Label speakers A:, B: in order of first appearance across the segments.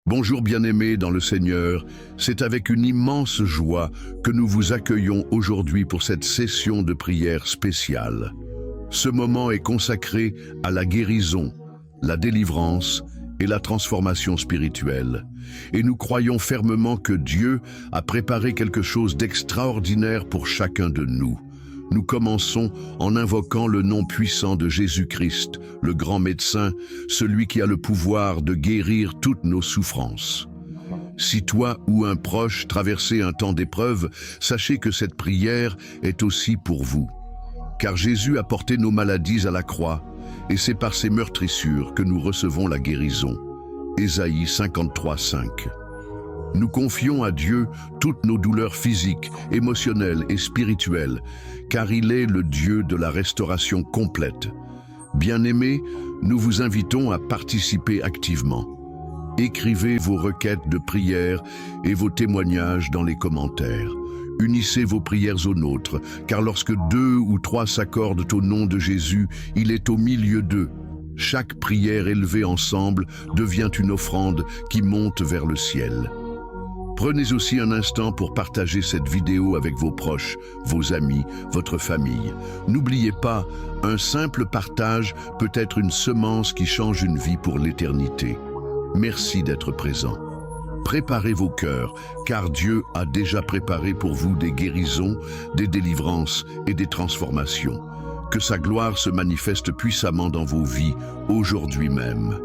A: Bonjour bien-aimés dans le Seigneur, c'est avec une immense joie que nous vous accueillons aujourd'hui pour cette session de prière spéciale. Ce moment est consacré à la guérison, la délivrance et la transformation spirituelle. Et nous croyons fermement que Dieu a préparé quelque chose d'extraordinaire pour chacun de nous. Nous commençons en invoquant le nom puissant de Jésus-Christ, le grand médecin, celui qui a le pouvoir de guérir toutes nos souffrances. Si toi ou un proche traversez un temps d'épreuve, sachez que cette prière est aussi pour vous. Car Jésus a porté nos maladies à la croix, et c'est par ses meurtrissures que nous recevons la guérison. Ésaïe 53:5. Nous confions à Dieu toutes nos douleurs physiques, émotionnelles et spirituelles, car il est le Dieu de la restauration complète. Bien-aimés, nous vous invitons à participer activement. Écrivez vos requêtes de prière et vos témoignages dans les commentaires. Unissez vos prières aux nôtres, car lorsque 2 ou 3 s'accordent au nom de Jésus, il est au milieu d'eux. Chaque prière élevée ensemble devient une offrande qui monte vers le ciel. Prenez aussi un instant pour partager cette vidéo avec vos proches, vos amis, votre famille. N'oubliez pas, un simple partage peut être une semence qui change une vie pour l'éternité. Merci d'être présent. Préparez vos cœurs, car Dieu a déjà préparé pour vous des guérisons, des délivrances et des transformations. Que sa gloire se manifeste puissamment dans vos vies, aujourd'hui même.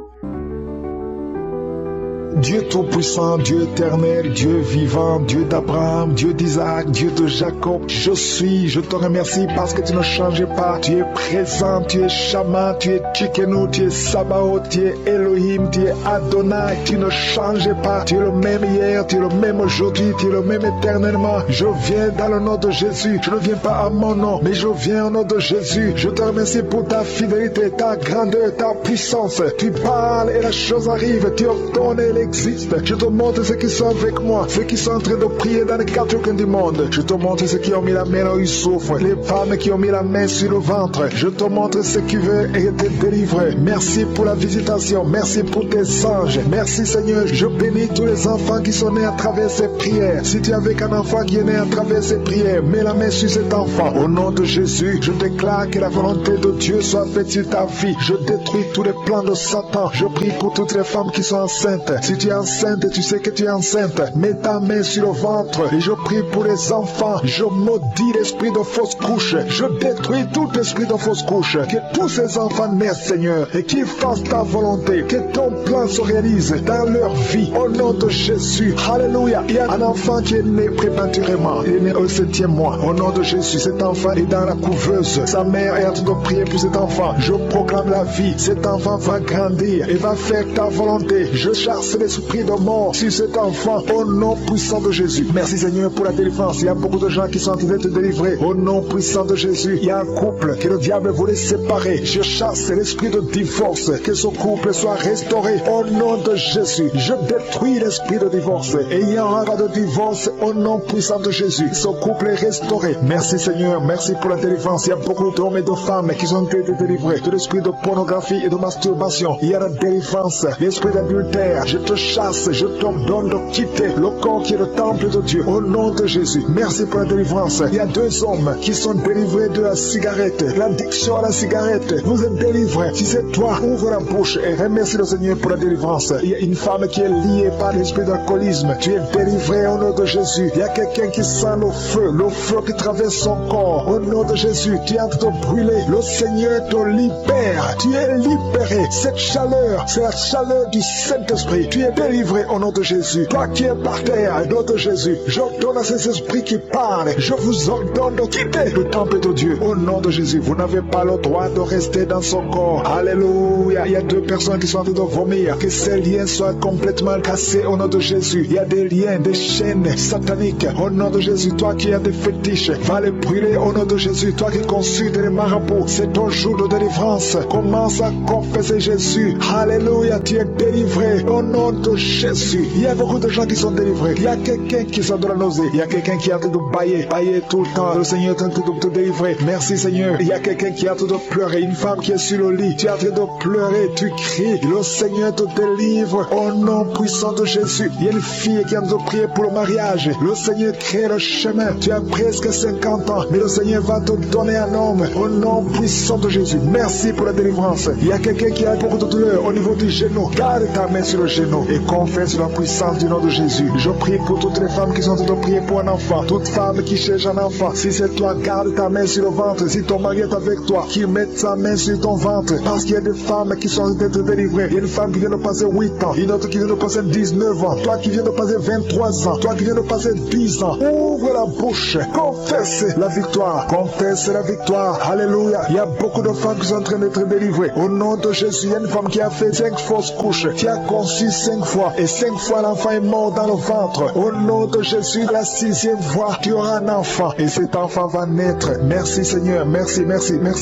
B: Dieu Tout-Puissant, Dieu éternel, Dieu vivant, Dieu d'Abraham, Dieu d'Isaac, Dieu de Jacob, je te remercie parce que tu ne changes pas. Tu es présent, tu es Shama, tu es Tchikenu, tu es Sabaoth, tu es Elohim, tu es Adonai, tu ne changes pas. Tu es le même hier, tu es le même aujourd'hui, tu es le même éternellement. Je viens dans le nom de Jésus, je ne viens pas à mon nom, mais je viens au nom de Jésus. Je te remercie pour ta fidélité, ta grandeur, ta puissance. Tu parles et la chose arrive, tu ordonnes et existe. Je te montre ceux qui sont avec moi, ceux qui sont en train de prier dans les 4 coins du monde. Je te montre ceux qui ont mis la main là où ils souffrent, les femmes qui ont mis la main sur le ventre. Je te montre ceux qui veulent être délivrés. Merci pour la visitation, merci pour tes anges. Merci Seigneur, je bénis tous les enfants qui sont nés à travers ces prières. Si tu es avec un enfant qui est né à travers ces prières, mets la main sur cet enfant. Au nom de Jésus, je déclare que la volonté de Dieu soit faite sur ta vie. Je détruis tous les plans de Satan. Je prie pour toutes les femmes qui sont enceintes. Si tu es enceinte, tu sais que tu es enceinte, mets ta main sur le ventre et je prie pour les enfants. Je maudis l'esprit de fausse couche. Je détruis tout esprit de fausse couche. Que tous ces enfants naissent, Seigneur, et qu'ils fassent ta volonté. Que ton plan se réalise dans leur vie. Au nom de Jésus. Alléluia. Il y a un enfant qui est né prématurément. Il est né au 7e mois. Au nom de Jésus, cet enfant est dans la couveuse. Sa mère est en train de prier pour cet enfant. Je proclame la vie. Cet enfant va grandir et va faire ta volonté. Je chasse l'esprit de mort sur cet enfant au nom puissant de Jésus. Merci Seigneur pour la délivrance. Il y a beaucoup de gens qui sont en train d'être délivrés au nom puissant de Jésus. Il y a un couple que le diable voulait séparer. Je chasse l'esprit de divorce. Que ce couple soit restauré au nom de Jésus. Je détruis l'esprit de divorce et il y aura pas de divorce au nom puissant de Jésus. Ce couple est restauré. Merci Seigneur. Merci pour la délivrance. Il y a beaucoup d'hommes et de femmes qui sont été délivrés de l'esprit de pornographie et de masturbation. Il y a la délivrance. L'esprit d'adultère. Je te chasse, je t'ordonne de quitter le corps qui est le temple de Dieu au nom de Jésus. Merci pour la délivrance. Il y a 2 hommes qui sont délivrés de la cigarette, l'addiction à la cigarette. Vous êtes délivrés. Si c'est toi, ouvre la bouche et remercie le Seigneur pour la délivrance. Il y a une femme qui est liée par l'esprit d'alcoolisme. Tu es délivré au nom de Jésus. Il y a quelqu'un qui sent le feu qui traverse son corps. Au nom de Jésus, tu es en train de brûler. Le Seigneur te libère. Tu es libéré. Cette chaleur, c'est la chaleur du Saint-Esprit. Tu es délivré au nom de Jésus. Toi qui es par terre, au nom de Jésus, j'ordonne à ces esprits qui parlent, je vous ordonne de quitter le temple de Dieu. Au nom de Jésus, vous n'avez pas le droit de rester dans son corps. Alléluia. Il y a 2 personnes qui sont en train de vomir. Que ces liens soient complètement cassés au nom de Jésus. Il y a des liens, des chaînes sataniques. Au nom de Jésus, toi qui as des fétiches, va les brûler au nom de Jésus. Toi qui consultes les marabouts, c'est ton jour de délivrance. Commence à confesser Jésus. Alléluia. Tu es délivré au nom nom de Jésus. Il y a beaucoup de gens qui sont délivrés. Il y a quelqu'un qui sont dans la nausée. Il y a quelqu'un qui a tout de bailler tout le temps. Le Seigneur est en train de te délivrer. Merci Seigneur. Il y a quelqu'un qui a tout de pleurer. Une femme qui est sur le lit. Tu es en train de pleurer. Tu cries. Le Seigneur te délivre. Au nom puissant de Jésus. Il y a une fille qui a de prier pour le mariage. Le Seigneur crée le chemin. Tu as presque 50 ans. Mais le Seigneur va te donner un homme. Au nom puissant de Jésus. Merci pour la délivrance. Il y a quelqu'un qui a beaucoup de douleur au niveau du genou. Garde ta main sur le genou et confesse la puissance du nom de Jésus. Je prie pour toutes les femmes qui sont en train de prier pour un enfant. Toute femme qui cherche un enfant. Si c'est toi, garde ta main sur le ventre. Si ton mari est avec toi, qu'il mette sa main sur ton ventre. Parce qu'il y a des femmes qui sont en train de délivrer. Il y a une femme qui vient de passer 8 ans. Une autre qui vient de passer 19 ans. Toi qui viens de passer 23 ans. Toi qui viens de passer 10 ans. Ouvre la bouche. Confesse la victoire. Confesse la victoire. Alléluia. Il y a beaucoup de femmes qui sont en train d'être délivrées. Au nom de Jésus, il y a une femme qui a fait 5 fausses couches, qui a conçu 5 fois, et 5 fois l'enfant est mort dans le ventre. Au nom de Jésus, la 6e fois, tu auras un enfant, et cet enfant va naître. Merci Seigneur, merci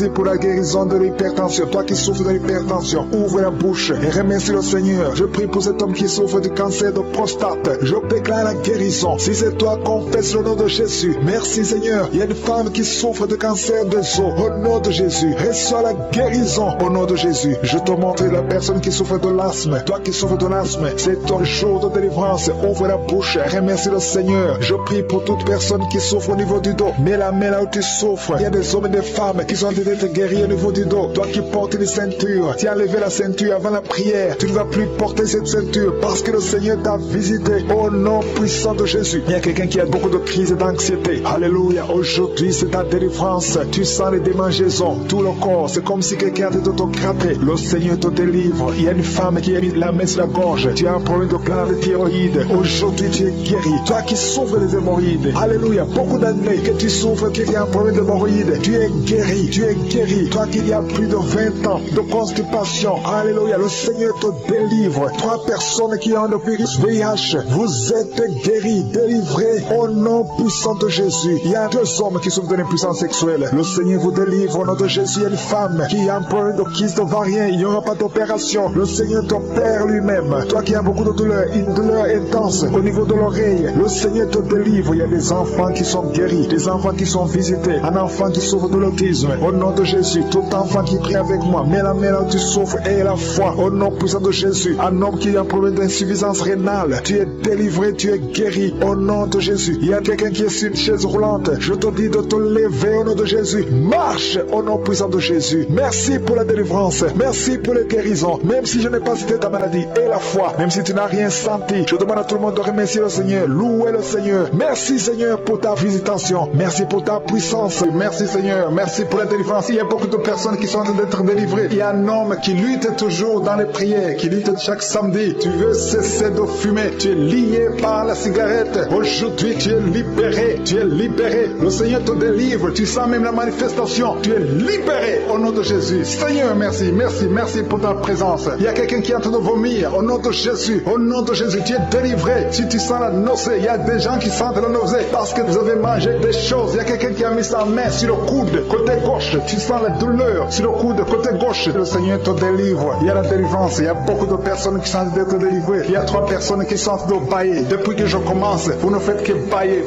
B: pour la guérison de l'hypertension. Toi qui souffres de l'hypertension, ouvre la bouche et remercie le Seigneur. Je prie pour cet homme qui souffre du cancer de prostate. Je déclare la guérison. Si c'est toi, confesse le nom de Jésus. Merci Seigneur. Il y a une femme qui souffre de cancer des os. Au nom de Jésus, reçois la guérison. Au nom de Jésus, je te montre la personne qui souffre de l'asthme. Toi qui souffres de l'asthme, c'est ton jour de délivrance. Ouvre la bouche, remercie le Seigneur. Je prie pour toute personne qui souffre au niveau du dos. Mets la main là où tu souffres. Il y a des hommes et des femmes qui sont en train d'être guéris au niveau du dos. Toi qui portes une ceinture, tu as levé la ceinture avant la prière. Tu ne vas plus porter cette ceinture parce que le Seigneur t'a visité. Au nom puissant de Jésus. Il y a quelqu'un qui a beaucoup de crises d'anxiété. Alléluia. Aujourd'hui, c'est ta délivrance. Tu sens les démangeaisons, tout le corps. C'est comme si quelqu'un était de te gratter. Le Seigneur te délivre. Il y a une femme qui a mis la main sur la gorge. Tu as un problème de gland de thyroïde. Aujourd'hui, tu es guéri. Toi qui souffres des hémorroïdes. Alléluia. Beaucoup d'années que tu souffres, que tu as un problème d'hémorroïdes. Tu es guéri. Tu es guéri. Toi qui y a plus de 20 ans de constipation. Alléluia. Le Seigneur te délivre. 3 personnes qui ont le virus VIH. Vous êtes guéris, délivrés au nom puissant de Jésus. Il y a 2 hommes qui souffrent de l'impuissance sexuelle. Le Seigneur vous délivre au nom de Jésus. Il y a une femme qui a un problème de kyste ovarien. Il n'y aura pas d'opération. Le Seigneur t'opère lui-même. Toi qui as beaucoup de douleur, une douleur intense au niveau de l'oreille, le Seigneur te délivre. Il y a des enfants qui sont guéris, des enfants qui sont visités, un enfant qui souffre de l'autisme. Au nom de Jésus, tout enfant qui prie avec moi, mets la main là où tu souffres et la foi. Au nom puissant de Jésus, un homme qui a un problème d'insuffisance rénale, tu es délivré, tu es guéri. Au nom de Jésus, il y a quelqu'un qui est sur une chaise roulante. Je te dis de te lever au nom de Jésus. Marche au nom puissant de Jésus. Merci pour la délivrance. Merci pour les guérisons. Même si je n'ai pas cité ta maladie et la foi, même si tu n'as rien senti, je demande à tout le monde de remercier le Seigneur. Louer le Seigneur. Merci Seigneur pour ta visitation. Merci pour ta puissance. Merci Seigneur. Merci pour la délivrance. Il y a beaucoup de personnes qui sont en train d'être délivrées. Il y a un homme qui lutte toujours dans les prières, qui lutte chaque samedi. Tu veux cesser de fumer. Tu es lié par la cigarette. Aujourd'hui, tu es libéré. Tu es libéré. Le Seigneur te délivre. Tu sens même la manifestation. Tu es libéré au nom de Jésus. Seigneur, merci pour ta présence. Il y a quelqu'un qui est en train de vomir au nom de Jésus. Au nom de Jésus, tu es délivré. Si tu sens la nausée, il y a des gens qui sentent la nausée parce que vous avez mangé des choses. Il y a quelqu'un qui a mis sa main sur le coude côté gauche. Tu sens la douleur sur le coude côté gauche. Le Seigneur te délivre. Il y a la délivrance. Il y a beaucoup de personnes qui sont en train d'être délivrées. Il y a 3 personnes qui sont en train de bailler. Depuis que je commence, vous ne faites que bailler.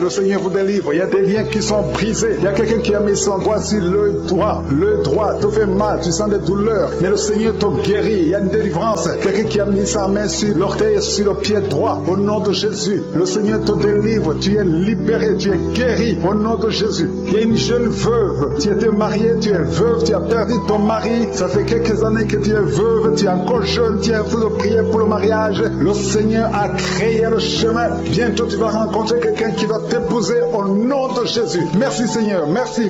B: Le Seigneur vous délivre. Il y a des liens qui sont brisés. Il y a quelqu'un qui a mis son doigt sur le droit. Le droit te fait mal. Tu sens des douleurs. Mais le Seigneur te guérit. Il y a une délivrance. Quelqu'un qui a mis sa main sur l'orteil, sur le pied droit. Au nom de Jésus, le Seigneur te délivre. Tu es libéré. Tu es guéri. Au nom de Jésus. Il y a une jeune veuve. Tu étais mariée. Tu es veuve. Tu as perdu ton mari. Ça fait quelques années que tu es veuve. Tu es encore jeune. Tu es en train de prier pour le mariage. Le Seigneur a créé le chemin. Bientôt, tu vas rencontrer quelqu'un qui va t'épouser au nom de Jésus. Merci Seigneur. Merci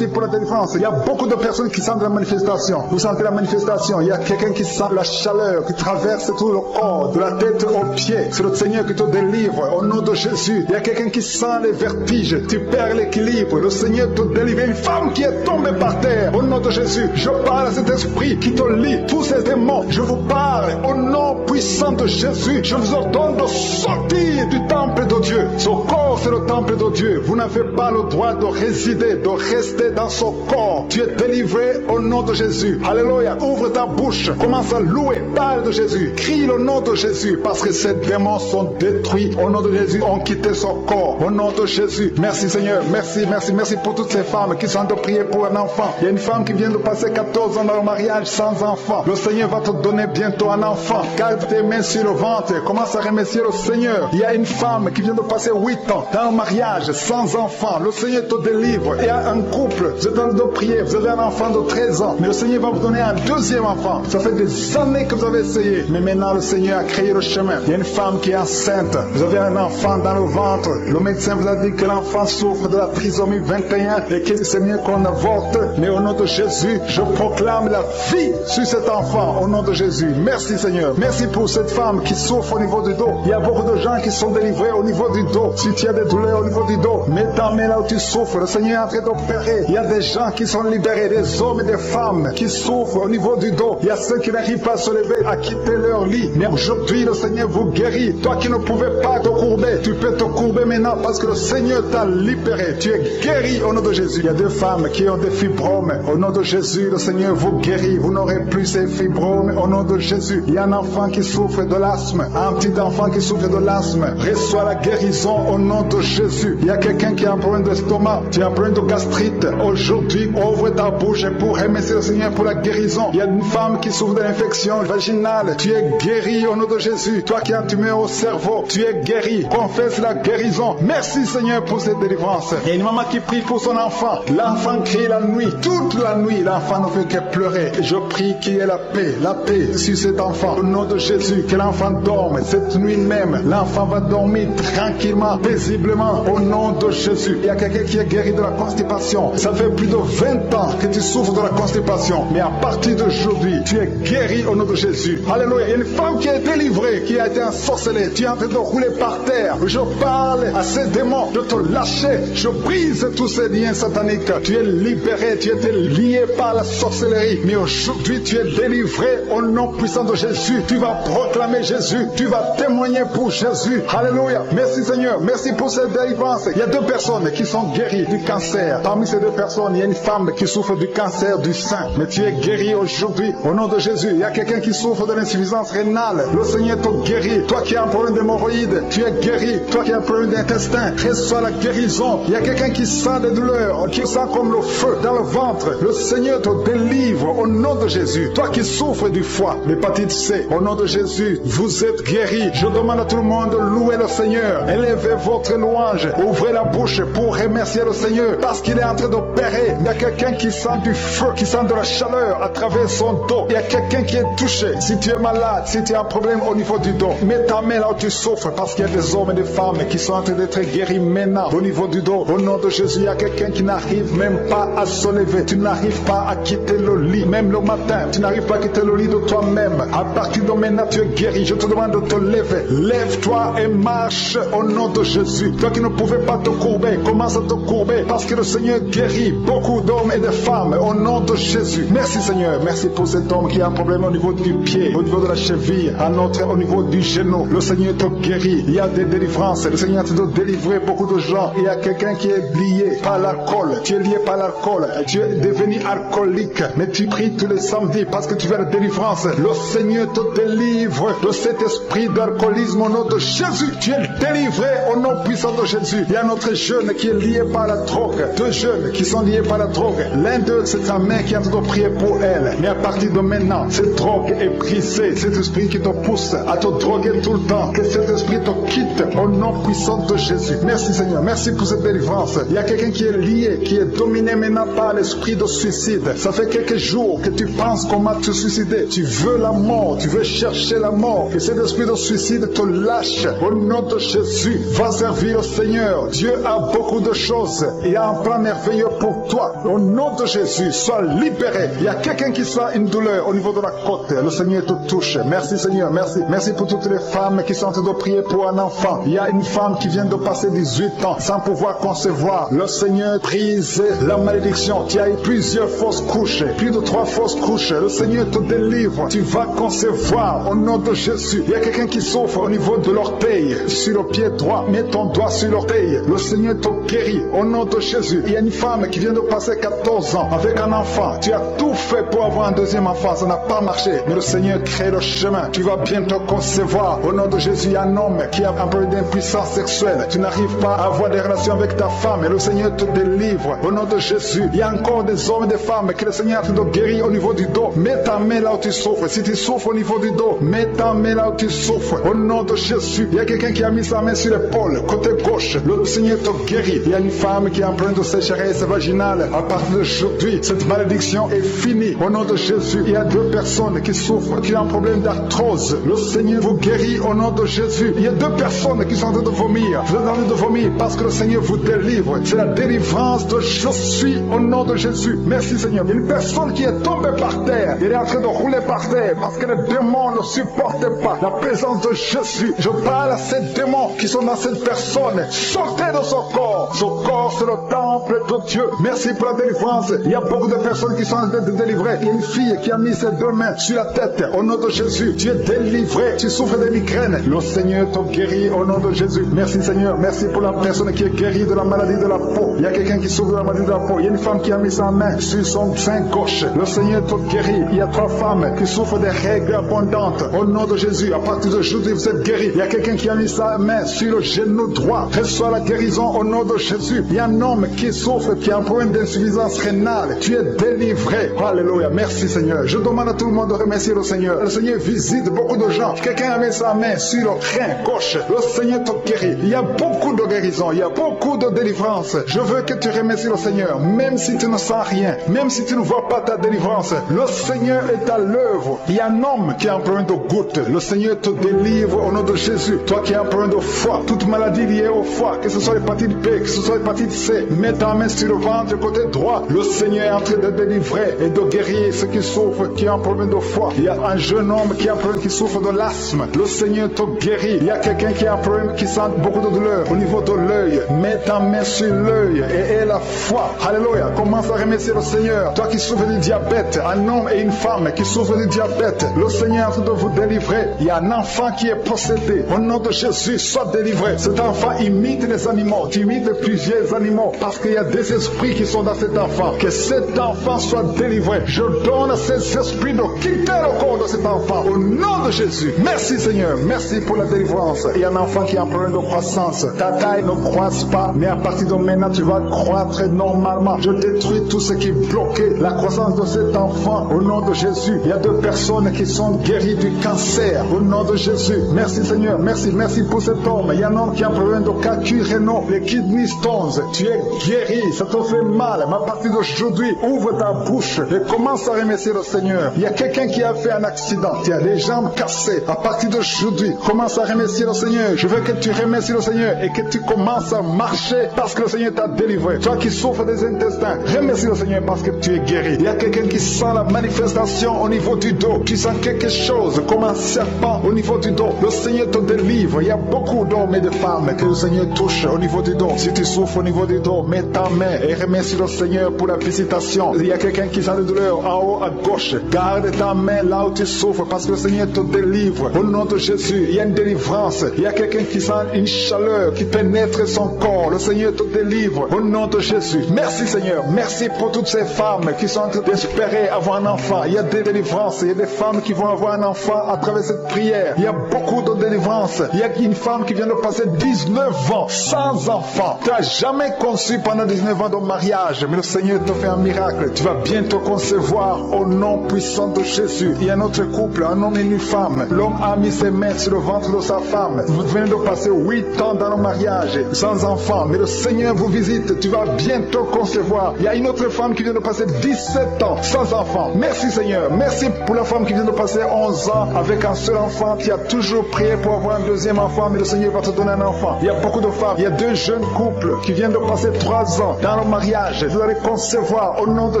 B: pour la délivrance. Il y a beaucoup de personnes qui sentent la manifestation. Vous sentez la manifestation. Il y a quelqu'un qui sent la chaleur qui traverse tout le corps, de la tête aux pieds. C'est le Seigneur qui te délivre au nom de Jésus. Il y a quelqu'un qui sent les vertiges. Tu perds l'équilibre. Le Seigneur te délivre. Une femme qui est tombée par terre. Au nom de Jésus, je parle à cet esprit qui te lie. Tous ces démons, je vous parle au nom puissant de Jésus. Je vous ordonne de sortir du temple de Dieu. Ce corps, c'est le temple de Dieu. Vous n'avez pas le droit de résider, de rester dans ce corps. Tu es délivré au nom de Jésus. Alléluia. Ouvre ta bouche. Commence à louer. parle de Jésus, crie le nom de Jésus, parce que ces démons sont détruits. Au nom de Jésus, ont quitté son corps. Au nom de Jésus, merci Seigneur, merci pour toutes ces femmes qui sont en train de prier pour un enfant. Il y a une femme qui vient de passer 14 ans dans le mariage sans enfant. Le Seigneur va te donner bientôt un enfant. Garde tes mains sur le ventre, commence à remercier le Seigneur. Il y a une femme qui vient de passer 8 ans dans le mariage sans enfant. Le Seigneur te délivre. Il y a un couple, vous êtes en train de prier, vous avez un enfant de 13 ans, mais le Seigneur va vous donner un deuxième enfant. Ça fait des années que vous avez essayé, mais maintenant le Seigneur a créé le chemin. Il y a une femme qui est enceinte, vous avez un enfant dans le ventre, le médecin vous a dit que l'enfant souffre de la trisomie 21 et que c'est mieux qu'on avorte, mais au nom de Jésus, je proclame la vie sur cet enfant, au nom de Jésus. Merci Seigneur, merci pour cette femme qui souffre au niveau du dos. Il y a beaucoup de gens qui sont délivrés au niveau du dos. Si tu as des douleurs au niveau du dos, mets ta main là où tu souffres, le Seigneur est en train d'opérer. Il y a des gens qui sont libérés, des hommes et des femmes qui souffrent au niveau du dos. Il y a ceux qui n'arrivent pas à se lever, à quitter leur lit, mais aujourd'hui le Seigneur vous guérit. Toi qui ne pouvais pas te courber, tu peux te courber maintenant parce que le Seigneur t'a libéré. Tu es guéri au nom de Jésus. Il y a deux femmes qui ont des fibromes. Au nom de Jésus, le Seigneur vous guérit. Vous n'aurez plus ces fibromes au nom de Jésus. Il y a un enfant qui souffre de l'asthme, un petit enfant qui souffre de l'asthme. Reçois la guérison au nom de Jésus. Il y a quelqu'un qui a un problème d'estomac, tu as un problème de gastrite. Aujourd'hui, ouvre ta bouche pour remercier le Seigneur pour la guérison. Il y a une femme qui souffre de l'infection vaginale. Tu es guéri au nom de Jésus. Toi qui as une tumeur au cerveau, tu es guéri. Confesse la guérison. Merci Seigneur pour cette délivrance. Il y a une maman qui prie pour son enfant. L'enfant crie la nuit. Toute la nuit, l'enfant ne fait que pleurer. Et je prie qu'il y ait la paix sur cet enfant. Au nom de Jésus, que l'enfant dorme. Cette nuit même, l'enfant va dormir tranquillement, paisiblement. Au nom de Jésus. Il y a quelqu'un qui est guéri de la constipation. Ça fait plus de 20 ans que tu souffres de la constipation. Mais à partir d'aujourd'hui, tu es guéri au nom de Jésus. Alléluia. Il y a une femme qui est délivrée, qui a été ensorcelée. Tu es en train de rouler par terre. Je parle à ces démons de te lâcher. Je brise tous ces liens sataniques. Tu es libéré, tu étais lié par la sorcellerie. Mais aujourd'hui, tu es délivré au nom puissant de Jésus. Tu vas proclamer Jésus. Tu vas témoigner pour Jésus. Alléluia. Merci Seigneur. Merci pour cette délivrance. Il y a deux personnes qui sont guéries du cancer. Parmi ces deux personnes, il y a une femme qui souffre du cancer du sein. Mais tu es guéri aujourd'hui au nom de Jésus. Il y a quelqu'un qui souffre de l'insuffisance rénale. Le Seigneur te guérit. Toi qui as un problème d'hémorroïdes, tu es guéri. Toi qui as un problème d'intestin, reçois la guérison. Il y a quelqu'un qui sent des douleurs, qui sent comme le feu dans le ventre. Le Seigneur te délivre au nom de Jésus. Toi qui souffres du foie, l'hépatite C, au nom de Jésus, vous êtes guéri. Je demande à tout le monde de louer le Seigneur. Élevez votre louange. Ouvrez la bouche pour remercier le Seigneur parce qu'il est en train d'opérer. Il y a quelqu'un qui sent du feu, qui sent de la chaleur à travers son dos. Il y a quelqu'un qui est touché. Si tu es malade, si tu as un problème au niveau du dos, mets ta main là où tu souffres parce qu'il y a des hommes et des femmes qui sont en train d'être guéris maintenant au niveau du dos. Au nom de Jésus, il y a quelqu'un qui n'arrive même pas à se lever. Tu n'arrives pas à quitter le lit, même le matin. Tu n'arrives pas à quitter le lit de toi-même. À partir de maintenant, tu es guéri. Je te demande de te lever. Lève-toi et marche au nom de Jésus. Toi qui ne pouvais pas te courber, commence à te courber parce que le Seigneur guérit beaucoup d'hommes et de femmes au nom de Jésus. Merci Seigneur. Merci pour cet homme qui a un problème au niveau du pied, au niveau de la cheville, un autre au niveau du genou. Le Seigneur te guérit. Il y a des délivrances. Le Seigneur te délivrer beaucoup de gens. Il y a quelqu'un qui est lié par l'alcool. Tu es lié par l'alcool. Tu es devenu alcoolique. Mais tu pries tous les samedis parce que tu veux la délivrance. Le Seigneur te délivre de cet esprit d'alcoolisme au nom de Jésus. Tu es délivré au nom puissant de Jésus. Il y a un autre jeune qui est lié par la drogue. Deux jeunes qui sont liés par la drogue. L'un d'eux, c'est sa mère qui est en train de prier pour elle. Mais à partir de maintenant, cette drogue est brisée. Cet esprit qui te pousse à te droguer tout le temps. Que cet esprit te quitte au nom puissant de Jésus. Merci Seigneur. Merci pour cette délivrance. Il y a quelqu'un qui est lié, qui est dominé maintenant par l'esprit de suicide. Ça fait quelques jours que tu penses comment te suicider. Tu veux la mort. Tu veux chercher la mort. Que cet esprit de suicide te lâche. Au nom de Jésus, va servir le Seigneur. Dieu a beaucoup de choses. Il a un plan merveilleux pour toi. Au nom de Jésus, sois libéré. Il y a quelqu'un qui sent une douleur au niveau de la côte. Le Seigneur te touche. Merci Seigneur. Merci. Merci pour toutes les femmes qui sont en train de prier pour un enfant. Il y a une femme qui vient de passer 18 ans sans pouvoir concevoir. Le Seigneur brise la malédiction. Tu as eu plusieurs fausses couches. Plus de 3 fausses couches. Le Seigneur te délivre. Tu vas concevoir au nom de Jésus. Il y a quelqu'un qui souffre au niveau de l'orteil. Sur le pied droit, mets ton doigt sur l'orteil. Le Seigneur te guérit au nom de Jésus. Il y a une femme qui vient de passer 14 ans avec un enfant. Tu as tout fait pour avoir un deuxième enfant. Ça n'a pas marché. Mais le Seigneur Seigneur crée le chemin. Tu vas bientôt concevoir. Au nom de Jésus, il y a un homme qui a un peu d'impuissance sexuelle. Tu n'arrives pas à avoir des relations avec ta femme et le Seigneur te délivre. Au nom de Jésus, il y a encore des hommes et des femmes que le Seigneur te guérit au niveau du dos. Mets ta main là où tu souffres. Si tu souffres au niveau du dos, mets ta main là où tu souffres. Au nom de Jésus, il y a quelqu'un qui a mis sa main sur l'épaule, côté gauche. Le Seigneur te guérit. Il y a une femme qui est en train de sécheresse vaginale. À partir d'aujourd'hui, cette malédiction est finie. Au nom de Jésus, il y a 2 personnes qui souffrent, qui ont un problème d'arthrose. Le Seigneur vous guérit au nom de Jésus. Il y a 2 personnes qui sont en train de vomir. Vous êtes en train de vomir parce que le Seigneur vous délivre. C'est la délivrance de je suis au nom de Jésus. Merci Seigneur. Il y a une personne qui est tombée par terre. Elle est en train de rouler par terre parce que les démons ne supportent pas la présence de Jésus. Je parle à ces démons qui sont dans cette personne. Sortez de son corps. Son corps, c'est le temple de Dieu. Merci pour la délivrance. Il y a beaucoup de personnes qui sont en train de délivrer. Il y a une fille qui a mis ses 2 mains sur la tête. Au nom de Jésus, tu es délivré. Tu souffres de migraines. Le Seigneur te guérit au nom de Jésus. Merci Seigneur. Merci pour la personne qui est guérie de la maladie de la peau. Il y a quelqu'un qui souffre de la maladie de la peau. Il y a une femme qui a mis sa main sur son sein gauche. Le Seigneur te guérit. Il y a 3 femmes qui souffrent des règles abondantes. Au nom de Jésus, à partir d'aujourd'hui, vous êtes guéris. Il y a quelqu'un qui a mis sa main sur le genou droit. Reçois la guérison au nom de Jésus. Il y a un homme qui souffre, qui a un problème d'insuffisance rénale. Tu es délivré. Alléluia. Merci Seigneur. Je demande à tout le monde de remercier le Seigneur. Le Seigneur visite beaucoup de gens. Quelqu'un a mis sa main sur le rein gauche. Le Seigneur te guérit. Il y a beaucoup de guérison. Il y a beaucoup de délivrance. Je veux que tu remercies le Seigneur. Même si tu ne sens rien. Même si tu ne vois pas ta délivrance. Le Seigneur est à l'œuvre. Il y a un homme qui a un problème de goutte. Le Seigneur te délivre au nom de Jésus. Toi qui as un problème de foie. Toute maladie liée au foie. Que ce soit l'hépatite B, que ce soit l'hépatite C. Mets ta main sur le ventre côté droit. Le Seigneur est en train de délivrer et de guérir ceux qui souffrent, qui ont un problème de foie. Il y a un jeune homme qui a un problème, qui souffre de l'asthme. Le Seigneur te guérit. Il y a quelqu'un qui a un problème, qui sent beaucoup de douleur au niveau de l'œil. Mets ta main sur l'œil et aie la foi. Alléluia. Commence à remercier le Seigneur. Toi qui souffres du diabète, un homme et une femme qui souffrent du diabète, le Seigneur est en train de vous délivrer. Il y a un enfant qui est possédé. Au nom de Jésus, sois délivré. Cet enfant imite les animaux. Tu imites plusieurs animaux parce qu'il y a des esprits qui sont dans cet enfant. Que cet enfant soit délivré. Je donne à ces esprits de quitter le corps de cet enfant. Au nom de Jésus. Merci Seigneur. Merci pour la délivrance. Il y a un enfant qui a un problème de croissance. Ta taille ne croisse pas, mais à partir de maintenant, tu vas croître normalement. Je détruis tout ce qui bloquait la croissance de cet enfant. Au nom de Jésus. Il y a 2 personnes qui sont guéries du cancer. Au nom de Jésus. Merci Seigneur. Merci pour cet homme. Il y a un homme qui a un problème de calcul rénal, les kidney stones. Tu es guéri. Ça te fait mal. Mais à partir d'aujourd'hui, ouvre ta bouche et commence à remercier le Seigneur. Il y a quelqu'un qui a fait un accident. Tu as les jambes cassées. À partir d'aujourd'hui, commence à remercier le Seigneur. Je veux que tu remercies le Seigneur et que tu commences à marcher parce que le Seigneur t'a délivré. Toi qui souffres des intestins, remercie le Seigneur parce que tu es guéri. Il y a quelqu'un qui sent la manifestation au niveau du dos. Tu sens quelque chose comme un serpent au niveau du dos. Le Seigneur te délivre. Il y a beaucoup d'hommes et de femmes que le Seigneur touche au niveau du dos. Si tu souffres au niveau du dos, mets ta main et remercie le Seigneur pour la visitation. Il y a quelqu'un qui sent de douleur en haut à gauche. Garde ta main là où tu souffres parce que le Seigneur te délivre. Au nom de Jésus, il y a une délivrance. Il y a quelqu'un qui sent une chaleur qui pénètre son corps. Le Seigneur te délivre. Au nom de Jésus. Merci Seigneur. Merci pour toutes ces femmes qui sont en train d'espérer avoir un enfant. Il y a des délivrances. Il y a des femmes qui vont avoir un enfant à travers cette prière. Il y a beaucoup de délivrances. Il y a une femme qui vient de passer 19 ans sans enfant. Tu n'as jamais conçu pendant 19 ans de mariage, mais le Seigneur te fait un miracle. Tu vas bientôt concevoir au nom puissant de Jésus. Il y a un autre couple, un homme et une femme. L'homme a mis ses mains sur le ventre de sa femme. Vous venez de passer 8 ans dans le mariage sans enfant, mais le Seigneur vous visite. Tu vas bientôt concevoir. Il y a une autre femme qui vient de passer 17 ans sans enfant. Merci Seigneur. Merci pour la femme qui vient de passer 11 ans avec un seul enfant. Tu as toujours prié pour avoir un deuxième enfant, mais le Seigneur va te donner un enfant. Il y a beaucoup de femmes. Il y a 2 jeunes couples qui viennent de passer 3 ans dans le mariage. Vous allez concevoir au nom de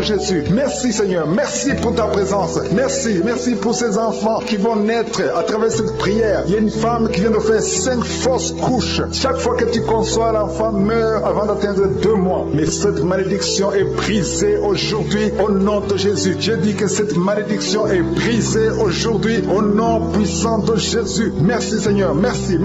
B: Jésus. Merci Seigneur. Merci pour ta présence. Merci pour ces enfants qui vont naître à travers cette prière. Il y a une femme qui vient de faire 5 fausses couches. Chaque fois que tu conçois, l'enfant meurt avant d'atteindre 2 mois. Mais cette malédiction est brisée aujourd'hui au nom de Jésus. Je dis que cette malédiction est brisée aujourd'hui au nom puissant de Jésus. Merci Seigneur. Merci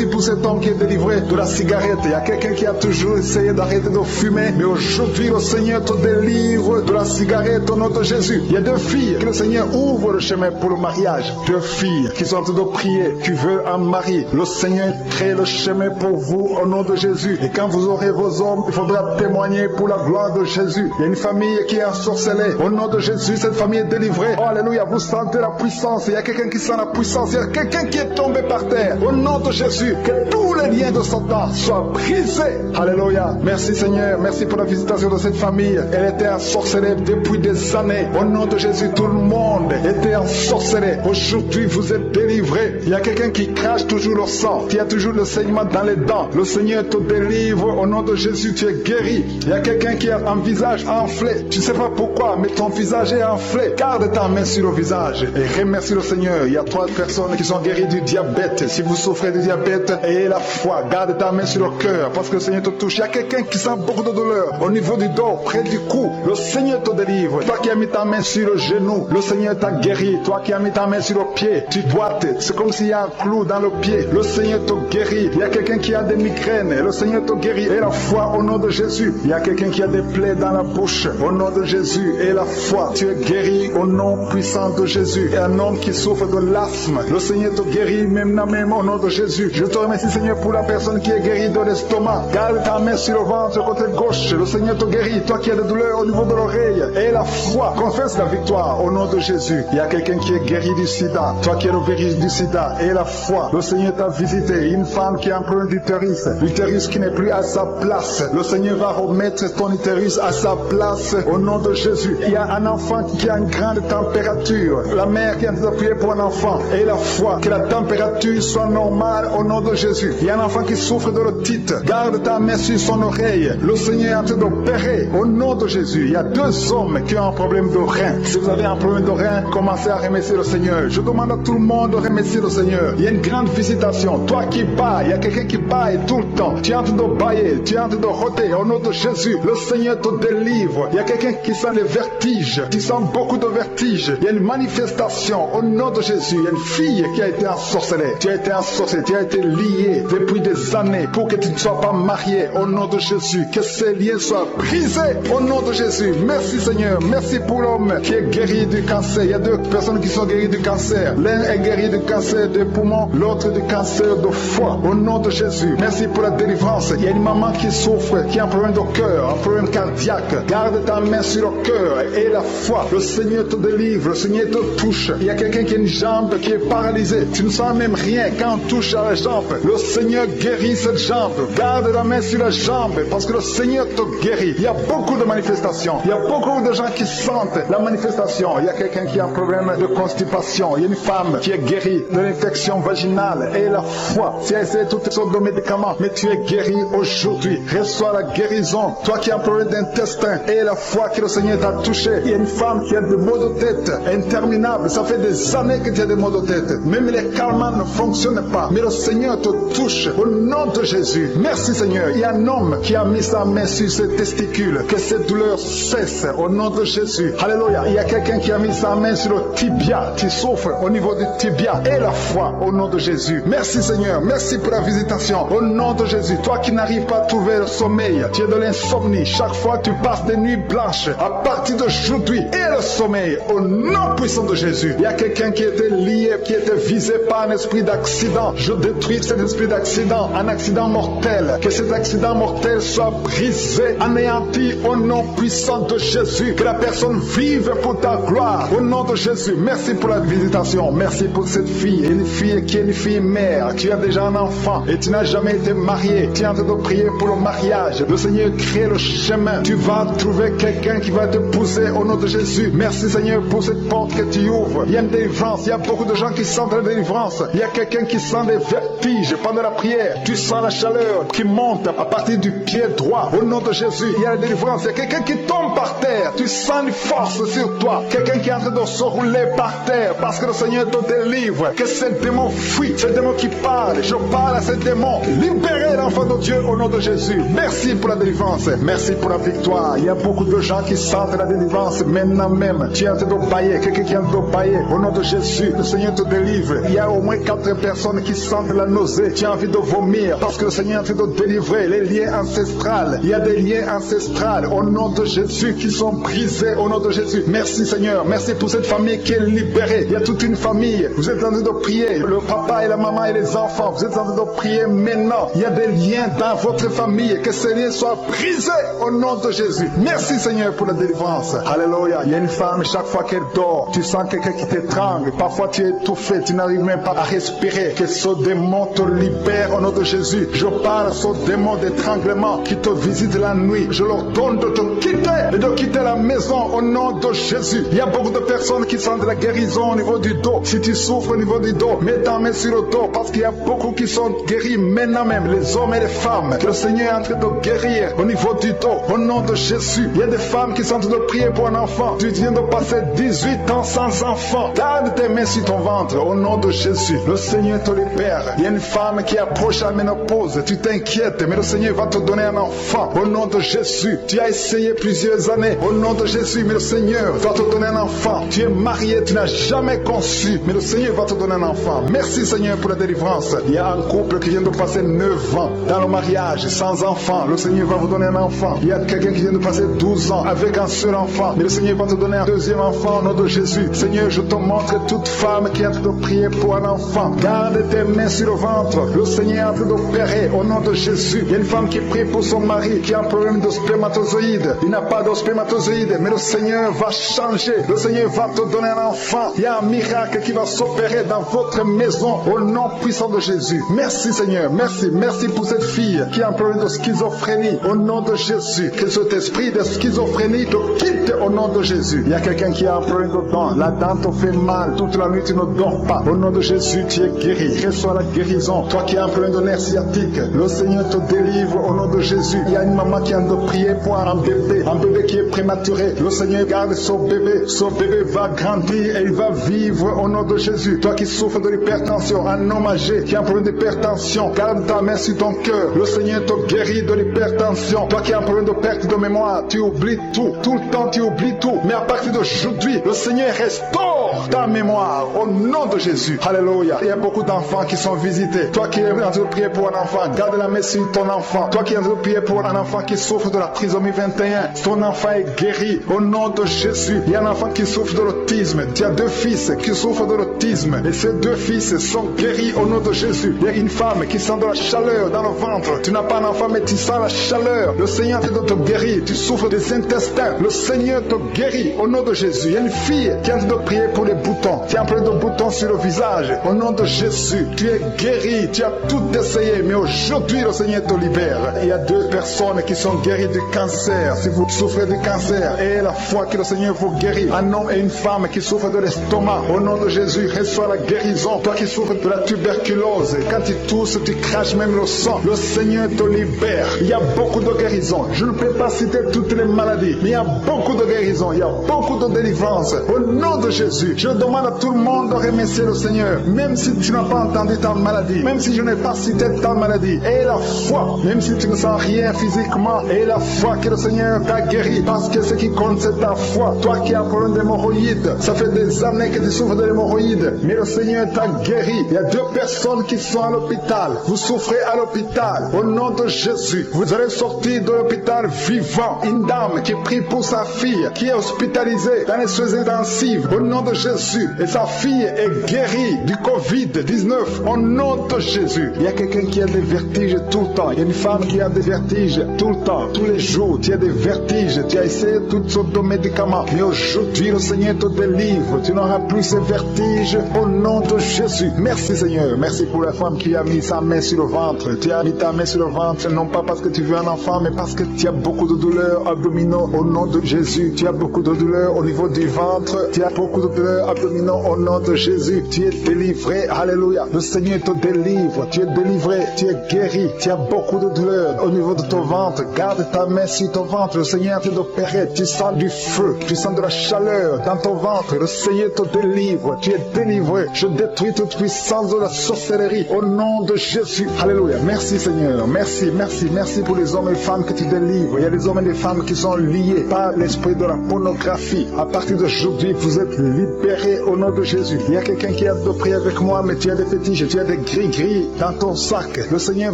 B: pour cet homme qui est délivré de la cigarette. Il y a quelqu'un qui a toujours essayé d'arrêter de de fumer, mais aujourd'hui le Seigneur te délivre de la cigarette au nom de Jésus. Il y a 2 filles que le Seigneur ouvre le chemin pour le mariage. 2 filles qui sont en train de prier, qui veulent un mari. Le Seigneur crée le chemin pour vous au nom de Jésus. Et quand vous aurez vos hommes, il faudra témoigner pour la gloire de Jésus. Il y a une famille qui est ensorcelée. Au nom de Jésus, cette famille est délivrée. Oh, alléluia, vous sentez la puissance. Il y a quelqu'un qui sent la puissance. Il y a quelqu'un qui est tombé par terre. Au nom de Jésus, que tous les liens de Satan soient brisés. Alléluia. Merci Seigneur. Merci pour la visitation de cette famille. Elle était ensorcelée depuis des années. Au nom de Jésus, tout le monde était ensorcelé. Aujourd'hui, vous êtes délivrés. Il y a quelqu'un qui crache toujours le sang, qui a toujours le saignement dans les dents. Le Seigneur te délivre. Au nom de Jésus, tu es guéri. Il y a quelqu'un qui a un visage enflé. Tu ne sais pas pourquoi, mais ton visage est enflé. Garde ta main sur le visage et remercie le Seigneur. Il y a 3 personnes qui sont guéries du diabète. Si vous souffrez du diabète, ayez la foi. Garde ta main sur le cœur parce que le Seigneur te touche. Il y a quelqu'un qui sent beaucoup de douleur au niveau du dos, près du cou. Le Seigneur te délivre. Toi qui as mis ta main sur le genou, le Seigneur t'a guéri. Toi qui as mis ta main sur le pied, tu boites. C'est comme s'il y a un clou dans le pied. Le Seigneur te guérit. Il y a quelqu'un qui a des migraines. Le Seigneur te guérit. Et la foi au nom de Jésus. Il y a quelqu'un qui a des plaies dans la bouche. Au nom de Jésus. Et la foi. Tu es guéri au nom puissant de Jésus. Et un homme qui souffre de l'asthme. Le Seigneur te guérit même au nom de Jésus. Je te remercie Seigneur pour la personne qui est guérie de l'estomac. Garde ta main sur le ventre côté gauche. Le Seigneur te guérit. Toi qui as des douleurs au niveau de l'oreille. Et la foi. Confesse la victoire au nom de Jésus. Il y a quelqu'un qui est guéri du sida. Toi qui es le virus du sida. Et la foi. Le Seigneur t'a visité. Une femme qui a un problème d'utérus. L'utérus qui n'est plus à sa place. Le Seigneur va remettre ton utérus à sa place au nom de Jésus. Il y a un enfant qui a une grande température. La mère qui est en train de prier pour un enfant. Et la foi. Que la température soit normale au nom de Jésus. Il y a un enfant qui souffre de l'otite. Garde ta main sur son oreille. Le Seigneur est en train d'opérer au nom de Jésus. Il y a 2 hommes qui ont un problème de rein. Si vous avez un problème de rein, commencez à remercier le Seigneur. Je demande à tout le monde de remercier le Seigneur. Il y a une grande visitation. Toi qui bailles, il y a quelqu'un qui baille tout le temps. Tu es en train de bailler, tu es en train de rôder au nom de Jésus. Le Seigneur te délivre. Il y a quelqu'un qui sent les vertiges. Tu sens beaucoup de vertiges. Il y a une manifestation au nom de Jésus. Il y a une fille qui a été ensorcelée. Tu as été ensorcelée, tu as été liée depuis des années pour que tu ne sois pas marié au nom de Jésus. Que ces liens soient brisés au nom de Jésus. Merci Seigneur. Merci pour l'homme qui est guéri du cancer. Il y a 2 personnes qui sont guéries du cancer. L'un est guéri du cancer des poumons, l'autre du cancer de foie. Au nom de Jésus. Merci pour la délivrance. Il y a une maman qui souffre, qui a un problème de cœur, un problème cardiaque. Garde ta main sur le cœur et la foi. Le Seigneur te délivre, le Seigneur te touche. Il y a quelqu'un qui a une jambe qui est paralysée. Tu ne sens même rien quand on touche à la jambe. Le Seigneur guérit cette jambe. Garde la main sur la jambe parce que le Seigneur te guérit. Il y a beaucoup de manifestations. Il y a beaucoup de gens qui sentent la manifestation. Il y a quelqu'un qui a un problème de constipation. Il y a une femme qui est guérie de l'infection vaginale et la foi. Tu as essayé toutes sortes de médicaments, mais tu es guéri aujourd'hui. Reçois la guérison. Toi qui as un problème d'intestin et la foi que le Seigneur t'a touché. Il y a une femme qui a des maux de tête interminables. Ça fait des années que tu as des maux de tête. Même les calmants ne fonctionnent pas. Mais le Seigneur te touche au nom de Jésus. Merci Seigneur. Il y a un homme qui a mis sa main sur ses testicules. Que cette douleur cesse au nom de Jésus. Alléluia. Il y a quelqu'un qui a mis sa main sur le tibia. Tu souffres au niveau du tibia et la foi au nom de Jésus. Merci Seigneur. Merci pour la visitation. Au nom de Jésus. Toi qui n'arrives pas à trouver le sommeil. Tu es de l'insomnie. Chaque fois tu passes des nuits blanches. À partir d'aujourd'hui et le sommeil. Au nom puissant de Jésus. Il y a quelqu'un qui était lié, qui était visé par un esprit d'accident. Je détruis cet esprit d'accident. Un accident mortel. Que cet accident mortel soit brisé, anéanti au nom puissant de Jésus. Que la personne vive pour ta gloire. Au nom de Jésus. Merci pour la visitation. Merci pour cette fille. Une fille qui est une fille mère. Tu as déjà un enfant et tu n'as jamais été marié. Tu es en train de prier pour le mariage. Le Seigneur crée le chemin. Tu vas trouver quelqu'un qui va te pousser au nom de Jésus. Merci Seigneur pour cette porte que tu ouvres. Il y a une délivrance. Il y a beaucoup de gens qui sentent la délivrance. Il y a quelqu'un qui sent des vertiges pendant la prière. Tu sens la chaleur qui monte à partir du pied droit. Au nom de Jésus, il y a la délivrance. Il y a quelqu'un qui tombe par terre. Tu sens une force sur toi. Quelqu'un qui est en train de se rouler par terre parce que le Seigneur te délivre. Que ce démon fuit. Ce démon qui parle. Je parle à ce démon. Libérez l'enfant de Dieu au nom de Jésus. Merci pour la délivrance. Merci pour la victoire. Il y a beaucoup de gens qui sentent la délivrance maintenant même. Tu es en train de bailler. Quelqu'un qui est en train de bailler. Au nom de Jésus, le Seigneur te délivre. Il y a au moins 4 personnes qui sentent la nausée. Tu as envie de vomir parce que le Seigneur est en train de délivrer les liens ancestraux ancestrales. Il y a des liens ancestrales au nom de Jésus qui sont brisés au nom de Jésus. Merci Seigneur, merci pour cette famille qui est libérée. Il y a toute une famille, vous êtes en train de prier, le papa et la maman et les enfants, vous êtes en train de prier maintenant. Il y a des liens dans votre famille, que ces liens soient brisés au nom de Jésus. Merci Seigneur pour la délivrance. Alléluia. Il y a une femme, chaque fois qu'elle dort, tu sens quelqu'un qui t'étrangle, parfois tu es étouffé, tu n'arrives même pas à respirer. Que ce démon te libère au nom de Jésus. Je parle à ce démon d'étranglement qui te visite la nuit. Je leur donne de te quitter et de quitter la maison au nom de Jésus. Il y a beaucoup de personnes qui sont de la guérison au niveau du dos. Si tu souffres au niveau du dos, mets ta main sur le dos parce qu'il y a beaucoup qui sont guéris maintenant même, les hommes et les femmes. Que le Seigneur est en train de guérir au niveau du dos au nom de Jésus. Il y a des femmes qui sont en train de prier pour un enfant. Tu viens de passer 18 ans sans enfant. Garde tes mains sur ton ventre au nom de Jésus. Le Seigneur te libère. Il y a une femme qui approche la ménopause. Tu t'inquiètes, mais le Seigneur va te donner un enfant au nom de Jésus. Tu as essayé plusieurs années au nom de Jésus, mais le Seigneur va te donner un enfant. Tu es marié, tu n'as jamais conçu, mais le Seigneur va te donner un enfant. Merci Seigneur pour la délivrance. Il y a un couple qui vient de passer 9 ans dans le mariage sans enfant. Le Seigneur va vous donner un enfant. Il y a quelqu'un qui vient de passer 12 ans avec un seul enfant, mais le Seigneur va te donner un deuxième enfant au nom de Jésus. Seigneur, je te montre toute femme qui est en train de prier pour un enfant. Garde tes mains sur le ventre. Le Seigneur est en train d'opérer au nom de Jésus. Il y a une femme qui prie pour son mari qui a un problème de spermatozoïde. Il n'a pas de spermatozoïde, mais le Seigneur va changer. Le Seigneur va te donner un enfant. Il y a un miracle qui va s'opérer dans votre maison au nom puissant de Jésus. Merci Seigneur, merci. Merci pour cette fille qui a un problème de schizophrénie au nom de Jésus. Que cet esprit de schizophrénie te quitte au nom de Jésus. Il y a quelqu'un qui a un problème de dents. La dent te fait mal. Toute la nuit tu ne dors pas. Au nom de Jésus, tu es guéri. Reçois la guérison. Toi qui as un problème de nerf sciatique, le Seigneur te délivre au nom de Jésus. Il y a une maman qui a de prier pour un bébé qui est prématuré. Le Seigneur garde son bébé. Son bébé va grandir et il va vivre au nom de Jésus. Toi qui souffres de l'hypertension, un homme âgé qui a un problème d'hypertension, garde ta main sur ton cœur. Le Seigneur te guérit de l'hypertension. Toi qui as un problème de perte de mémoire, tu oublies tout. Tout le temps tu oublies tout. Mais à partir d'aujourd'hui, le Seigneur restaure ta mémoire au nom de Jésus. Alléluia. Il y a beaucoup d'enfants qui sont visités. Toi qui es en train de prier pour un enfant, garde la main sur ton enfant. Toi qui es en train de prier pour un enfant qui souffre de la trisomie 21, ton enfant est guéri au nom de Jésus. Il y a un enfant qui souffre de l'autisme. Tu as 2 fils qui souffrent de l'autisme et ces 2 fils sont guéris au nom de Jésus. Il y a une femme qui sent de la chaleur dans le ventre. Tu n'as pas un enfant mais tu sens la chaleur. Le Seigneur te guérit. Tu souffres des intestins. Le Seigneur te guérit au nom de Jésus. Il y a une fille qui est en train de prier pour les boutons. Tu as un peu de boutons sur le visage. Au nom de Jésus, tu es guéri. Tu as tout essayé mais aujourd'hui le Seigneur te libère. Il y a 2 personnes qui sont guéries du cancer. Si vous souffrez du cancer, et la foi que le Seigneur vous guérit. Un homme et une femme qui souffrent de l'estomac. Au nom de Jésus, reçois la guérison. Toi qui souffres de la tuberculose, quand tu tousses, tu craches même le sang. Le Seigneur te libère. Il y a beaucoup de guérisons. Je ne peux pas citer toutes les maladies, mais il y a beaucoup de guérisons. Il y a beaucoup de délivrance. Au nom de Jésus, je demande à tout le monde de remercier le Seigneur. Même si tu n'as pas entendu ta maladie, même si je n'ai pas cité ta maladie, et la foi, même si tu ne sens rien physiquement, et la foi que le Seigneur t'a guéri, parce que ce qui compte c'est ta foi. Toi qui as un problème d'hémorroïdes, ça fait des années que tu souffres de l'hémorroïde, mais le Seigneur t'a guéri. Il y a 2 personnes qui sont à l'hôpital. Vous souffrez à l'hôpital. Au nom de Jésus, vous allez sortir de l'hôpital vivant. Une dame qui prie pour sa fille, qui est hospitalisée dans les soins intensifs. Au nom de Jésus, et sa fille est guérie du Covid-19. Au nom de Jésus, il y a quelqu'un qui a des vertiges tout le temps. Il y a une femme qui a des vertiges tout le temps, tous les jours. Tu as des vertiges. Tu as essayé toutes sortes de médicaments. Mais aujourd'hui, le Seigneur te délivre. Tu n'auras plus ces vertiges. Au nom de Jésus. Merci Seigneur. Merci pour la femme qui a mis sa main sur le ventre. Tu as mis ta main sur le ventre, non pas parce que tu veux un enfant, mais parce que tu as beaucoup de douleurs abdominaux. Au nom de Jésus. Tu as beaucoup de douleurs au niveau du ventre. Tu as beaucoup de douleurs abdominaux. Au nom de Jésus. Tu es délivré. Alléluia. Le Seigneur te délivre. Tu es délivré. Tu es guéri. Tu as beaucoup de douleurs au niveau de ton ventre. Garde ta main sur ton ventre. Le Seigneur te opéré. Tu sens du feu. Tu sens de la chaleur dans ton ventre. Le Seigneur te délivre. Tu es délivré. Je détruis toute puissance de la sorcellerie au nom de Jésus. Alléluia. Merci Seigneur. Merci, merci, merci pour les hommes et femmes que tu délivres. Il y a des hommes et des femmes qui sont liés par l'esprit de la pornographie. À partir d'aujourd'hui, vous êtes libérés. libéré au nom de Jésus. Il y a quelqu'un qui a de prier avec moi, mais tu as des fétiches, tu as des gris-gris dans ton sac. Le Seigneur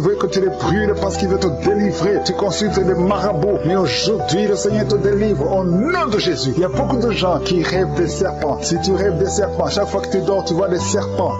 B: veut que tu les brûles parce qu'il veut te délivrer. Tu consultes des marabouts, mais aujourd'hui, le Seigneur te délivre au nom de Jésus. Il y a beaucoup de gens qui rêvent des serpents. Si tu rêves des serpents, chaque fois que tu dors, tu vois des serpents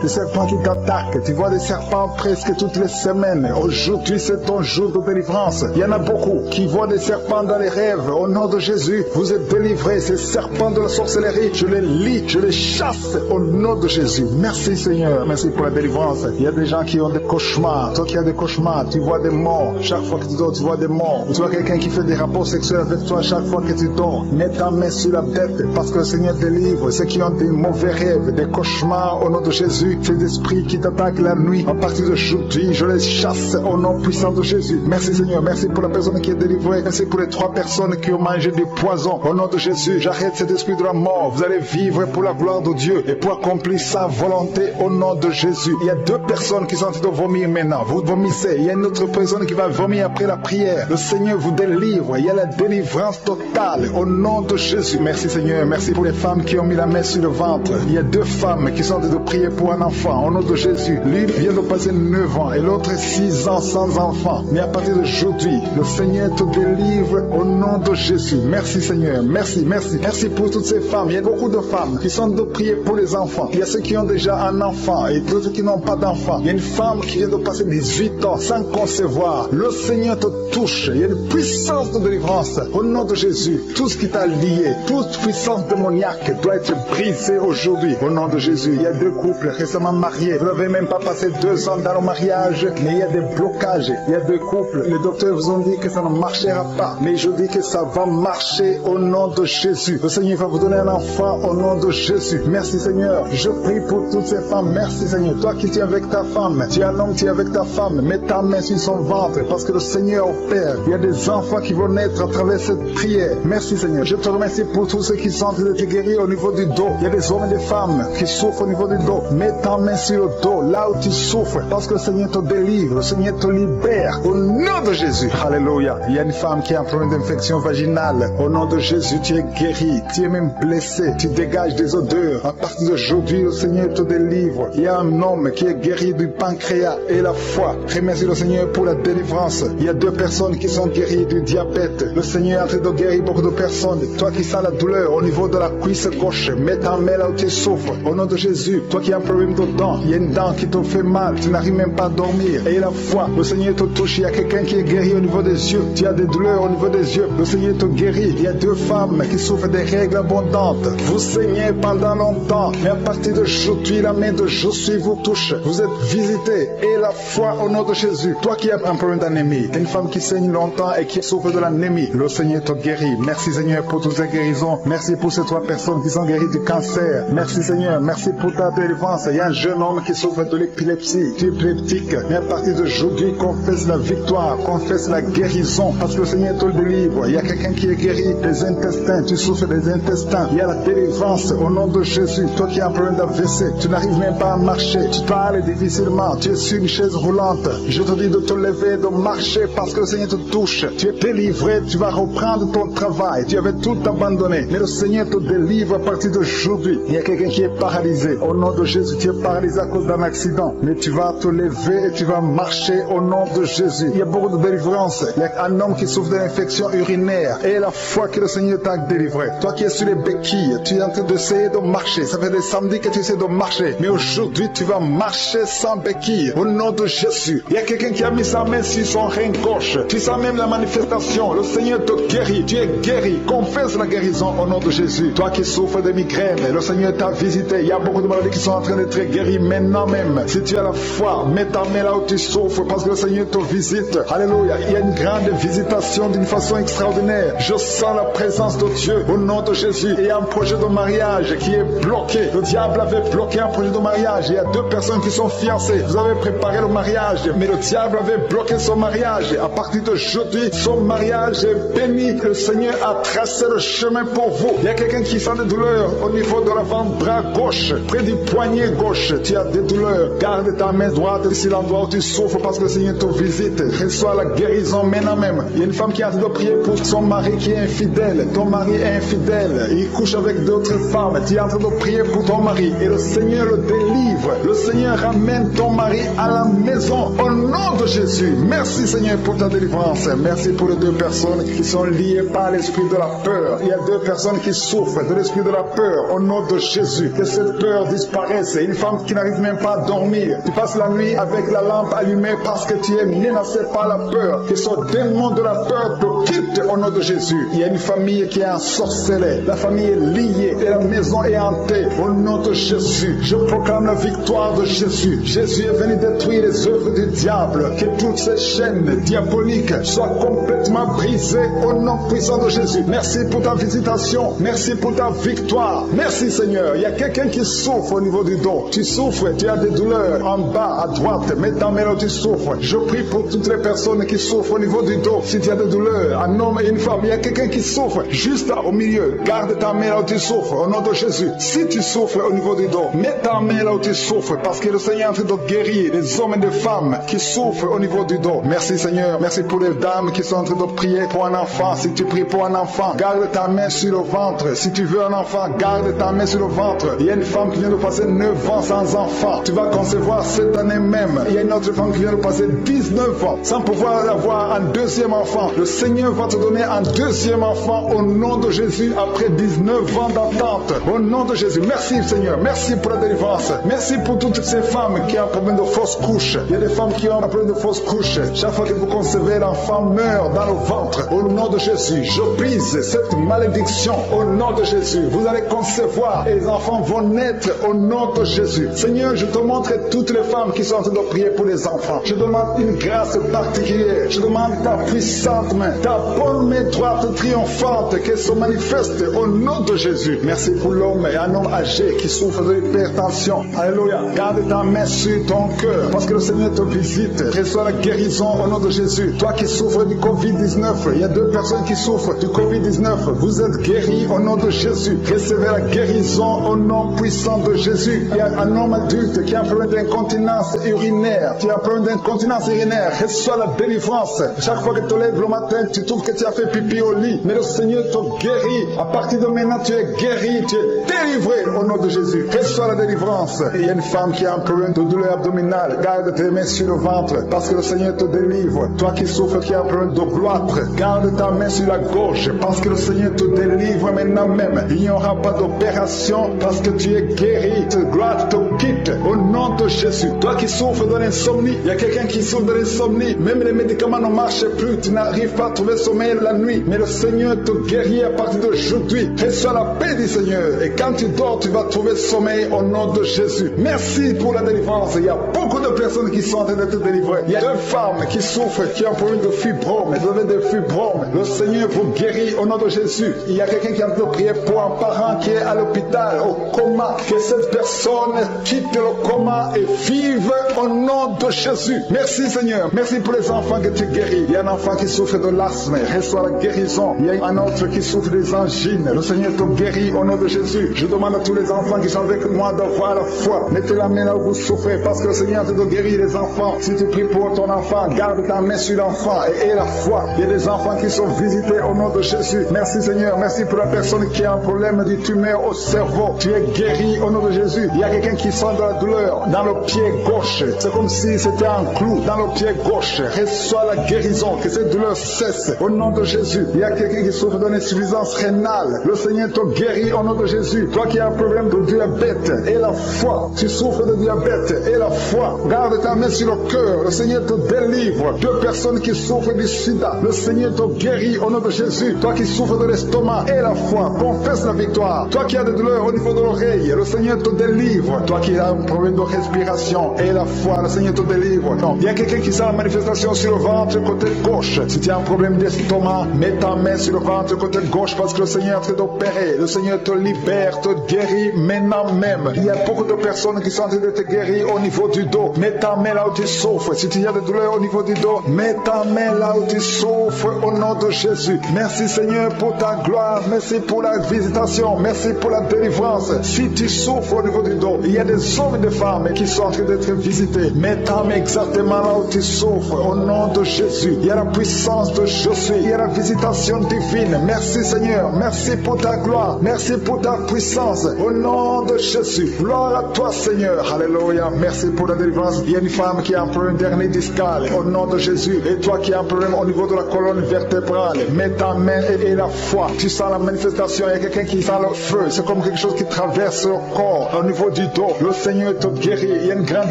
B: qui t'attaquent. Tu vois des serpents presque toutes les semaines. Aujourd'hui, c'est ton jour de délivrance. Il y en a beaucoup qui voient des serpents dans les rêves. Au nom de Jésus, vous êtes délivrés. Ces serpents de la sorcellerie, je les lis, je les chasse au nom de Jésus. Merci Seigneur, merci pour la délivrance. Il y a des gens qui ont des cauchemars. Toi qui as des cauchemars, tu vois des morts. Chaque fois que tu dors, tu vois des morts. Tu vois quelqu'un qui fait des rapports sexuels avec toi chaque fois que tu dors. Mets ta main sur la tête parce que le Seigneur délivre ceux qui ont des mauvais rêves, des cauchemars au nom de Jésus. Ces esprits qui t'attaquent la nuit, à partir d'aujourd'hui, je les chasse au nom puissant de Jésus. Merci Seigneur, merci pour la personne qui est délivrée. Merci pour les 3 personnes qui ont mangé du poison. Au nom de Jésus, j'arrête cet esprit de la mort. Vous allez vivre pour la gloire de Dieu et pour accomplir sa volonté au nom de Jésus. Il y a 2 personnes qui sont en train de vomir maintenant. Vous vomissez. Il y a une autre personne qui va vomir après la prière. Le Seigneur vous délivre. Il y a la délivrance totale au nom de Jésus. Merci Seigneur. Merci pour les femmes qui ont mis la main sur le ventre. Il y a 2 femmes qui sont en train de prier pour un enfant au nom de Jésus. L'une vient de passer 9 ans et l'autre 6 ans sans enfant. Mais à partir d'aujourd'hui, le Seigneur te délivre au nom de Jésus. Merci Seigneur. Merci, merci. Merci pour toutes ces femmes. Il y a beaucoup de femmes qui sont en train de prier pour les enfants. Il y a ceux qui ont déjà un enfant et d'autres qui n'ont pas d'enfant. Il y a une femme qui vient de passer 18 ans sans concevoir. Le Seigneur te touche. Il y a une puissance de délivrance au nom de Jésus. Tout ce qui t'a lié, toute puissance démoniaque doit être brisée aujourd'hui au nom de Jésus. Il y a 2 couples récemment mariés. Vous n'avez même pas passé 2 ans dans le mariage, mais il y a des blocages. Il y a 2 couples. Les docteurs vous ont dit que ça ne marchera pas, mais je dis que ça va marcher au nom de Jésus. Le Seigneur va vous donner un enfant au nom de Jésus. Merci Seigneur. Je prie pour toutes ces femmes. Merci Seigneur. Toi qui es avec ta femme, tu es un homme, tu es avec ta femme. Mets ta main sur son ventre parce que le Seigneur opère. Il y a des enfants qui vont naître à travers cette prière. Merci Seigneur. Je te remercie pour tous ceux qui sont en train d'être guéris au niveau du dos. Il y a des hommes et des femmes qui souffrent au niveau du dos. Mets ta main sur le dos, là où tu souffres, parce que le Seigneur te délivre, le Seigneur te libère au nom de Jésus. Alléluia. Il y a une femme qui a un problème d'infection vaginale. Au nom de Jésus, tu es guéri. Tu es même blessé. Tu dégages des odeurs. À partir d'aujourd'hui, le Seigneur te délivre. Il y a un homme qui est guéri du pancréas et la foi. Remercie le Seigneur pour la délivrance. Il y a 2 personnes qui sont guéries du diabète. Le Seigneur est en train de guérir beaucoup de personnes. Toi qui sens la douleur au niveau de la cuisse gauche, mets ta main là où tu souffres. Au nom de Jésus, toi qui as un problème de dents, il y a une dent qui te fait mal, tu n'arrives même pas à dormir. Et la foi, le Seigneur te touche. Il y a quelqu'un qui est guéri au niveau des yeux. Tu as des douleurs au niveau des yeux. Le Seigneur te guérit. Il y a 2 femmes qui souffrent des règles abondantes. Vous saignez pendant longtemps, mais à partir d'aujourd'hui, la main de Jésus vous touche. Vous êtes visités. Et la foi au nom de Jésus. Toi qui as un problème d'anémie, une femme qui saigne longtemps et qui souffre de l'anémie, le Seigneur te guérit. Merci Seigneur pour toutes ces guérisons. Merci pour ces 3 personnes qui sont guéries du cancer. Merci Seigneur. Merci pour ta délivrance. Il y a un jeune homme qui souffre de l'épilepsie. Tu es épileptique. Mais à partir d'aujourd'hui, confesse la victoire, confesse la guérison, parce que le Seigneur te délivre. Il y a quelqu'un qui est guéri des intestins. Tu souffres des intestins. Il y a la délivrance au nom de Jésus. Toi qui as un problème d'AVC, tu n'arrives même pas à marcher. Tu parles difficilement. Tu es sur une chaise roulante. Je te dis de te lever, de marcher, parce que le Seigneur te touche. Tu es délivré. Tu vas reprendre ton travail. Tu avais tout abandonné. Mais le Seigneur te délivre à partir d'aujourd'hui. Il y a quelqu'un qui est paralysé. Au nom de Jésus, tu es paralysé à cause d'un accident. Mais tu vas te lever et tu vas marcher au nom de Jésus. Il y a beaucoup de délivrance. Il y a un homme qui souffre d'une infection urinaire. Et la foi que le Seigneur t'a délivré. Toi qui es sur les béquilles, tu es en train d'essayer de marcher. Ça fait des samedis que tu essaies de marcher. Mais aujourd'hui, tu vas marcher sans béquilles. Au nom de Jésus. Il y a quelqu'un qui a mis sa main sur son rein gauche. Tu sens même la manifestation. Le Seigneur te guérit. Tu es guéri. Confesse la guérison au nom de Jésus. Toi qui souffres de migraines, le Seigneur t'a visité. Il y a beaucoup de maladies qui sont en train d'être guéries maintenant même. Si tu as la foi, mets ta main là où tu souffres parce que le Seigneur te visite. Alléluia. Il y a une grande visitation d'une façon extraordinaire. Je sens la présence de Dieu au nom de Jésus. Il y a un projet de mariage qui est bloqué. Le diable avait bloqué un projet de mariage. Il y a 2 personnes qui sont fiancées. Vous avez préparé le mariage, mais le diable avait bloqué son mariage. À partir d'aujourd'hui, son mariage est béni. Le Seigneur a tracé le chemin pour vous. Il y a quelqu'un qui sent des douleurs au niveau de l'avant-bras gauche, près du poignet gauche. Tu as des douleurs. Garde ta main droite ici l'endroit où tu souffres parce que le Seigneur te visite. Reçois la guérison maintenant même. Il y a une femme qui a envie de prier pour son mari qui est infidèle. Ton mari est infidèle. Il couche avec d'autres femmes. femme, tu es en train de prier pour ton mari et le Seigneur le délivre. Le Seigneur ramène ton mari à la maison au nom de Jésus. Merci Seigneur pour ta délivrance. Merci pour les deux personnes qui sont liées par l'esprit de la peur. Il y a deux personnes qui souffrent de l'esprit de la peur au nom de Jésus. Que cette peur disparaisse. Une femme qui n'arrive même pas à dormir. Tu passes la nuit avec la lampe allumée parce que tu es menacé par la peur. Que ce démon de la peur te quitte au nom de Jésus. Il y a une famille qui est ensorcelée. La famille est liée et la maison est hantée au nom de Jésus. Je proclame la victoire de Jésus. Jésus est venu détruire les œuvres du diable. Que toutes ces chaînes diaboliques soient complètement brisées au nom puissant de Jésus. Merci pour ta visitation. Merci pour ta victoire. Merci Seigneur. Il y a quelqu'un qui souffre au niveau du dos. Tu souffres, tu as des douleurs en bas, à droite. Mets ta main là où tu souffres. Je prie pour toutes les personnes qui souffrent au niveau du dos. Si tu as des douleurs, un homme et une femme, il y a quelqu'un qui souffre juste là, au milieu. Garde ta main là où tu souffres au nom de Jésus. Si tu souffres au niveau du dos, mets ta main là où tu souffres parce que le Seigneur est en train de guérir les hommes et les femmes qui souffrent au niveau du dos. Merci Seigneur. Merci pour les dames qui sont en train de prier pour un enfant. Si tu pries pour un enfant, garde ta main sur le ventre. Si tu veux un enfant, garde ta main sur le ventre. Il y a une femme qui vient de passer 9 ans sans enfant. Tu vas concevoir cette année même. Il y a une autre femme qui vient de passer 19 ans sans pouvoir avoir un deuxième enfant. Le Seigneur va te donner un deuxième enfant au nom de Jésus après 19 ans d'attente. Au nom de Jésus. Merci Seigneur. Merci pour la délivrance. Merci pour toutes ces femmes qui ont un problème de fausse couche. Il y a des femmes qui ont un problème de fausse couche. Chaque fois que vous concevez, l'enfant meurt dans le ventre. Au nom de Jésus, je brise cette malédiction. Au nom de Jésus, vous allez concevoir et les enfants vont naître au nom de Jésus. Seigneur, je te montre toutes les femmes qui sont en train de prier pour les enfants. Je demande une grâce particulière. Je demande ta puissante main, ta bonne main droite triomphante qu'elle se manifeste au nom de Jésus. Merci pour l'homme et un homme âgé qui souffre de l'hypertension. Alléluia. Garde ta main sur ton cœur parce que le Seigneur te visite. Reçois la guérison au nom de Jésus. Toi qui souffres du Covid-19, il y a 2 personnes qui souffrent du Covid-19. Vous êtes guéris au nom de Jésus. Recevez la guérison au nom puissant de Jésus. Il y a un homme adulte qui a un problème d'incontinence urinaire. Tu as un problème d'incontinence urinaire. Reçois la délivrance. Chaque fois que tu te lèves le matin, tu trouves que tu as fait pipi au lit. Mais le Seigneur te guérit. À partir de maintenant, tu es guéri. Tu es délivré au nom de Jésus. Reçois la délivrance. Et il y a une femme qui a un problème de douleur abdominale. Garde tes mains sur le ventre parce que le Seigneur te délivre. Toi qui souffres, qui a un problème de gloître, garde ta main sur la gorge parce que le Seigneur te délivre maintenant même. Il n'y aura pas d'opération parce que tu es guéri. Ta gloire te quitte au nom de Jésus. Toi qui souffres de l'insomnie, il y a quelqu'un qui souffre de l'insomnie. Même les médicaments ne marchent plus. Tu n'arrives pas à trouver sommeil la nuit. Mais le Seigneur te guérit à partir d'aujourd'hui. Reçois la paix du Seigneur. Et quand tu dors, tu vas trouver sommeil au nom de Jésus. Merci pour la délivrance. Il y a beaucoup de personnes qui sont en train d'être délivrées. Il y a 2 femmes qui souffrent, qui ont un problème de fibrome. Vous avez des fibromes. Le Seigneur vous guérit au nom de Jésus. Il y a quelqu'un qui a envie de prier pour un parent qui est à l'hôpital, au coma. Que cette personne quitte le coma et vive au nom de Jésus. Merci Seigneur. Merci pour les enfants que tu guéris. Il y a un enfant qui souffre de l'asthme. Reçois la guérison. Il y a un autre qui souffre des angines. Le Seigneur te guérit au nom de Jésus. Je demande à tous les enfants qui sont avec moi d'avoir la foi. Mettez la main là où vous souffrez parce que le Seigneur te guérit les enfants. Si tu pries pour ton enfant, garde ta main sur l'enfant et aie la foi. Il y a des enfants qui sont visités au nom de Jésus. Merci Seigneur. Merci pour la personne qui a un problème de tumeur au cerveau. Tu es guéri au nom de Jésus. Il y a quelqu'un qui sent de la douleur dans le pied gauche. C'est comme si c'était un clou dans le pied gauche. Reçois la guérison. Que cette douleur cesse au nom de Jésus. Il y a quelqu'un qui souffre d'une insuffisance rénale. Le Seigneur te guérit au nom de Jésus. Toi qui as un problème de diabète et la foi. Tu souffres de diabète et la foi. Garde ta main sur le cœur. Le Seigneur te délivre. 2 personnes qui souffrent du sida. Le Seigneur te guérit au nom de Jésus. Toi qui souffres de l'estomac et la foi. Confesse la victoire. Toi qui as des douleurs au niveau de l'oreille. Le Seigneur te délivre. Toi qui as un problème de respiration et la foi. Le Seigneur te délivre. Non. Il y a quelqu'un qui sent la manifestation sur le ventre côté gauche. Si tu as un problème d'estomac, mets ta main sur le ventre côté gauche parce que le Seigneur est en train d'opérer. Le Seigneur te libère, te guérit maintenant même. Il y a beaucoup de personnes qui sont en train de te guérir au niveau du dos. Mets ta main là où tu souffres. Si tu as des douleurs au niveau du dos, mets ta main là où tu souffres au nom de Jésus. Merci Seigneur pour ta gloire. Merci pour la visitation. Merci pour la délivrance. Si tu souffres au niveau du dos, il y a des hommes et des femmes qui sont en train d'être visités. Mets ta main exactement là où tu souffres au nom de Jésus. Il y a la puissance de Jésus. Il y a la visitation divine. Merci Seigneur. Merci pour ta gloire. Merci pour ta puissance. puissance. Au nom de Jésus. Gloire à toi, Seigneur. Alléluia. Merci pour la délivrance. Il y a une femme qui a un problème dernier discal. Au nom de Jésus. Et toi qui as un problème au niveau de la colonne vertébrale. Mets ta main et la foi. Tu sens la manifestation. Il y a quelqu'un qui sent le feu. C'est comme quelque chose qui traverse le corps. Au niveau du dos. Le Seigneur te guérit. Il y a une grande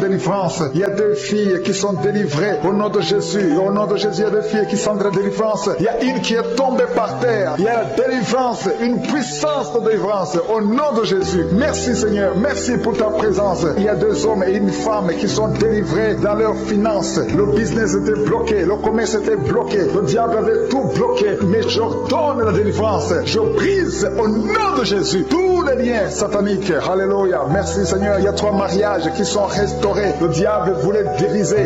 B: délivrance. Il y a 2 filles qui sont délivrées. Au nom de Jésus. Au nom de Jésus, il y a 2 filles qui sont de la délivrance. Il y a une qui est tombée par terre. Il y a la délivrance. Une puissance de délivrance. Au nom de Jésus. Merci Seigneur. Merci pour ta présence. Il y a 2 hommes et une femme qui sont délivrés dans leurs finances. Le business était bloqué. Le commerce était bloqué. Le diable avait tout bloqué. Mais j'ordonne la délivrance. Je brise au nom de Jésus tous les liens sataniques. Alléluia. Merci Seigneur. Il y a 3 mariages qui sont restaurés. Le diable voulait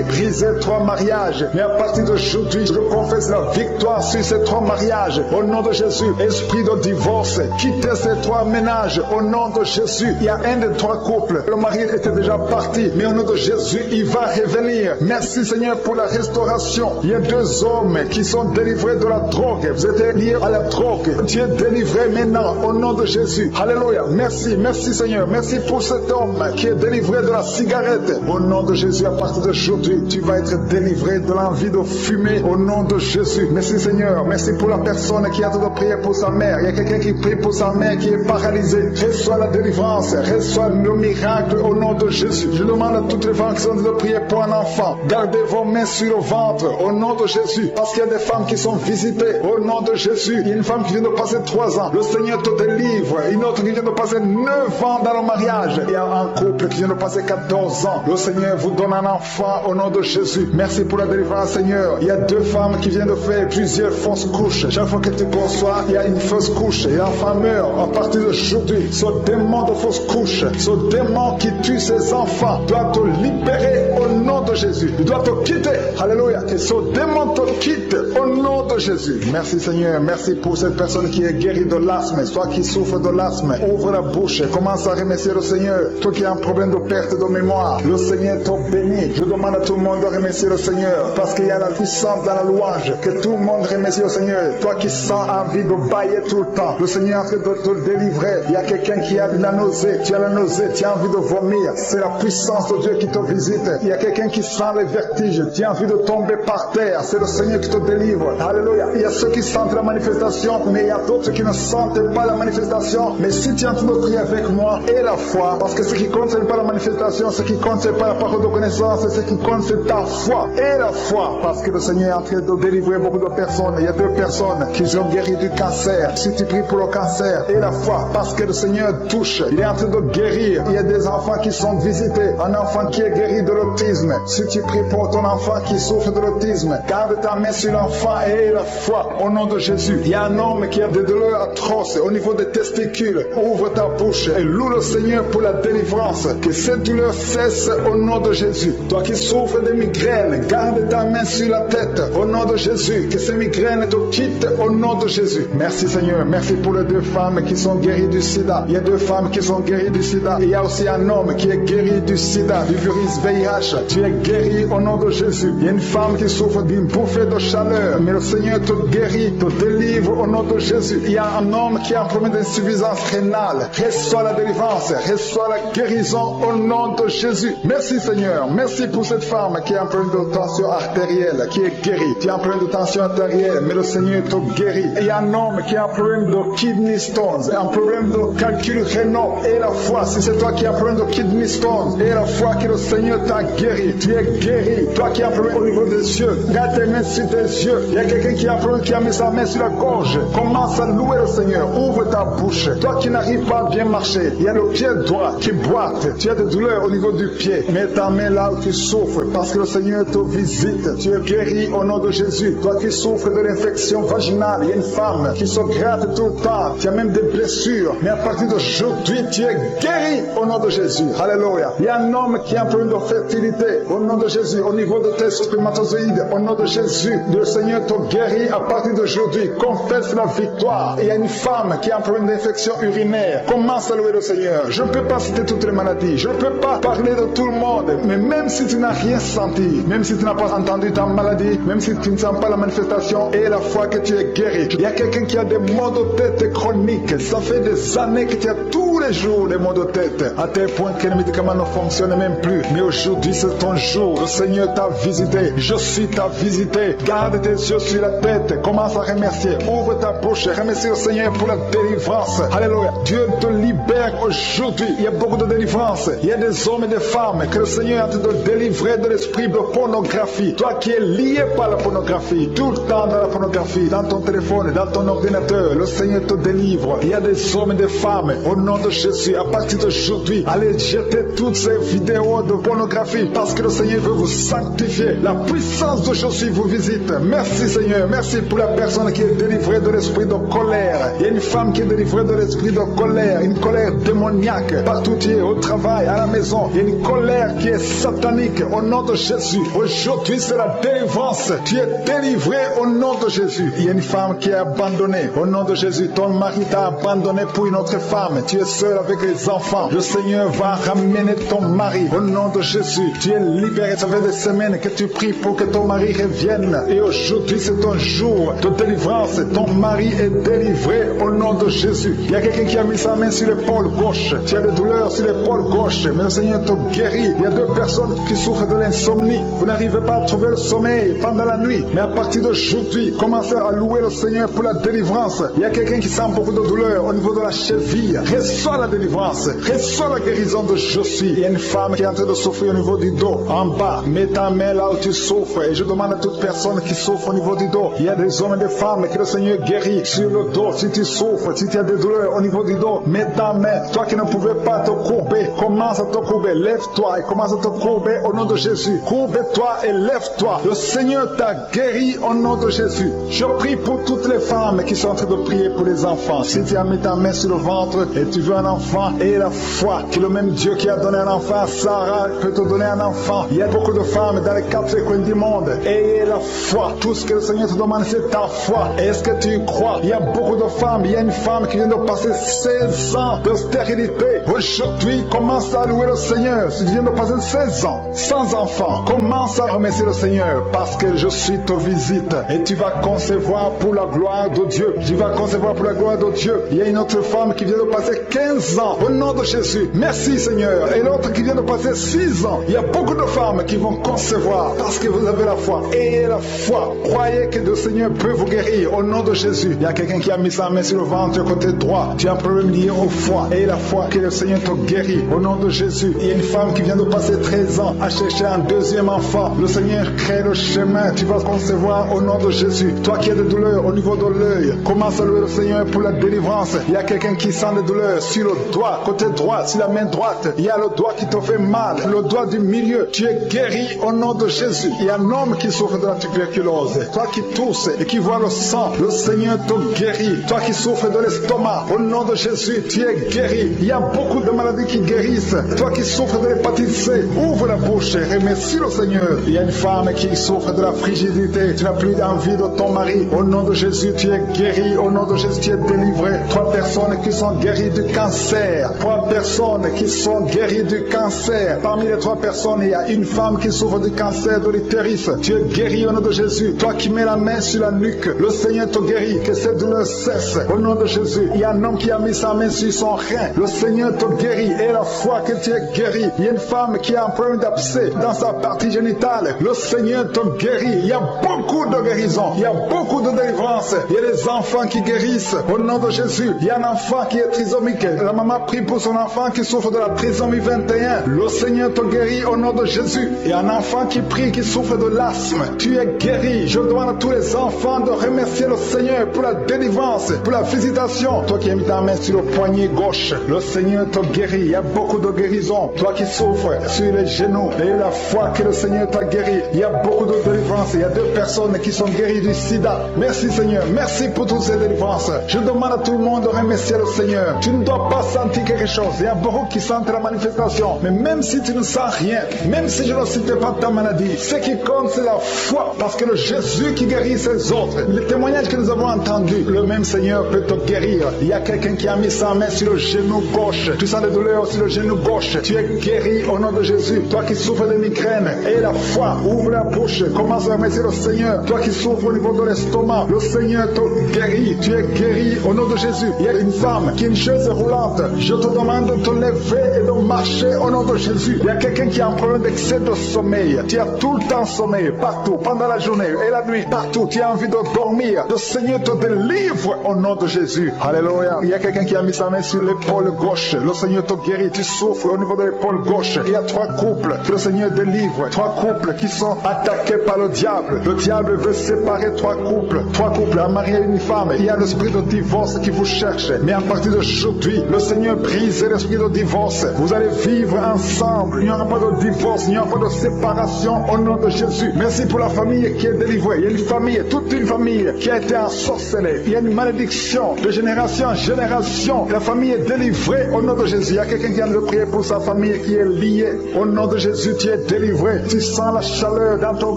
B: briser 3 mariages. Mais à partir d'aujourd'hui, je confesse la victoire sur ces 3 mariages. Au nom de Jésus, esprit de divorce, quittez ces 3 ménages. Au nom de Jésus, il y a un des 3 couples. Le mari était déjà parti, mais au nom de Jésus, il va revenir. Merci Seigneur pour la restauration. Il y a 2 hommes qui sont délivrés de la drogue. Vous êtes liés à la drogue. Tu es délivré maintenant au nom de Jésus. Alléluia. Merci, merci Seigneur. Merci pour cet homme qui est délivré de la cigarette. Au nom de Jésus, à partir d'aujourd'hui, tu vas être délivré de l'envie de fumer. Au nom de Jésus. Merci Seigneur. Merci pour la personne qui a en train de prier pour sa mère. Il y a quelqu'un qui prie pour sa mère qui est paralysée. Reçois la délivrance. Reçois le miracle au nom de Jésus. Je demande à toutes les femmes qui sont de prier pour un enfant. Gardez vos mains sur le ventre au nom de Jésus. Parce qu'il y a des femmes qui sont visitées au nom de Jésus. Il y a une femme qui vient de passer 3 ans. Le Seigneur te délivre. Une autre qui vient de passer 9 ans dans le mariage. Il y a un couple qui vient de passer 14 ans. Le Seigneur vous donne un enfant au nom de Jésus. Merci pour la délivrance, Seigneur. Il y a 2 femmes qui viennent de faire plusieurs fausses couches. Chaque fois que tu conçois, il y a une fausse couche et l'enfant meurt. À partir d'aujourd'hui, ce démon de fausse couche, ce démon qui tue ses enfants, doit te libérer au nom de Jésus. Il doit te quitter. Alléluia. Et ce démon te quitte au nom de Jésus. Merci Seigneur. Merci pour cette personne qui est guérie de l'asthme. Toi qui souffres de l'asthme, ouvre la bouche et commence à remercier le Seigneur. Toi qui as un problème de perte de mémoire, le Seigneur te bénit. Je demande à tout le monde de remercier le Seigneur parce qu'il y a la puissance dans la louange. Que tout le monde remercie le Seigneur. Toi qui sens envie de bailler tout le temps, le Seigneur est en train de te délivrer. Il y a quelqu'un qui a de la nausée. Tu as la nausée, tu as envie de vomir. C'est la puissance de Dieu qui te visite. Il y a quelqu'un qui sent les vertiges. Tu as envie de tomber par terre. C'est le Seigneur qui te délivre. Alléluia. Il y a ceux qui sentent la manifestation, mais il y a d'autres qui ne sentent pas la manifestation. Mais si tu es en train de prier avec moi, et la foi, parce que ce qui compte, ce n'est pas la manifestation, ce qui compte, ce n'est pas la parole de connaissance, ce qui compte, c'est ta foi. Et la foi, parce que le Seigneur est en train de délivrer beaucoup de personnes. Il y a 2 personnes qui ont guéri du cancer. Si tu pries pour le cancer, et la foi, parce que le Seigneur touche, il est en train de guérir. Il y a des enfants qui sont visités. Un enfant qui est guéri de l'autisme. Si tu pries pour ton enfant qui souffre de l'autisme, garde ta main sur l'enfant et la foi au nom de Jésus. Il y a un homme qui a des douleurs atroces au niveau des testicules. Ouvre ta bouche et loue le Seigneur pour la délivrance. Que cette douleur cesse au nom de Jésus. Toi qui souffres de migraines, garde ta main sur la tête au nom de Jésus. Que ces migraines te quittent au nom de Jésus. Merci Seigneur. Merci pour les 2 femmes qui sont guéries du sida. Il y a 2 femmes qui sont guéries du sida. Et il y a aussi un homme qui est guéri du sida, du virus VIH. Tu es guéri au nom de Jésus. Il y a une femme qui souffre d'une bouffée de chaleur. Mais le Seigneur te guérit, te délivre au nom de Jésus. Il y a un homme qui a un problème d'insuffisance rénale. Reçois la délivrance. Reçois la guérison au nom de Jésus. Merci Seigneur. Merci pour cette femme qui a un problème de tension artérielle, qui est guérie. Tu as un problème de tension artérielle, mais le Seigneur te guérit. Et il y a un homme qui a un problème de kidney stones, un problème de calcul rénal. Et la foi, si c'est toi qui as un problème de kidney stones, et la foi que le Seigneur t'a guéri. Tu es guéri. Toi qui as un problème au niveau des yeux, garde tes mains sur tes yeux. Il y a quelqu'un qui a un problème, qui a mis sa main sur la gorge. Commence à louer le Seigneur. Ouvre ta bouche. Toi qui n'arrives pas à bien marcher, il y a le pied droit qui boite. Tu as des douleurs au niveau du pied. Mets ta main là où tu souffres parce que le Seigneur te visite. Tu es guéri au nom de Jésus. Toi qui souffres de l'infection vaginale, il y a une femme qui se gratte tout le temps. Tu as même des blessures. Mais à partir d'aujourd'hui, tu es guéri au nom de Jésus. Alléluia. Il y a un homme qui a un problème de fertilité. Au nom de Jésus, au niveau de tes spermatozoïdes, au nom de Jésus, le Seigneur te guérit à partir d'aujourd'hui. Confesse la victoire. Il y a une femme qui a un problème d'infection urinaire. Commence à louer le Seigneur. Je ne peux pas citer toutes les maladies. Je ne peux pas parler de tout le monde. Mais même si tu n'as rien senti, même si tu n'as pas entendu ta maladie, même si tu ne sens pas la manifestation et la foi que tu es guéri. Il y a quelqu'un qui a des maux de tête chroniques. Ça fait des années que tu as tous les jours des maux de tête. À tel point que les médicaments ne fonctionnent même plus. Mais aujourd'hui, c'est ton jour. Le Seigneur t'a visité. Je suis t'a visité. Garde tes yeux sur la tête. Commence à remercier. Ouvre ta bouche. Remercie le Seigneur pour la délivrance. Alléluia. Dieu te libère aujourd'hui. Il y a beaucoup de délivrance. Il y a des hommes et des femmes que le Seigneur est en train de délivrer de l'esprit de pornographie. Toi qui es lié par la pornographie, tout le temps dans la pornographie, dans ton téléphone, dans ton ordinateur, le Seigneur te délivre. Il y a des hommes et des femmes, au nom de Jésus, à partir d'aujourd'hui, allez jeter toutes ces vidéos de pornographie parce que le Seigneur veut vous sanctifier. La puissance de Jésus vous visite. Merci Seigneur. Merci pour la personne qui est délivrée de l'esprit de colère. Il y a une femme qui est délivrée de l'esprit de colère, une colère démoniaque. Partout tu es, au travail, à la maison, il y a une colère qui est satanique. Au nom de Jésus, aujourd'hui c'est la délivrance. Tu es délivré au nom de Jésus. Il y a une femme qui est abandonnée. Au nom de Jésus, ton mari t'a abandonné pour une autre femme. Tu es seul avec les enfants. Le Seigneur va ramener ton mari. Au nom de Jésus, tu es libéré. Ça fait des semaines que tu pries pour que ton mari revienne. Et aujourd'hui, c'est ton jour de délivrance. Ton mari est délivré au nom de Jésus. Il y a quelqu'un qui a mis sa main sur l'épaule gauche. Tu as des douleurs sur l'épaule gauche, mais le Seigneur te guérit. Il y a deux personnes qui souffrent de l'insomnie. Vous n'arrivez pas à trouver le sommeil pendant la nuit. Mais à partir d'aujourd'hui, commencez à louer le Seigneur pour la délivrance. Il y a quelqu'un qui sent beaucoup de douleur au niveau de la cheville. Reçois la délivrance. Reçois la guérison de Jésus. Il y a une femme qui est en train de souffrir au niveau du dos. En bas, mets ta main là où tu souffres. Et je demande à toute personne qui souffre au niveau du dos. Il y a des hommes et des femmes que le Seigneur guérit sur le dos. Si tu souffres, si tu as des douleurs au niveau du dos, mets ta main. Toi qui ne pouvais pas te courber, commence à te courber. Lève-toi et commence à te courber au nom de Jésus. Courbe-toi et lève-toi. Le Seigneur t'a guéri au nom de Jésus. Je prie pour toutes les femmes qui sont en train de prier pour les enfants. Si tu as mis ta main sur le ventre et tu veux un enfant, et la foi que le même Dieu qui a donné un enfant à Sarah peut te donner un enfant. Il y a beaucoup de femmes dans les quatre coins du monde. Et la foi, tout ce que le Seigneur te demande, c'est ta foi. Est-ce que tu y crois? Il y a beaucoup de femmes. Il y a une femme qui vient de passer 16 ans de stérilité. Aujourd'hui, commence à louer le Seigneur. Si tu viens de passer 16 ans sans enfant, commence à remercier le Seigneur parce que je suis te visite et tu vas concevoir pour la gloire de Dieu. Tu vas concevoir pour la gloire de Dieu. Il y a une autre femme qui vient de passer 15 ans au nom de Jésus. Merci Seigneur. Et l'autre qui vient de passer 6 ans. Il y a beaucoup de femmes qui vont concevoir parce que vous avez la foi. Ayez la foi. Croyez que le Seigneur peut vous guérir au nom de Jésus. Il y a quelqu'un qui a mis sa main sur le ventre côté droit. Tu as un problème lié au foie. Ayez la foi que le Seigneur te guérit au nom de Jésus. Il y a une femme qui vient de passer 13 ans à chercher un deuxième enfant. Le Seigneur crée le chemin. Tu vas concevoir au nom de Jésus. Toi qui as des douleurs au niveau de l'œil, commence à louer le Seigneur pour la délivrance. Il y a quelqu'un qui sent des douleurs sur le doigt, côté droit, sur la main droite. Il y a le doigt qui te fait mal, le doigt du milieu. Tu es guéri au nom de Jésus. Il y a un homme qui souffre de la tuberculose. Toi qui tousses et qui vois le sang, le Seigneur te guérit. Toi qui souffres de l'estomac, au nom de Jésus, tu es guéri. Il y a beaucoup de maladies qui guérissent. Toi qui souffres de l'hépatite C, ouvre la bouche et remercie le Seigneur. Il y a une femme qui souffre de la frigidité. Tu n'as plus d'envie de ton mari. Au nom de Jésus, tu es guéri. Au nom de Jésus, tu es délivré. 3 personnes qui sont guéries du cancer. 3 personnes qui sont guéries du cancer. Parmi les 3 personnes, il y a une femme qui souffre du cancer de l'utérus. Tu es guéri au nom de Jésus. Toi qui mets la main sur la nuque, le Seigneur te guérit. Que cette douleur cesse. Au nom de Jésus, il y a un homme qui a mis sa main sur son rein. Le Seigneur te guérit. Et la foi que tu es guéri. Il y a une femme qui a un problème d'abcès dans sa partie génitale. Le Seigneur te guérit. Il y a beaucoup de guérison. Il y a beaucoup de délivrance. Il y a des enfants qui guérissent. Au nom de Jésus, il y a un enfant qui est trisomique. La maman prie pour son enfant qui souffre de la trisomie 21. Le Seigneur te guérit au nom de Jésus. Il y a un enfant qui prie, qui souffre de l'asthme. Tu es guéri. Je demande à tous les enfants de remercier le Seigneur pour la délivrance, pour la visitation. Toi qui as mis ta main sur le poignet gauche, le Seigneur te guérit. Il y a beaucoup de guérison. Toi qui souffres sur les genoux, et la foi que le Seigneur t'a guéri. Il y a beaucoup de délivrance. Il y a 2 personnes qui sont guéries du sida. Merci Seigneur. Merci pour toutes ces délivrances. Je demande à tout le monde de remercier le Seigneur. Tu ne dois pas sentir quelque chose. Il y a beaucoup qui sentent la manifestation. Mais même si tu ne sens rien, même Même si je ne citais pas ta maladie, ce qui compte, c'est la foi. Parce que le Jésus qui guérit ses autres, le témoignage que nous avons entendu, le même Seigneur peut te guérir. Il y a quelqu'un qui a mis sa main sur le genou gauche. Tu sens des douleurs sur le genou gauche. Tu es guéri au nom de Jésus. Toi qui souffres de migraine, et la foi, ouvre la bouche, commence à remercier le Seigneur. Toi qui souffres au niveau de l'estomac, le Seigneur te guérit. Tu es guéri au nom de Jésus. Il y a une femme qui a une chaise roulante. Je te demande de te lever et de marcher au nom de Jésus. Il y a quelqu'un qui a un problème d'excès de sommeil. Tu as tout le temps sommeil, partout, pendant la journée et la nuit, partout. Tu as envie de dormir. Le Seigneur te délivre au nom de Jésus. Alléluia. Il y a quelqu'un qui a mis sa main sur l'épaule gauche. Le Seigneur te guérit. Tu souffres au niveau de l'épaule gauche. Il y a 3 couples que le Seigneur délivre. 3 couples qui sont attaqués par le diable. Le diable veut séparer 3 couples. 3 couples, un mari et une femme. Il y a l'esprit de divorce qui vous cherche. Mais à partir d'aujourd'hui, le Seigneur brise l'esprit de divorce. Vous allez vivre ensemble. Il n'y aura pas de divorce. Il n'y aura pas de séparation au nom de Jésus. Merci pour la famille qui est délivrée. Il y a une famille, toute une famille qui a été ensorcelée. Il y a une malédiction de génération en génération. La famille est délivrée au nom de Jésus. Il y a quelqu'un qui vient de prier pour sa famille qui est liée. Au nom de Jésus, tu es délivré. Tu sens la chaleur dans ton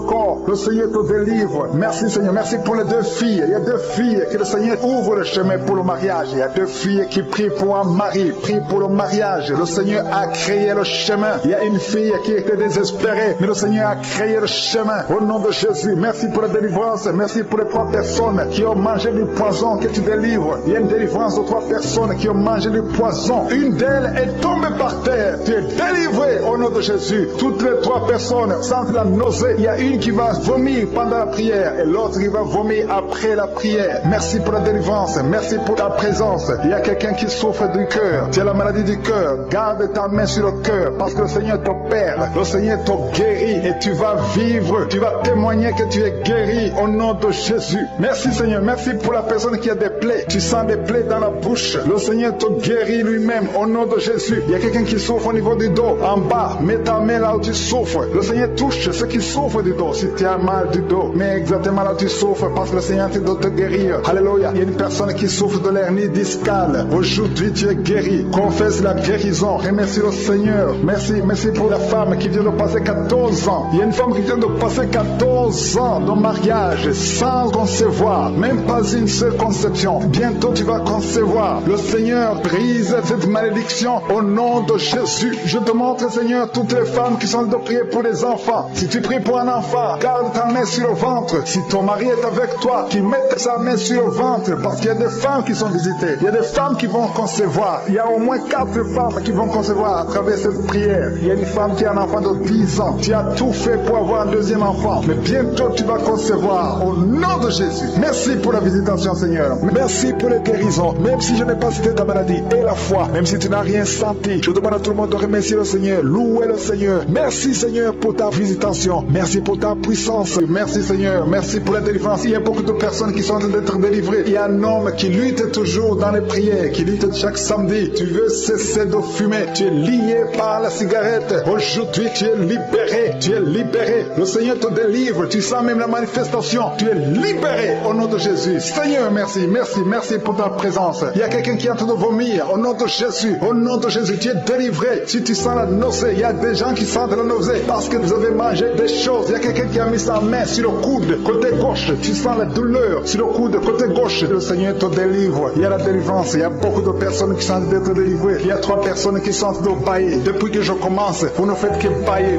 B: corps. Le Seigneur te délivre. Merci Seigneur. Merci pour les 2 filles. Il y a 2 filles que le Seigneur ouvre le chemin pour le mariage. Il y a 2 filles qui prient pour un mari, prient pour le mariage. Le Seigneur a créé le chemin. Il y a une fille qui était désespérée, mais le Seigneur a créé le chemin. Au nom de Jésus, merci pour la délivrance. Merci pour les 3 personnes qui ont mangé du poison que tu délivres. Il y a une délivrance de 3 personnes qui ont mangé du poison. Une d'elles est tombée par terre. Tu es délivré au nom de Jésus. Toutes les 3 personnes sentent la nausée. Il y a une qui va vomir pendant la prière et l'autre qui va vomir après la prière. Merci pour la délivrance. Merci pour ta présence. Il y a quelqu'un qui souffre du cœur. Tu as la maladie du cœur. Garde ta main sur le cœur parce que le Seigneur t'opère. Le Seigneur te guérit et tu vas vivre. Tu vas témoigner que tu es guéri au nom de Jésus. Merci Seigneur. Merci pour la personne qui a des plaies. Tu sens des plaies dans la bouche. Le Seigneur te guérit lui-même au nom de Jésus. Il y a quelqu'un qui souffre au niveau du dos. En bas, mets ta main là où tu souffres. Le Seigneur touche ceux qui souffrent du dos. Si tu as mal du dos, mais exactement là où tu souffres parce que le Seigneur doit te guérir. Alléluia. Il y a une personne qui souffre de l'hernie discale. Aujourd'hui, tu es guéri. Confesse la guérison. Remercie le Seigneur. Merci pour la femme qui vient de passer 14 ans. Il y a une femme qui vient de passer 14 ans de mariage sans concevoir. Même pas une seule conception. Bientôt, tu vas concevoir. Le Seigneur brise cette malédiction au nom de Jésus. Je te montre, Seigneur, toutes les femmes qui sont de prier pour les enfants. Si tu pries pour un enfant, garde ta main sur le ventre. Si ton mari est avec toi, qu'il mette sa main sur le ventre parce qu'il y a des femmes qui sont visitées. Il y a des femmes qui vont concevoir. Il y a au moins 4 femmes qui vont concevoir à travers cette prière. Il y a une femme qui a un enfant de 10 ans. Tu as tout fait pour avoir un 2e enfant. Mais bientôt, tu vas concevoir au nom de Jésus. Merci pour la visitation, Seigneur. Merci pour les guérisons. Même si je n'ai pas cité ta maladie et la foi, même si tu n'as rien senti, je demande à tout le monde de remercier le Seigneur. Louer le Seigneur. Merci, Seigneur, pour ta visitation. Merci pour ta puissance. Merci, Seigneur. Merci pour la délivrance. Il y a beaucoup de personnes qui sont en train d'être délivrées. Il y a un homme qui lutte toujours dans les prières, qui lutte chaque samedi. Tu veux cesser de fumer. Tu es lié par la cigarette. Aujourd'hui, tu es libéré. Tu es libéré. Le Seigneur te délivre. Tu sens même la manifestation. Tu es libéré au nom de Jésus. Seigneur, merci. Merci pour ta présence. Il y a quelqu'un qui est en train de vomir. Au nom de Jésus. Au nom de Jésus, tu es délivré. Si tu sens la nausée, il y a des gens qui sentent la nausée parce que vous avez mangé des choses. Il y a quelqu'un qui a mis sa main sur le coude, côté gauche. Tu sens la douleur sur le coude, côté gauche. Le Seigneur te délivre. Il y a la délivrance. Il y a beaucoup de personnes qui sont d'être délivrées. Il y a 3 personnes qui sont de bailler. Depuis que je commence, vous ne faites que bailler.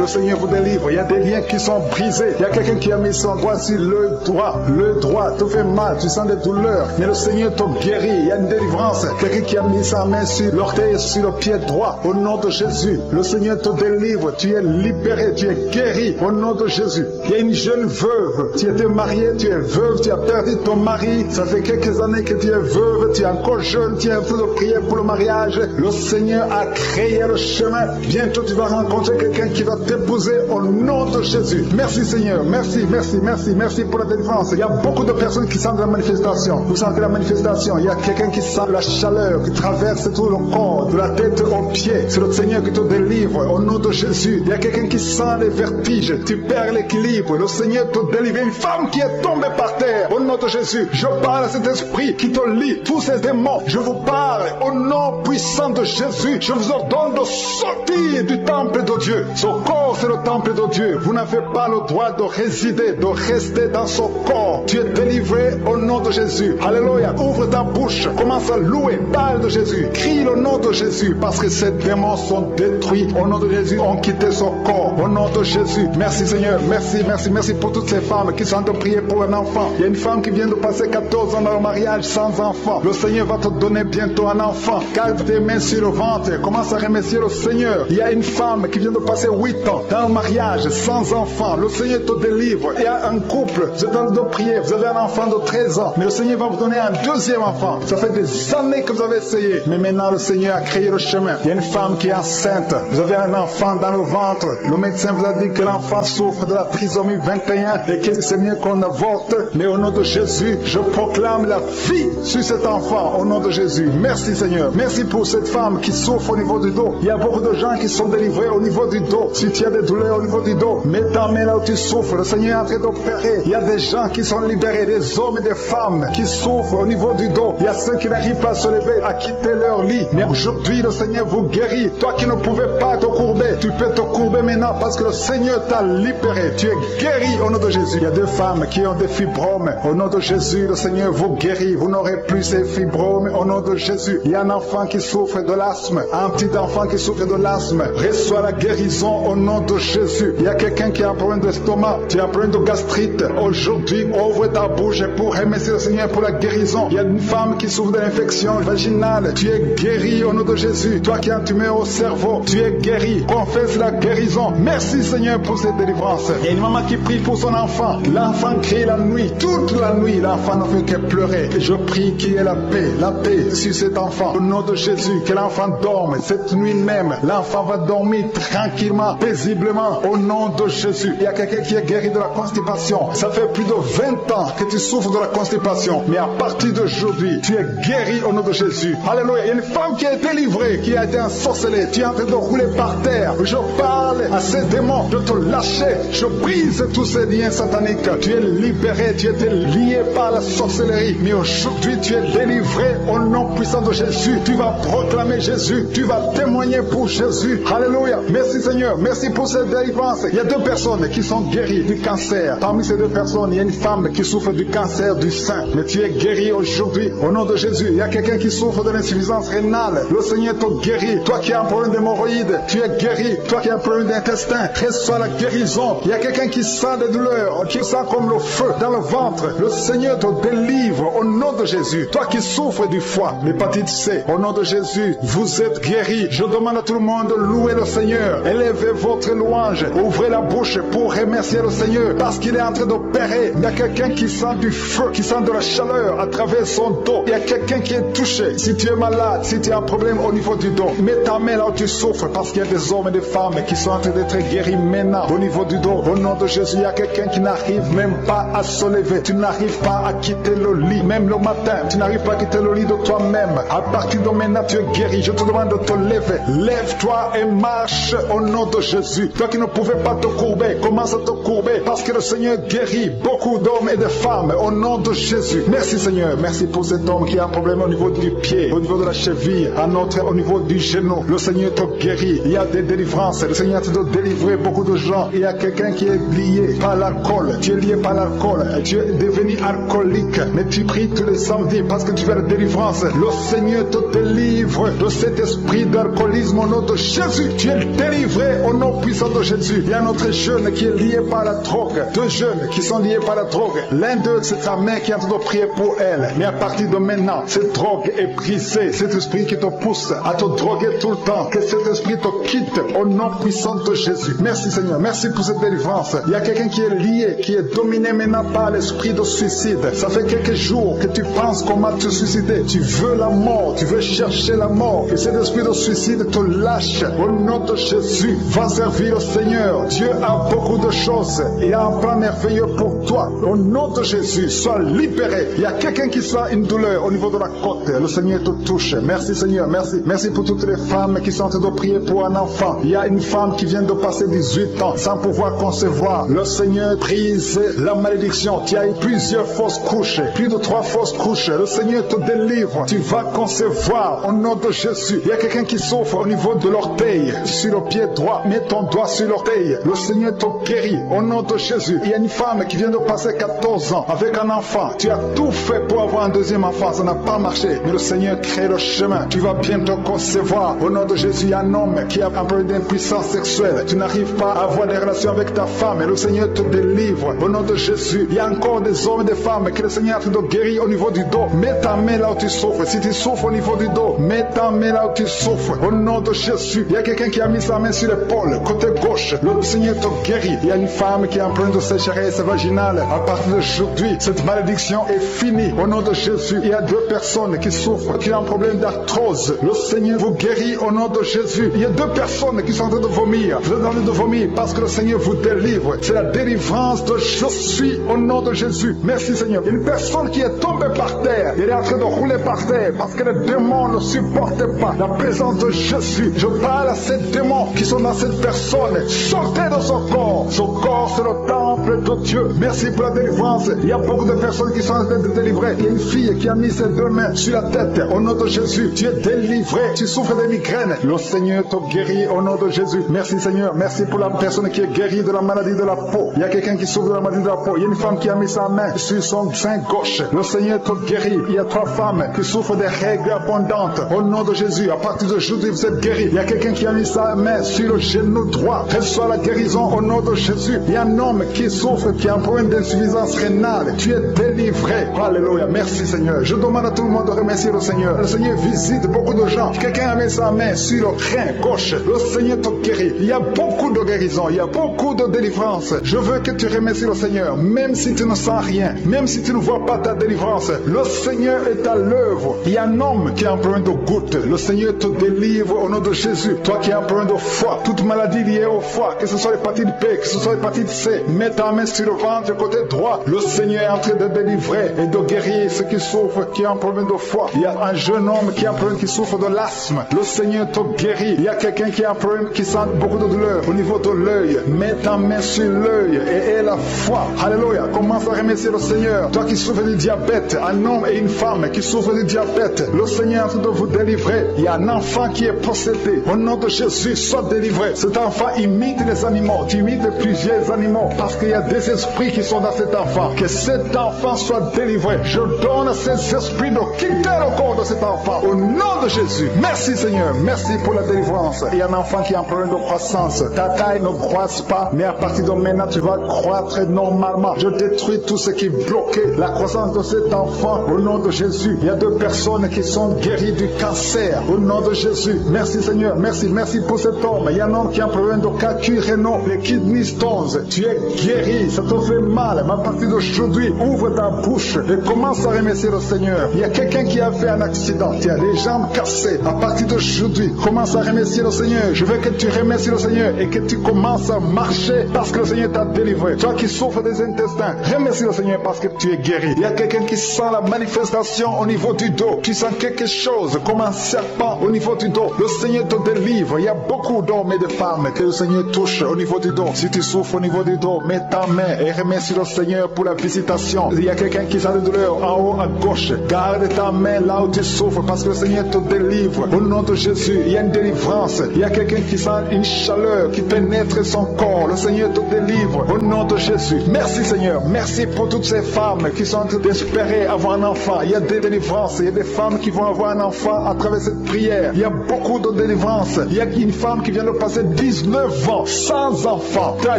B: Le Seigneur vous délivre. Il y a des liens qui sont brisés. Il y a quelqu'un qui a mis son doigt sur le droit. Le droit te fait mal. Tu sens des douleurs. Mais le Seigneur te guérit. Il y a une délivrance. Quelqu'un qui a mis sa main sur l'orteil, sur le pied droit. Au nom de Jésus, le Seigneur te délivre. Tu es libéré. Tu es guéri. Au nom de Jésus. Il y a une jeune veuve. Tu étais mariée. Tu es veuve. Tu as perdu ton mari. Ça fait quelques années que tu es veuve. Tu es encore jeune. Tu es en train de prier pour le mariage. Le Seigneur a créé le chemin. Bientôt, tu vas rencontrer quelqu'un qui va t'épouser au nom de Jésus. Merci Seigneur. Merci pour la délivrance. Il y a beaucoup de personnes qui sentent la manifestation. Vous sentez la manifestation. Il y a quelqu'un qui sent la chaleur qui traverse tout le corps, de la tête aux pieds. C'est le Seigneur qui te délivre au nom de Jésus. Il y a quelqu'un qui sent les vertiges. Tu perds l'équilibre. Le Seigneur te délivre. Une femme qui est tombée par terre au nom de Jésus. Je parle à cet esprit qui te lie. Tous ces démons, je vous parle au nom puissant de Jésus. Je vous ordonne de sortir du temple de Dieu. Son corps, c'est le temple de Dieu. Vous n'avez pas le droit de résider, de rester dans son corps. Tu es délivré au nom de Jésus. Alléluia. Ouvre ta bouche. Commence à louer. Parle de Jésus. Crie le nom de Jésus parce que ces démons sont détruits. Au nom de Jésus, ont quitté son corps. Au nom de Jésus. Merci Seigneur. Merci pour toutes ces femmes qui sont en train de prier pour un enfant. Il y a une femme qui vient de passer 14 ans dans le mariage sans enfant. Le Seigneur va te donner bientôt un enfant. Garde tes mains sur le ventre. Commence à remercier le Seigneur. Il y a une femme qui vient de passer 8 ans dans le mariage sans enfant. Le Seigneur te délivre. Il y a un couple. Vous êtes en train de prier. Vous avez un enfant de 13 ans. Mais le Seigneur va vous donner un deuxième enfant. Ça fait des années que vous avez essayé. Mais maintenant le Seigneur a créé le chemin. Il y a une femme qui est enceinte. Vous avez un enfant dans le ventre. Le médecin vous a dit que l'enfant souffre de la trisomie 21 et que c'est mieux qu'on avorte. Mais au nom de Jésus, je proclame la vie sur cet enfant. Au nom de Jésus. Merci Seigneur. Merci pour cette femme qui souffre au niveau du dos. Il y a beaucoup de gens qui sont délivrés au niveau du dos. Si tu as des douleurs au niveau du dos, mets ta main là où tu souffres. Le Seigneur est en train d'opérer. Il y a des gens qui sont libérés, des hommes et des femmes qui souffrent au niveau du dos. Il y a ceux qui n'arrivent pas à se lever, à quitter leur lit. Mais aujourd'hui, le Seigneur vous guérit. Toi qui ne pouvais pas te courber, tu peux te courber maintenant parce que le Seigneur t'a libéré. Tu es guéri au nom de Jésus. Il y a deux femmes qui ont des fibromes. Au nom de Jésus, le Seigneur vous guérit. Vous n'aurez plus ces fibromes au nom de Jésus. Il y a un enfant qui souffre de l'asthme. Un petit enfant qui souffre de l'asthme. Reçois la guérison au nom de Jésus. Il y a quelqu'un qui a un problème d'estomac. Tu as un problème de gastrite. Aujourd'hui, ouvre ta bouche pour remercier le Seigneur pour la guérison. Il y a une femme qui souffre d'une infection vaginale. Tu es guéri au nom de Jésus. Toi qui as un tumeur au cerveau, tu es guéri. Confesse la guérison. Merci Seigneur pour cette délivrance. Il y a une maman qui prie pour son enfant. L'enfant crie la nuit. Toute la nuit, l'enfant ne fait que pleurer. Et je prie qu'il y ait la paix sur cet enfant. Au nom de Jésus, que l'enfant dorme. Cette nuit même, l'enfant va dormir tranquillement, paisiblement. Au nom de Jésus. Il y a quelqu'un qui est guéri de la constipation. Ça fait plus de 20 ans que tu souffres de la constipation. Mais à partir d'aujourd'hui, tu es guéri au nom de Jésus. Alléluia. Il y a une femme qui a été livrée, qui a été ensorcelée. Tu es en train de rouler par terre. Je parle à ces démons de te lâcher. Je brise tous ces liens sataniques. Tu es libéré. Tu étais lié par la sorcellerie. Mais aujourd'hui, tu es délivré au nom puissant de Jésus. Tu vas proclamer Jésus. Tu vas témoigner pour Jésus. Alléluia. Merci Seigneur. Merci pour cette délivrance. Il y a deux personnes qui sont guéries du cancer. Parmi ces deux personnes, il y a une femme qui souffre du cancer du sein. Mais tu es guéri aujourd'hui au nom de Jésus. Il y a quelqu'un qui souffre de l'insuffisance rénale. Le Seigneur te guérit. Toi qui as un problème d'hémorroïdes, tu es guéri. Toi qui as un problème d'intestin, reçois la guérison. Il y a quelqu'un qui sent des douleurs, qui sent comme le feu dans le ventre. Le Seigneur te délivre au nom de Jésus. Toi qui souffres du foie, l'hépatite C, au nom de Jésus, vous êtes guéri. Je demande à tout le monde de louer le Seigneur. Élevez votre louange. Ouvrez la bouche pour remercier le Seigneur parce qu'il est en train d'opérer. Il y a quelqu'un qui sent du feu, qui sent de la chaleur à travers son dos. Il y a quelqu'un qui est touché. Si tu es malade, si tu as un problème au niveau du dos, mets ta main là où tu souffres parce qu'il y a des hommes et des femmes qui sont en train d'être guéris maintenant au niveau du dos. Au nom de Jésus, il y a quelqu'un qui n'arrive même pas à se lever. Tu n'arrives pas à quitter le lit, même le matin. Tu n'arrives pas à quitter le lit de toi-même. À partir de maintenant, tu es guéri. Je te demande de te lever. Lève-toi et marche au nom de Jésus. Toi qui ne pouvais pas te courber, commence à te courber parce que le Seigneur guérit beaucoup d'hommes et de femmes au nom de Jésus. Merci Seigneur. Merci pour cet homme qui a un problème au niveau du pied, au niveau de la cheville, un autre au niveau du genou. Le Seigneur te guérit. Il y a des délivrances. Le Seigneur te doit délivrer beaucoup de gens. Il y a quelqu'un qui est lié par l'alcool. Tu es lié par l'alcool. Tu es devenu alcoolique. Mais tu pries tous les samedis parce que tu veux la délivrance. Le Seigneur te délivre de cet esprit d'alcoolisme au nom de Jésus. Tu es délivré au nom puissant de Jésus. Il y a un autre jeune qui est lié par la drogue. Deux jeunes qui sont liés par la drogue. L'un d'eux, c'est sa mère qui est en train de prier pour elle. Mais à partir de maintenant, cette drogue est brisée. Cet esprit qui te pousse à te droguer tout le temps. Que cet esprit te quitte au nom puissant de Jésus. Merci Seigneur. Merci pour cette délivrance. Il y a quelqu'un qui est lié, qui est dominé maintenant par l'esprit de suicide. Ça fait quelques jours que tu penses comment te suicider. Tu veux la mort. Tu veux chercher la mort. Et cet esprit de suicide te lâche. Au nom de Jésus, va servir le Seigneur. Dieu a beaucoup de choses et a un plan merveilleux pour toi. Au nom de Jésus, sois libéré. Il y a quelqu'un qui sent une douleur au niveau de la côte. Le Seigneur te touche. Merci Seigneur. Merci. Merci pour toutes les femmes qui sont en train de prier pour un enfant. Il y a une femme qui vient de passer 18 ans sans pouvoir concevoir. Le Seigneur brise la malédiction. Tu as eu plusieurs fausses couches. Plus de 3 fausses couches. Le Seigneur te délivre. Tu vas concevoir au nom de Jésus. Il y a quelqu'un qui souffre au niveau de l'orteil. sur le pied droit. Mets ton doigt sur l'orteil. Le Seigneur te guérit au nom de Jésus. Il y a une femme qui vient de passer 14 ans avec un enfant. Tu as tout fait pour avoir un deuxième enfant. Ça n'a pas marché. Mais le Seigneur crée le chemin. Tu vas bientôt concevoir. Au nom de Jésus, il y a un homme qui a un peu d'impuissance sexuelle. Tu n'arrives pas à avoir des relations avec ta femme. Et le Seigneur te délivre. Au nom de Jésus, il y a encore des hommes et des femmes que le Seigneur a fait de guérir au niveau du dos. Mets ta main là où tu souffres. Si tu souffres au niveau du dos, mets ta main là où tu souffres. Au nom de Jésus, il y a quelqu'un qui a mis sa main sur l'épaule, côté gauche. Le Seigneur te guérit. Il y a une femme qui est en train de sécheresse vaginale. À partir d'aujourd'hui, cette malédiction est finie. Au nom de Jésus, il y a 2 personnes qui souffrent, qui ont un problème d'arthrose. Le Seigneur vous guérit au nom de Jésus. Il y a 2 personnes qui sont en train de vomir. Vous êtes en train de vomir parce que le Seigneur vous délivre. C'est la délivrance de je suis au nom de Jésus. Merci Seigneur. Il y a une personne qui est tombée par terre. Elle est en train de rouler par terre parce que les démons ne supportent pas la présence de Jésus. Je parle à ces démons qui sont dans cette personne. Sortez de son corps. Son corps, c'est le temple de Dieu. Merci pour la délivrance. Il y a beaucoup de personnes qui sont en train de délivrer. Il y a une fille qui a mis ses 2 mains sur la tête. Au nom de Jésus, tu es délivré. Tu souffres de migraines. Le Seigneur te guérit au nom de Jésus. Merci Seigneur. Merci pour la personne qui est guérie de la maladie de la peau. Il y a quelqu'un qui souffre de la maladie de la peau. Il y a une femme qui a mis sa main sur son sein gauche. Le Seigneur te guérit. Il y a 3 femmes qui souffrent des règles abondantes. Au nom de Jésus, à partir d'aujourd'hui, vous êtes guéris. Il y a quelqu'un qui a mis sa main sur le genou droit. Reçois la guérison au nom de Jésus. Il y a un homme qui souffre, qui a un problème d'insuffisance rénale. Tu es délivré. Alléluia. Merci Seigneur. Je demande à tout le monde de remercier le Seigneur. Le Seigneur visite beaucoup de gens. Quelqu'un a mis sa main sur le rein gauche. Le Seigneur te guérit. Il y a beaucoup de guérison. Il y a beaucoup de délivrance. Je veux que tu remercies le Seigneur. Même si tu ne sens rien. Même si tu ne vois pas ta délivrance. Le Seigneur est à l'œuvre. Il y a un homme qui a un problème de goutte. Le Seigneur te délivre au nom de Jésus. Toi qui as un problème de foie. Toute maladie liée au foie. Que ce soit l'hépatite B, que ce soit l'hépatite C. Mets ta main sur le ventre côté droit. Le Seigneur est en train de délivrer et de guérir ceux qui souffrent, qui ont un problème de foie. Il y a un jeune homme qui a un problème, qui souffre de l'asthme. Le Seigneur te guérit. Il y a quelqu'un qui a un problème, qui sent beaucoup de douleur au niveau de l'œil. Mets ta main sur l'œil et aie la foi. Alléluia. Commence à remercier le Seigneur. Toi qui souffres du diabète, un homme et une femme qui souffrent du diabète, le Seigneur est en train de vous délivrer. Il y a un enfant qui est possédé. Au nom de Jésus, sois délivré. Cet enfant imite les animaux. Tu imites plusieurs animaux parce qu'il y a des esprits qui sont dans cet enfant. Que cet enfant soit délivré. Je donne à ces esprits de quitter le corps de cet enfant. Au nom de Jésus. Merci Seigneur. Merci pour la délivrance. Il y a un enfant qui a un problème de croissance. Ta taille ne croisse pas, mais à partir de maintenant, tu vas croître normalement. Je détruis tout ce qui bloquait la croissance de cet enfant. Au nom de Jésus. Il y a 2 personnes qui sont guéries du cancer. Au nom de Jésus. Merci Seigneur. Merci. Merci pour cet homme. Il y a un homme qui a un problème de calcul rénal, les kidney stones. Tu es guéri. Ça te fait mal. Mais à partir d'aujourd'hui, ouvre ta bouche et commence à remercier le Seigneur. Il y a quelqu'un qui a fait un accident. Tu as les jambes cassées. À partir d'aujourd'hui, commence à remercier le Seigneur. Je veux que tu remercies le Seigneur et que tu commences à marcher parce que le Seigneur t'a délivré. Toi qui souffres des intestins, remercie le Seigneur parce que tu es guéri. Il y a quelqu'un qui sent la manifestation au niveau du dos. Tu sens quelque chose comme un serpent au niveau du dos. Le Seigneur te délivre. Il y a beaucoup d'hommes et de femmes que le Seigneur touche au niveau du dos. Si tu souffres au niveau du dos, mets ta main et remercie le Seigneur pour la visitation. Il y a quelqu'un qui sent de douleur en haut à gauche. Garde ta main là où tu souffres parce que le Seigneur te délivre. Au nom de Jésus, il y a une délivrance. Il y a quelqu'un qui sent une chaleur qui pénètre son corps. Le Seigneur te délivre. Au nom de Jésus. Merci Seigneur. Merci pour toutes ces femmes qui sont en train d'espérer avoir un enfant. Il y a des délivrances. Il y a des femmes qui vont avoir un enfant à travers cette prière. Il y a beaucoup de délivrances. Il y a une femme qui vient de passer 19 ans sans enfant. Tu n'as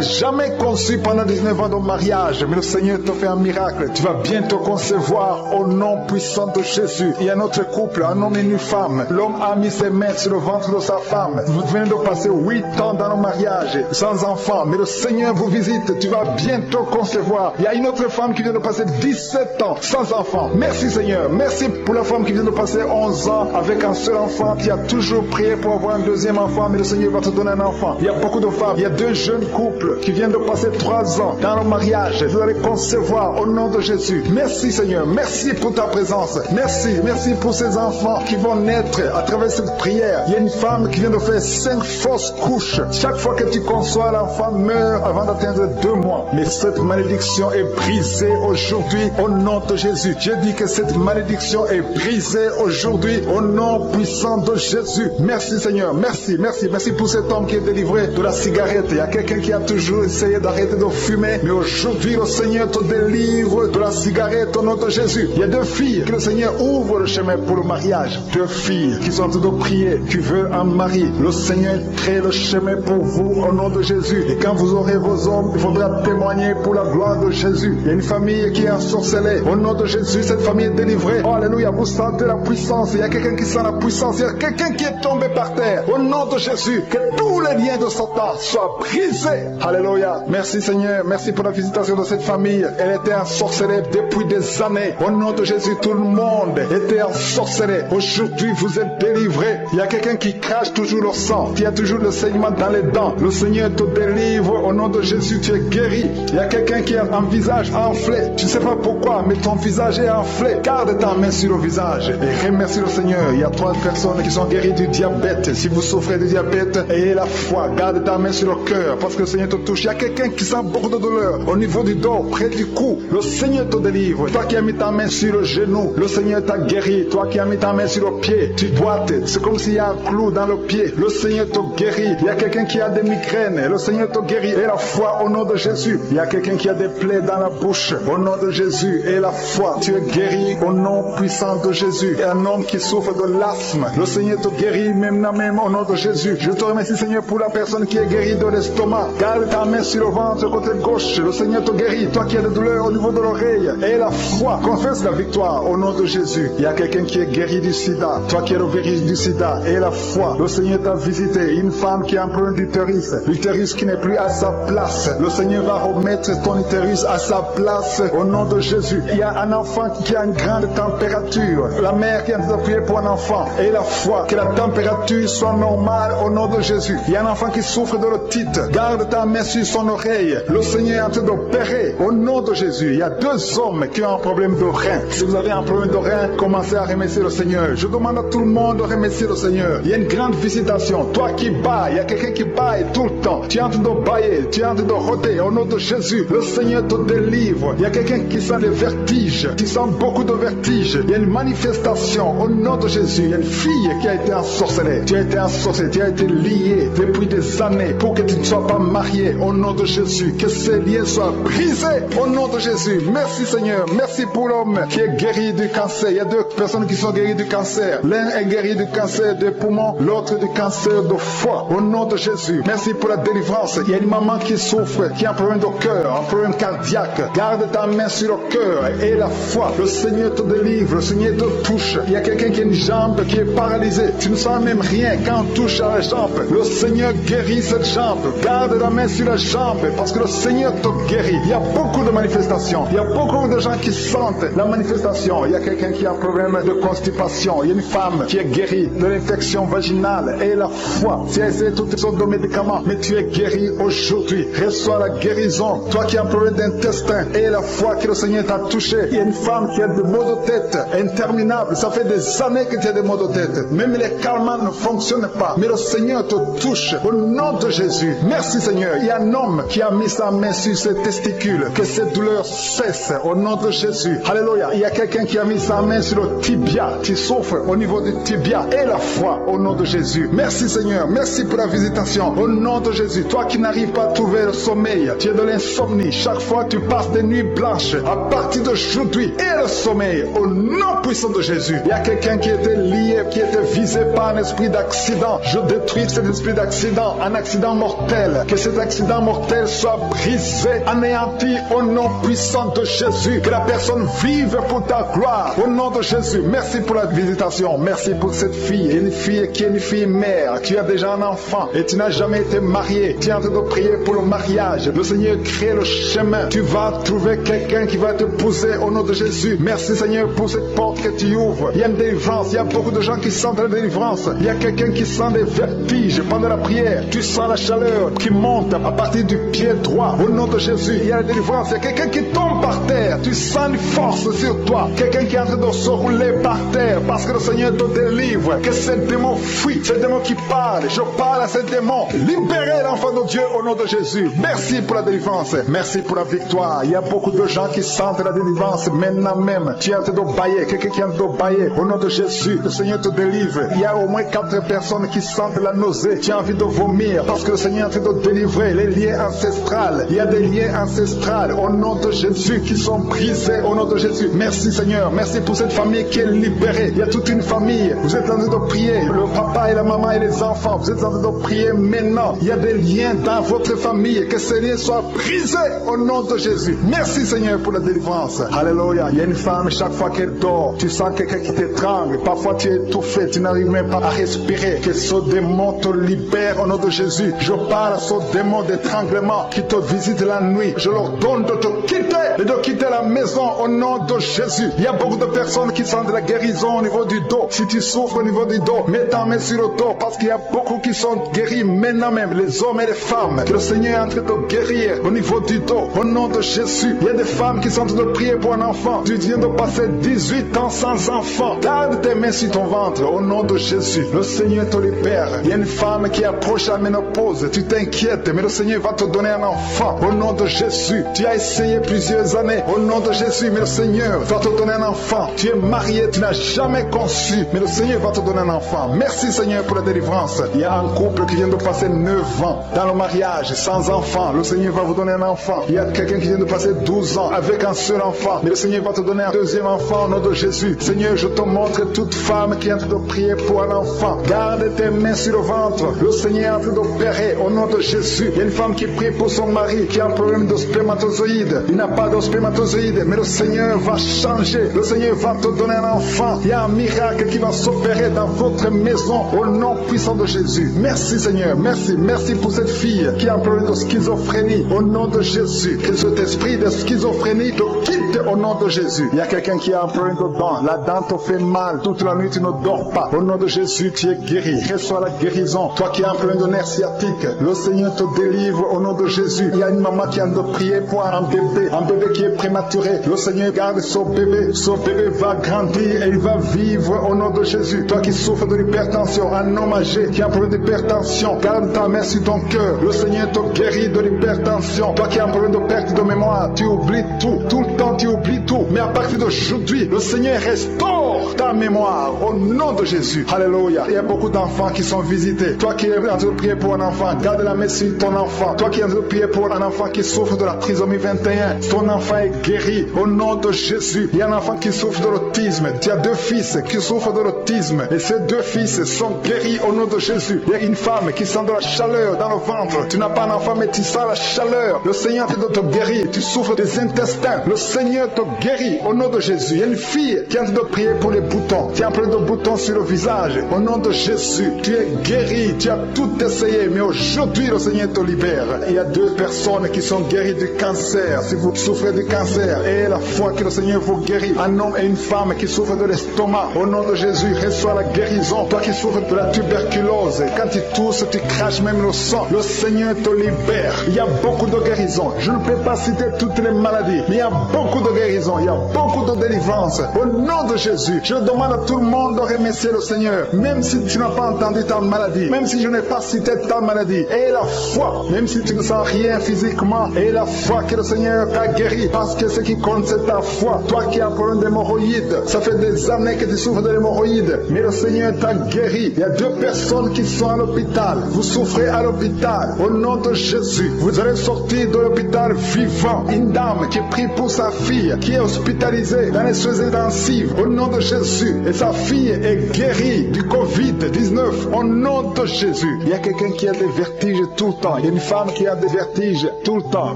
B: jamais conçu pendant 19 ans de mariage, mais le Seigneur te fait un miracle. Tu vas bientôt concevoir au nom puissant de Jésus. Il y a un autre couple, un homme et une femme. L'homme a mis ses mains sur le ventre de sa femme. Vous venez de passer 8 ans dans le mariage sans enfant, mais le Seigneur vous visite. Tu vas bientôt concevoir. Il y a une autre femme qui vient de passer 17 ans sans enfant. Merci Seigneur. Merci pour la femme qui vient de passer 11 ans avec un seul enfant. Tu as toujours prié pour avoir un deuxième enfant, mais le Seigneur va te donner un enfant. Il y a beaucoup de femmes. Il y a 2 jeunes couples qui viennent de passer 3 3 ans dans le mariage. Vous allez concevoir au nom de Jésus. Merci Seigneur. Merci pour ta présence. Merci pour ces enfants qui vont naître à travers cette prière. Il y a une femme qui vient de faire 5 fausses couches. Chaque fois que tu conçois, l'enfant meurt avant d'atteindre 2 mois. Mais cette malédiction est brisée aujourd'hui au nom de Jésus. Je dis que cette malédiction est brisée aujourd'hui au nom puissant de Jésus. Merci Seigneur. Merci pour cet homme qui est délivré de la cigarette. Il y a quelqu'un qui a toujours essayé d'arrêter de fumer, mais aujourd'hui le Seigneur te délivre de la cigarette au nom de Jésus. Il y a 2 filles que le Seigneur ouvre le chemin pour le mariage. 2 filles qui sont en train de prier. Tu veux un mari. Le Seigneur crée le chemin pour vous au nom de Jésus. Et quand vous aurez vos hommes, il faudra témoigner pour la gloire de Jésus. Il y a une famille qui est ensorcelée. Au nom de Jésus, cette famille est délivrée. Oh, alléluia, vous sentez la puissance. Il y a quelqu'un qui sent la puissance. Il y a quelqu'un qui est tombé par terre. Au nom de Jésus, que tous les liens de Satan soient brisés. Alléluia. Merci Seigneur. Merci pour la visitation de cette famille. Elle était ensorcelée depuis des années. Au nom de Jésus, tout le monde était ensorcelé. Aujourd'hui, vous êtes délivrés. Il y a quelqu'un qui crache toujours le sang, qui a toujours le saignement dans les dents. Le Seigneur te délivre. Au nom de Jésus, tu es guéri. Il y a quelqu'un qui a un visage enflé. Tu ne sais pas pourquoi, mais ton visage est enflé. Garde ta main sur le visage et remercie le Seigneur. Il y a 3 personnes qui sont guéries du diabète. Si vous souffrez du diabète, ayez la foi. Garde ta main sur le cœur parce que le Seigneur te touche. Il y a quelqu'un qui sent beaucoup de douleur au niveau du dos, près du cou. Le Seigneur te délivre. Toi qui as mis ta main sur le genou, le Seigneur t'a guéri. Toi qui as mis ta main sur le pied, tu boites. C'est comme s'il y a un clou dans le pied. Le Seigneur te guérit. Il y a quelqu'un qui a des migraines. Le Seigneur te guérit. Et la foi au nom de Jésus. Il y a quelqu'un qui a des plaies dans la bouche. Au nom de Jésus. Et la foi. Tu es guéri au nom puissant de Jésus. Et un homme qui souffre de l'asthme. Le Seigneur te guérit même au nom de Jésus. Je te remercie Seigneur pour la personne qui est guérie de l'estomac. Garde ta main sur le ventre côté gauche. Le Seigneur te guérit. Toi qui as des douleurs au niveau de l'oreille. Et la foi. Confesse la victoire au nom de Jésus. Il y a quelqu'un qui est guéri du sida. Toi qui es le virus du sida. Et la foi. Le Seigneur t'a visité. Une femme qui a un problème d'utérus. L'utérus qui n'est plus à sa place. Le Seigneur va remettre ton utérus à sa place au nom de Jésus. Il y a un enfant qui a une grande température. La mère qui a prié pour un enfant. Et la foi. Que la température soit normale au nom de Jésus. Il y a un enfant qui souffre de l'otite. Garde ta main sur son oreille. Le Seigneur est en train d'opérer au nom de Jésus. Il y a 2 hommes qui ont un problème de rein. Si vous avez un problème de rein, commencez à remercier le Seigneur. Je demande à tout le monde de remercier le Seigneur. Il y a une grande visitation. Toi qui bailles, il y a quelqu'un qui baille tout le temps. Tu es en train de bailler, tu es en train de rôder au nom de Jésus. Le Seigneur te délivre. Il y a quelqu'un qui sent des vertiges, qui sent beaucoup de vertiges. Il y a une manifestation au nom de Jésus. Il y a une fille qui a été ensorcelée. Tu as été ensorcelée, tu as été liée depuis des années pour que tu ne sois pas marié au nom de Jésus. Que ces liens soient brisés au nom de Jésus. Merci Seigneur. Merci pour l'homme qui est guéri du cancer. Il y a 2 personnes qui sont guéries du cancer. L'un est guéri du cancer des poumons, l'autre du cancer de foie. Au nom de Jésus. Merci pour la délivrance. Il y a une maman qui souffre, qui a un problème de cœur, un problème cardiaque. Garde ta main sur le cœur et la foi. Le Seigneur te délivre, le Seigneur te touche. Il y a quelqu'un qui a une jambe qui est paralysée. Tu ne sens même rien quand on touche à la jambe. Le Seigneur guérit cette jambe. Garde la main sur la jambe parce que le Seigneur te guérit. Il y a beaucoup de manifestations. Il y a beaucoup de gens qui sentent la manifestation. Il y a quelqu'un qui a un problème de constipation. Il y a une femme qui est guérie de l'infection vaginale et la foi. Tu as essayé toutes sortes de médicaments, mais tu es guéri aujourd'hui. Reçois la guérison. Toi qui as un problème d'intestin et la foi que le Seigneur t'a touché. Il y a une femme qui a des maux de tête interminables. Ça fait des années que tu as des maux de tête. Même les calmants ne fonctionnent pas. Mais le Seigneur te touche au nom de Jésus. Merci Seigneur. Il y a un homme qui a mis sa main sur ses testicules. Que cette douleur cesse au nom de Jésus. Alléluia. Il y a quelqu'un qui a mis sa main sur le tibia. Tu souffres au niveau du tibia et la foi au nom de Jésus. Merci Seigneur. Merci pour la visitation au nom de Jésus. Toi qui n'arrives pas à trouver le sommeil, tu es de l'insomnie. Chaque fois tu passes des nuits blanches. À partir d'aujourd'hui et le sommeil au nom puissant de Jésus. Il y a quelqu'un qui était lié, qui était visé par un esprit d'accident. Je détruis cet esprit d'accident, un accident mortel. Que cet accident mortel soit brisé, anéanti au nom puissant de Jésus. Que la personne vive pour ta gloire au nom de Jésus. Merci pour la visitation. Merci pour cette fille. Une fille qui est une fille mère. Tu as déjà un enfant et tu n'as jamais été marié. Tu es en train de prier pour le mariage. Le Seigneur crée le chemin. Tu vas trouver quelqu'un qui va te pousser au nom de Jésus. Merci Seigneur pour cette porte que tu ouvres. Il y a une délivrance. Il y a beaucoup de gens qui sentent la délivrance. Il y a quelqu'un qui sent des vertiges pendant la prière. Tu sens la chaleur qui monte à partir du pied droit. Au nom de Jésus, il y a la délivrance. Il y a quelqu'un qui tombe par terre. Tu sens une force sur toi. Quelqu'un qui est en train de se rouler par terre parce que le Seigneur te délivre. Que ce démon fuit, ce démon qui parle. Je parle à ce démon. Libérez l'enfant de Dieu au nom de Jésus. Merci pour la délivrance. Merci pour la victoire. Il y a beaucoup de gens qui sentent la délivrance maintenant même. Tu es en train de bailler. Quelqu'un qui est en train de bailler. Au nom de Jésus, le Seigneur te délivre. Il y a au moins 4 personnes qui sentent la nausée. Tu as envie de vomir parce que le Seigneur est en train de délivrer les liens ancestrales. Il y a des liens ancestrales au nom de Jésus qui sont brisés au nom de Jésus. Merci Seigneur. Merci pour cette famille qui est libérée. Il y a toute une famille. Vous êtes en train de prier. Le papa et la maman et les enfants. Vous êtes en train de prier maintenant. Il y a des liens dans votre famille. Que ces liens soient brisés au nom de Jésus. Merci Seigneur pour la délivrance. Alléluia. Il y a une femme, chaque fois qu'elle dort, tu sens quelqu'un qui t'étrangle. Parfois tu es étouffé, tu n'arrives même pas à respirer. Que ce démon te libère au nom de Jésus. Je parle à ce démon d'étranglement qui te visite la nuit. Je leur donne de te quitter et de quitter la maison au nom de Jésus. Il y a beaucoup de personnes qui sentent de la guérison au niveau du dos. Si tu souffres au niveau du dos, mets ta main sur le dos parce qu'il y a beaucoup qui sont guéris maintenant même, les hommes et les femmes. Que le Seigneur est en train de guérir au niveau du dos au nom de Jésus. Il y a des femmes qui sont en train de prier pour un enfant. Tu viens de passer 18 ans sans enfant. Garde tes mains sur ton ventre au nom de Jésus. Le Seigneur te libère. Il y a une femme qui approche la ménopause. Tu t'inquiètes, mais le Seigneur va te donner un enfant au nom de Jésus. Tu as essayé plusieurs années au nom de Jésus, mais le Seigneur va te donner un enfant. Tu es marié, tu n'as jamais conçu, mais le Seigneur va te donner un enfant. Merci Seigneur pour la délivrance. Il y a un couple qui vient de passer 9 ans dans le mariage sans enfant. Le Seigneur va vous donner un enfant. Il y a quelqu'un qui vient de passer 12 ans avec un seul enfant, mais le Seigneur va te donner un deuxième enfant au nom de Jésus. Seigneur, je te montre toute femme qui est en train de prier pour un enfant. Garde tes mains sur le ventre. Le Seigneur est en train d'opérer au nom de Jésus. Il y a une femme qui prie pour son mari qui a un problème de spermatozoïde. Il n'a pas de spermatozoïde, mais le Seigneur va changer. Le Seigneur va te donner un enfant. Il y a un miracle qui va s'opérer dans votre maison au nom puissant de Jésus. Merci Seigneur, merci. Merci pour cette fille qui a un problème de schizophrénie au nom de Jésus. Que cet esprit de schizophrénie te quitte au nom de Jésus. Il y a quelqu'un qui a un problème de dent. La dent te fait mal. Toute la nuit tu ne dors pas. Au nom de Jésus, tu es guéri. Reçois la guérison. Toi qui as un problème de nerf sciatique, le Seigneur te délivre au nom de Jésus. Il y a une maman qui a de prier pour un bébé qui est prématuré. Le Seigneur garde son bébé. Son bébé va grandir et il va vivre au nom de Jésus. Toi qui souffres de l'hypertension, un homme âgé qui a un problème d'hypertension, garde ta main sur ton cœur. Le Seigneur te guérit de l'hypertension. Toi qui as un problème de perte de mémoire, tu oublies tout. Tout le temps tu oublies tout. Mais à partir d'aujourd'hui, le Seigneur restaure ta mémoire au nom de Jésus. Alléluia. Il y a beaucoup d'enfants qui sont visités. Toi qui es en train de prier pour un enfant, garde la main sur ton enfant. Toi qui es en train de prier pour un enfant qui souffre de la trisomie 21, ton enfant est guéri au nom de Jésus. Il y a un enfant qui souffre de l'autisme. Tu as 2 fils qui souffrent de l'autisme et ces 2 fils sont guéris au nom de Jésus. Il y a une femme qui sent de la chaleur dans le ventre. Tu n'as pas un enfant mais tu sens la chaleur. Le Seigneur est en train de te guérir. Tu souffres des intestins. Le Seigneur te guérit au nom de Jésus. Il y a une fille qui est en train de prier pour les boutons. Tu as un problème de boutons sur le visage. Au nom de Jésus, tu es guéri. Tu as tout essayé, mais aujourd'hui le Seigneur te libère. Il y a 2 personnes qui sont guéries du cancer. Si vous souffrez du cancer, et la foi que le Seigneur vous guérit. Un homme et une femme qui souffrent de l'estomac. Au nom de Jésus, reçois la guérison. Toi qui souffres de la tuberculose, quand tu tousses, tu craches même le sang. Le Seigneur te libère. Il y a beaucoup de guérisons. Je ne peux pas citer toutes les maladies, mais il y a beaucoup de guérisons. Il y a beaucoup de délivrance. Au nom de Jésus, je demande à tout le monde de remercier le Seigneur. Même si tu n'as pas entendu ta maladie, même si je n'ai pas cité ta maladie, et la foi, même si tu ne sens rien physiquement, et la foi que le Seigneur t'a guéri, parce que ce qui compte c'est ta foi. Toi qui as un problème d'hémorroïdes, ça fait des années que tu souffres de l'hémorroïde, mais le Seigneur t'a guéri. Il y a 2 personnes qui sont à l'hôpital. Vous souffrez à l'hôpital. Au nom de Jésus, vous allez sortir de l'hôpital vivant. Une dame qui prie pour sa fille, qui est hospitalisée dans les soins intensifs. Au nom de Jésus, et sa fille est guérie du Covid-19. Au nom de Jésus. Il y a quelqu'un qui a des vertiges tout le temps. Il y a une femme qui a des vertiges tout le temps,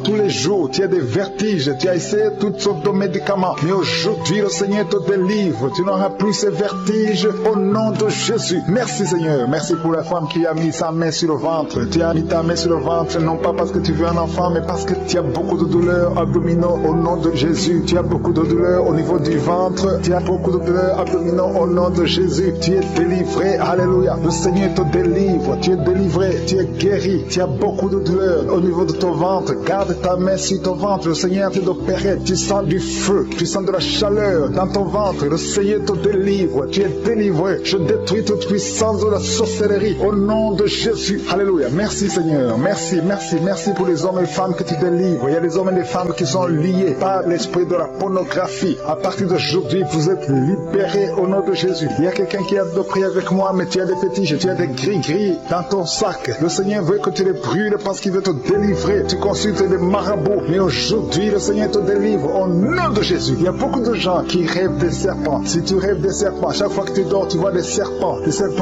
B: tous les jours. Tu as des vertiges. Tu as essayé toutes sortes de médicaments. Mais aujourd'hui, le Seigneur te délivre. Tu n'auras plus ces vertiges au nom de Jésus. Merci Seigneur. Merci pour la femme qui a mis sa main sur le ventre. Tu as mis ta main sur le ventre, non pas parce que tu veux un enfant, mais parce que tu as beaucoup de douleurs abdominaux au nom de Jésus. Tu as beaucoup de douleurs au niveau du ventre, tu as beaucoup de douleurs abdominaux au nom de Jésus. Tu es délivré, alléluia. Le Seigneur te délivre, tu es délivré, tu es guéri. Tu as beaucoup de douleurs au niveau de ton ventre. Garde ta main sur ton ventre. Le Seigneur te opéré. Tu sens du feu, tu sens de la chaleur dans ton ventre. Le Seigneur te délivre, tu es délivré. Je détruis toute puissance de la sorcellerie au nom de Jésus. Alléluia. Merci Seigneur, merci, merci, merci pour les hommes et les femmes que tu délivres. Il y a des hommes et des femmes qui sont liés par l'esprit de la pornographie. À partir d'aujourd'hui, vous êtes libérés au nom de Jésus. Il y a quelqu'un qui a de prier avec moi, mais tu as des fétiches, tu as des gris-gris dans ton sac. Le Seigneur veut que tu les brûles parce qu'il veut te délivrer. Tu consultes des marabouts, mais aujourd'hui, le Seigneur te délivre au nom de Jésus. Il y a beaucoup de gens qui rêvent des serpents. Si tu rêves des serpents, chaque fois que tu dors, tu vois des serpents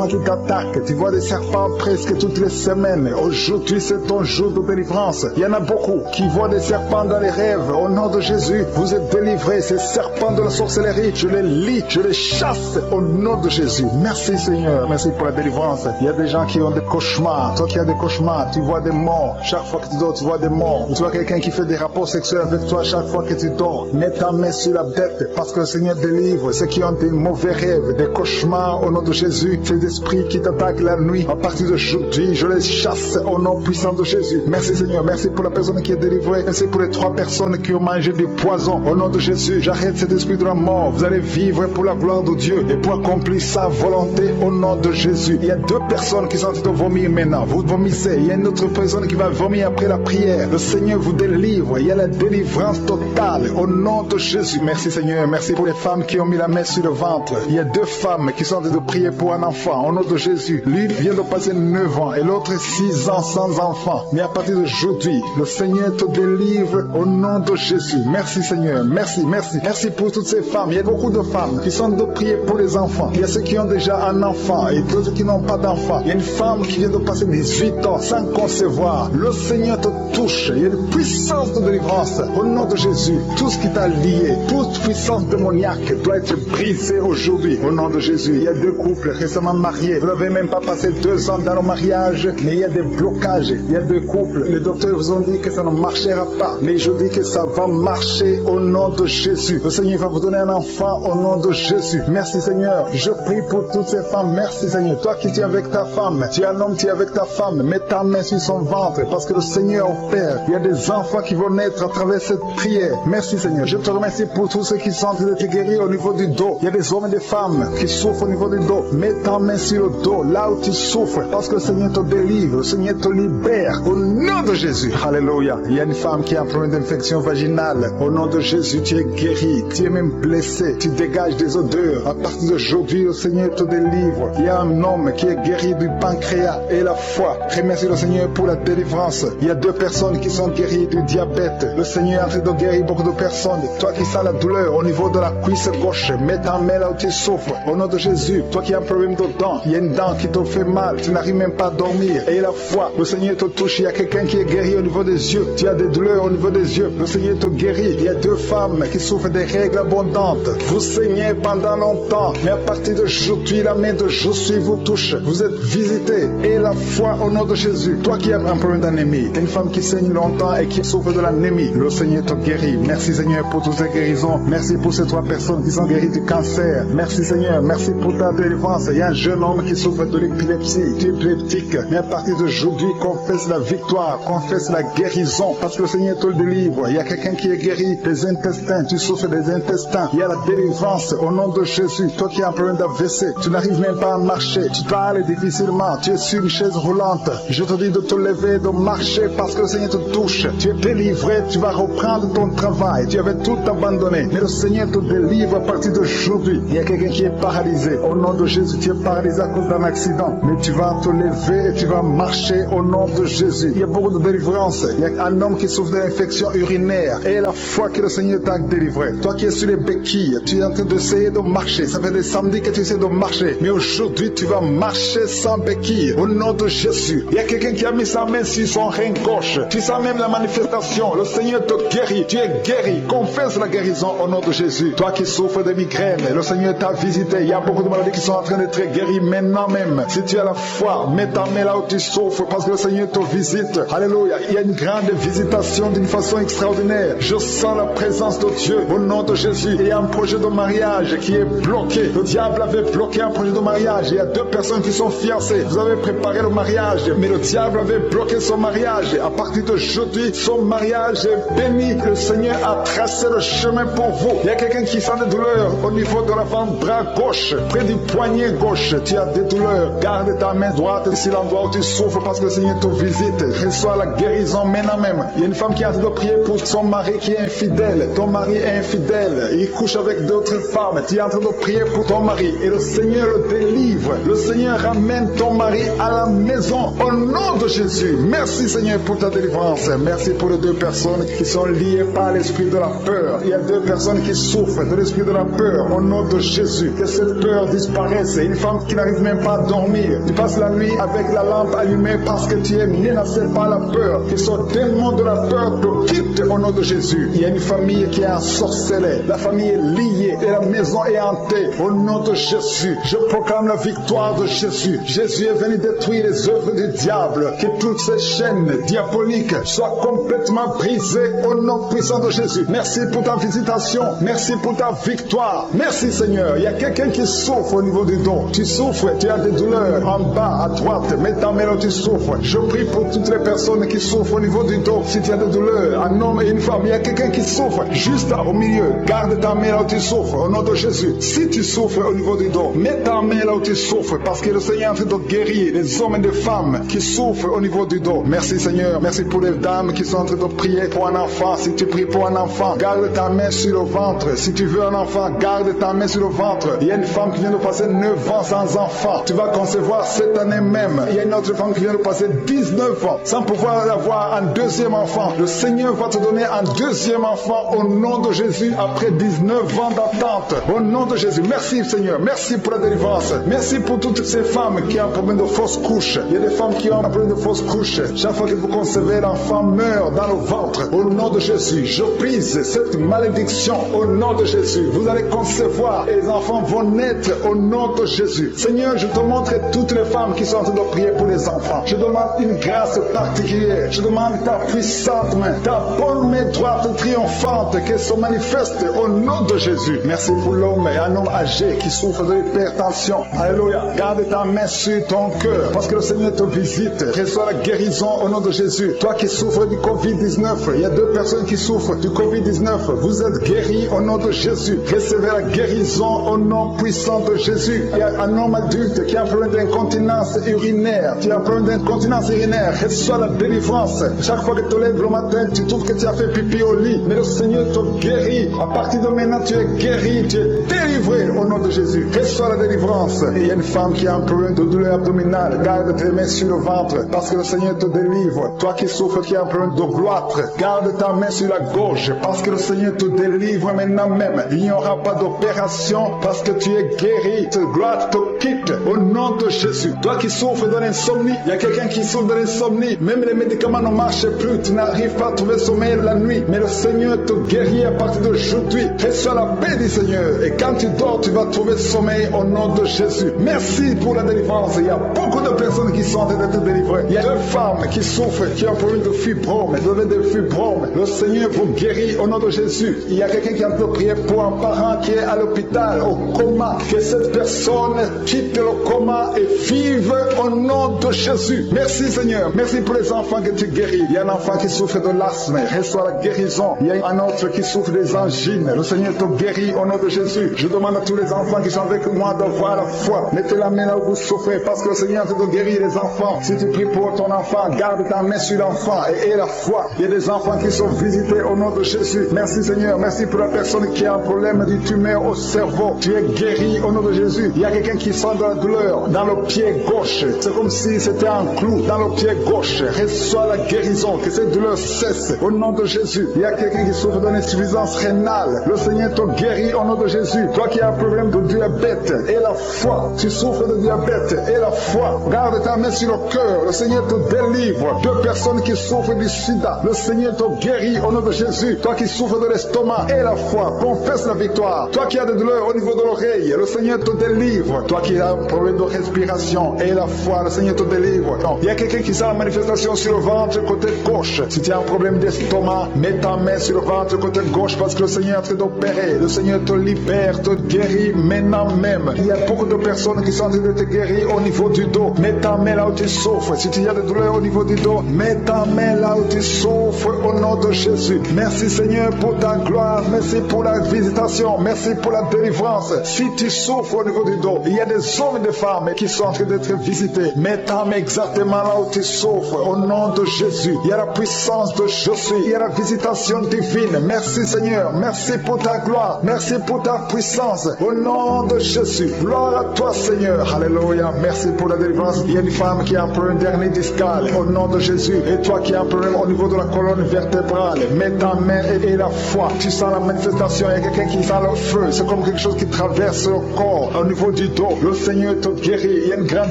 B: qui t'attaquent. Tu vois des serpents presque toutes les semaines. Aujourd'hui, c'est ton jour de délivrance. Il y en a beaucoup qui voient des serpents dans les rêves. Au nom de Jésus, vous êtes délivrés. Ces serpents de la sorcellerie, je les lis, je les chasse au nom de Jésus. Merci Seigneur, merci pour la délivrance. Il y a des gens qui ont des cauchemars. Toi qui as des cauchemars, tu vois des morts. Chaque fois que tu dors, tu vois des morts. Tu vois quelqu'un qui fait des rapports sexuels avec toi chaque fois que tu dors. Mets ta main sur la tête parce que le Seigneur délivre ceux qui ont des mauvais rêves, des cauchemars au nom de Jésus. Ces esprits qui t'attaquent la nuit, à partir d'aujourd'hui, je les chasse au nom puissant de Jésus. Merci Seigneur, merci pour la personne qui est délivrée. Merci pour les 3 personnes qui ont mangé du poison. Au nom de Jésus, j'arrête cet esprit de la mort. Vous allez vivre pour la gloire de Dieu et pour accomplir sa volonté au nom de Jésus. Il y a 2 personnes qui sont en train de vomir maintenant. Vous vomissez. Il y a une autre personne qui va vomir après la prière. Le Seigneur vous délivre. Il y a la délivrance totale au nom de Jésus. Merci Seigneur. Merci pour les femmes qui ont mis la main sur le ventre. Il y a 2 femmes qui sont en train de prier pour un enfant au nom de Jésus. L'une vient de passer 9 ans et l'autre 6 ans sans enfant. Mais à partir d'aujourd'hui, le Seigneur te délivre au nom de Jésus. Merci Seigneur. Merci, merci. Merci pour toutes ces femmes. Il y a beaucoup de femmes qui sont en train de prier pour les enfants. Il y a ceux qui ont déjà un enfant et d'autres qui n'ont pas d'enfant. Il y a une femme qui vient de passer 18 ans sans concevoir. Le Seigneur te touche. Il y a une puissance de délivrance au nom de Jésus. Tout ce qui t'a lié, toute puissance démoniaque doit être brisée aujourd'hui au nom de Jésus. Il y a 2 couples récemment mariés. Vous n'avez même pas passé 2 ans dans le mariage, mais il y a des blocages. Il y a 2 couples. Les docteurs vous ont dit que ça ne marchera pas, mais je dis que ça va marcher au nom de Jésus. Le Seigneur va vous donner un enfant au nom de Jésus. Merci Seigneur. Je prie pour toutes ces femmes. Merci Seigneur. Toi qui es avec ta femme, tu es un homme, tu es avec ta femme. Mets ta main sur son ventre parce que le Seigneur opère. Il y a des enfants qui vont naître à travers cette prière. Merci Seigneur. Je te remercie pour tous ceux qui sont en train de te guérir au niveau du dos. Il y a des hommes et des femmes qui souffrent au niveau du dos. Mets ta main sur le dos, là où tu souffres, parce que le Seigneur te délivre, le Seigneur te libère au nom de Jésus. Alléluia. Il y a une femme qui a un problème d'infection vaginale. Au nom de Jésus, tu es guéri. Tu es même blessé. Tu dégages des odeurs. À partir d'aujourd'hui, le Seigneur te délivre. Il y a un homme qui est guéri du pancréas et la foi. Remercie le Seigneur pour la délivrance. Il y a 2 personnes qui sont guéries du diabète. Le Seigneur est en train de guérir beaucoup de personnes. Toi qui sens la douleur au niveau de la cuisse gauche, mets ta main là où tu souffres. Au nom de Jésus, toi qui as un problème de dents, il y a une dent qui te fait mal. Tu n'arrives même pas à dormir. Et la foi, le Seigneur te touche. Il y a quelqu'un qui est guéri au niveau des yeux. Tu as des douleurs au niveau des yeux. Le Seigneur te guérit. Il y a 2 femmes qui souffrent des règles abondantes. Vous saignez pendant longtemps. Mais à partir d'aujourd'hui, la main de Jésus vous touche. Vous êtes visités. Et la foi au nom de Jésus. Toi qui as un problème d'anémie, une femme qui saigne longtemps et qui souffre de l'anémie, le Seigneur te guérit. Merci Seigneur pour toutes ces guérisons. Merci pour ces 3 personnes qui sont guéries du cancer. Merci Seigneur. Merci pour ta délivrance. Il y a un jeune homme qui souffre de l'épilepsie. Tu es épileptique. Mais à partir d'aujourd'hui, confesse la victoire. Confesse la guérison. Parce que le Seigneur te le délivre. Il y a quelqu'un qui est guéri des intestins. Tu souffres des intestins. Il y a la délivrance au nom de Jésus. Toi qui as un problème d'AVC, tu n'arrives même pas à marcher. Tu parles difficilement. Tu es sur une chaise roulante. Je te dis de te lever, de marcher parce que le Seigneur te touche. Tu es délivré. Tu vas reprendre ton travail. Tu avais tout abandonné. Mais le Seigneur te délivre à partir d'aujourd'hui. Il y a quelqu'un qui est paralysé. Au nom de Jésus, tu es paralysé à cause d'un accident. Mais tu vas te lever et tu vas marcher au nom de Jésus. Il y a beaucoup de délivrance. Il y a un homme qui souffre d'infection urinaire. Et la foi que le Seigneur t'a délivré. Toi qui es sur les béquilles, tu es en train d'essayer de marcher. Ça fait des samedis que tu essaies de marcher. Mais aujourd'hui, tu vas marcher sans béquilles. Au nom de Jésus. Il y a quelqu'un qui a mis sa main sur son rein gauche. Tu sens même la manifestation. Le Seigneur te guérit. Tu es guéri. Confesse la guérison au nom de Jésus. Toi qui souffres de migraine, le Seigneur t'a visité. Il y a beaucoup de maladies qui sont en train d'être guéries maintenant même. Si tu as la foi, mets ta main là où tu souffres parce que le Seigneur te visite. Alléluia. Il y a une grande visitation d'une façon extraordinaire. Je sens la présence de Dieu au nom nom de Jésus. Il y a un projet de mariage qui est bloqué. Le diable avait bloqué un projet de mariage. Il y a deux personnes qui sont fiancées. Vous avez préparé le mariage, mais le diable avait bloqué son mariage. À partir d'aujourd'hui, son mariage est béni. Le Seigneur a tracé le chemin pour vous. Il y a quelqu'un qui sent des douleurs au niveau de l'avant-bras gauche, près du poignet gauche. Tu as des douleurs. Garde ta main droite ici l'endroit où tu souffres parce que le Seigneur te visite. Reçois la guérison maintenant même. Il y a une femme qui est en train de prier pour son mari qui est infidèle. Ton mari est infidèle. Il couche avec d'autres femmes. Tu es en train de prier pour ton mari et le Seigneur le délivre. Le Seigneur ramène ton mari à la maison au nom de Jésus. Merci Seigneur pour ta délivrance. Merci pour les deux personnes qui sont liées par l'esprit de la peur. Il y a deux personnes qui souffrent de l'esprit de la peur au nom de Jésus. Que cette peur disparaisse. Une femme qui n'arrive même pas à dormir. Tu passes la nuit avec la lampe allumée parce que tu es menacé par la peur. Que ce démon de la peur te quitte au nom de Jésus. Il y a une famille qui est ensorcelée. La famille est liée et la maison est hantée. Au nom de Jésus, je proclame la victoire de Jésus. Jésus est venu détruire les œuvres du diable. Que toutes ces chaînes diaboliques soient complètement brisées au nom puissant de Jésus. Merci pour ta visitation. Merci pour ta victoire. Merci Seigneur. Il y a quelqu'un qui souffre au niveau du dos. Tu souffres, tu as des douleurs en bas, à droite. Mets ta main là où tu souffres. Je prie pour toutes les personnes qui souffrent au niveau du dos. Si tu as des douleurs, un homme et une femme, il y a quelqu'un qui souffre juste au milieu. Garde ta main là où tu souffres au nom de Jésus. Si tu souffres au niveau du dos, mets ta main là où tu souffres parce que le Seigneur est en train de guérir les hommes et les femmes qui souffrent au niveau du dos. Merci Seigneur. Merci pour les dames qui sont en train de prier pour un enfant. Si tu pries pour un enfant, garde ta main sur le ventre. Si tu veux un enfant, garde ta main sur le ventre. Il y a une femme qui vient de passer 9 ans sans enfant. Tu vas concevoir cette année même. Il y a une autre femme qui vient de passer 19 ans sans pouvoir avoir un deuxième enfant. Le Seigneur va te donner un deuxième enfant au nom de Jésus après 19 ans d'attente. Au nom de Jésus. Merci Seigneur. Merci pour la délivrance. Merci pour toutes ces femmes qui ont un problème de fausse couche. Il y a des femmes qui ont un problème de fausse couche. Chaque fois que vous concevez, l'enfant meurt dans le ventre. Au nom de Jésus, je brise cette malédiction au nom de Jésus. Vous allez concevoir et les enfants vont naître au nom de Jésus. Seigneur, je te montre toutes les femmes qui sont en train de prier pour les enfants. Je demande une grâce particulière. Je demande ta puissante main, ta bonne main droite triomphante qu'elle se manifeste au nom de Jésus. Merci pour l'homme et un homme âgé qui souffre de l'hypertension. Alléluia. Garde ta main sur ton cœur parce que le Seigneur te visite. Reçois la guérison au nom de Jésus. Toi qui souffres du Covid-19, il y a deux personnes qui souffrent du Covid-19. Vous êtes guéris au nom de Jésus. Recevez la guérison au nom puissant de Jésus. Il y a un homme adulte qui a un problème d'incontinence urinaire. Tu as un problème d'incontinence urinaire. Reçois la délivrance. Chaque fois que tu te lèves le matin, tu trouves que tu as fait pipi au lit. Mais le Seigneur te guérit. À partir de maintenant, tu es guéri. Tu es délivré au nom de Jésus. Reçois la délivrance. Et il y a une femme qui a un problème de douleur abdominale. Garde tes mains sur le ventre parce que le Seigneur te délivre. Toi qui souffres, qui as un problème de gloître, garde ta main sur la gorge parce que le Seigneur te délivre maintenant même. Il n'y aura pas d'opération parce que tu es guéri. Cette gloire te quitte au nom de Jésus. Toi qui souffres de l'insomnie, il y a quelqu'un qui souffre de l'insomnie. Même les médicaments ne marchent plus. Tu n'arrives pas à trouver sommeil la nuit. Mais le Seigneur te guérit à partir d'aujourd'hui. Reçois la paix du Seigneur. Et quand tu dors, tu vas trouver sommeil au nom de Jésus. Merci pour la délivrance. Il y a beaucoup de personnes qui sont en train d'être délivrées. Il y a deux femmes qui souffrent, qui ont un problème de fibrome, de fibrome. Le Seigneur vous guérit au nom de Jésus. Il y a quelqu'un qui est en train de prier pour un parent qui est à l'hôpital, au coma. Que cette personne quitte le coma et vive au nom de Jésus. Merci Seigneur. Merci pour les enfants que tu guéris. Il y a un enfant qui souffre de l'asthme. Reçois la guérison. Il y a un autre qui souffre des angines. Le Seigneur te guérit au nom de Jésus. Je demande à tous les enfants qui sont avec moi d'avoir la foi. Mettez la main là où vous souffrez parce que le Seigneur te guérit les enfants. Si tu pries pour ton enfant, garde ta main sur l'enfant et aie la foi. Il y a des enfants qui sont visités au nom de Jésus. Merci Seigneur. Merci pour la personne qui a un problème de tumeur au cerveau. Tu es guéri au nom de Jésus. Il y a quelqu'un qui sent de la douleur dans le pied gauche. C'est comme si c'était un clou dans le pied gauche. Reçois la guérison. Que cette douleur cesse au nom de Jésus. Il y a quelqu'un qui souffre d'une insuffisance rénale. Le Seigneur te guérit au nom de Jésus. Toi qui as un problème de diabète et la foi. Tu souffres de diabète et la foi. Garde ta main sur le cœur. Le Seigneur te délivre. Deux personnes qui souffrent du sida. Le Seigneur te guérit au nom de Jésus. Toi qui souffres de l'estomac et la foi. Confesse la victoire. Toi qui as des douleurs au niveau de l'oreille. Le Seigneur te délivre. Toi qui as un problème de respiration et la foi. Le Seigneur te délivre. Non. Il y a quelqu'un qui sent la manifestation sur le ventre côté gauche. Si tu as un problème d'estomac, mets ta main sur le ventre côté gauche parce que le Seigneur est en train d'opérer. Le Seigneur te libère, te guérit maintenant même. Il y a beaucoup de personnes qui sont en train de te guérir au niveau du dos. Mets ta main là où tu souffres. Si tu as des douleurs au niveau du dos, mets ta main là où tu souffres au nom de Jésus. Merci Seigneur pour ta gloire. Merci pour la visitation. Merci pour la délivrance. Si tu souffres au niveau du dos, il y a des hommes et des femmes qui sont en train d'être visités. Mets ta main exactement là où tu souffres au nom de Jésus. Il y a la puissance de Jésus. Il y a la visitation divine. Merci Seigneur. Merci pour ta gloire. Merci pour ta puissance. Au nom de Jésus. Gloire à toi Seigneur. Alléluia. Merci pour la délivrance. Il y a une femme qui a un problème dernier discal. Au nom de Jésus. Et toi qui as un problème au niveau de la colonne vertébrale. Mets ta main et la foi. Tu sens la manifestation. Il y a quelqu'un qui sent le feu. C'est comme quelque chose qui traverse le corps au niveau du dos. Le Seigneur te guérit. Il y a une grande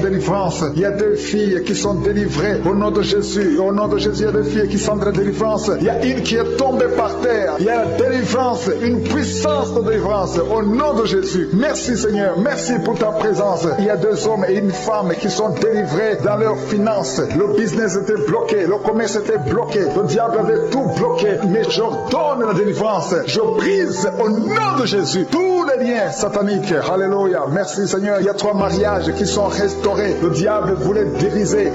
B: délivrance. Il y a deux filles qui sont délivrées au nom de Jésus. Au nom de Jésus, il y a deux filles qui sont de la délivrance. Il y a une qui est tombée par terre. Il y a la délivrance, une puissance de délivrance au nom de Jésus. Merci Seigneur. Merci pour ta présence. Il y a deux hommes et une femme qui sont délivrés dans leurs finances. Le business était bloqué. Le commerce était bloqué. Le diable avait tout bloqué. Mais j'ordonne la délivrance. Je brise au nom de Jésus tous les liens sataniques. Alléluia. Merci Seigneur. Il y a 3 mariages qui sont restaurés. Le diable voulait briser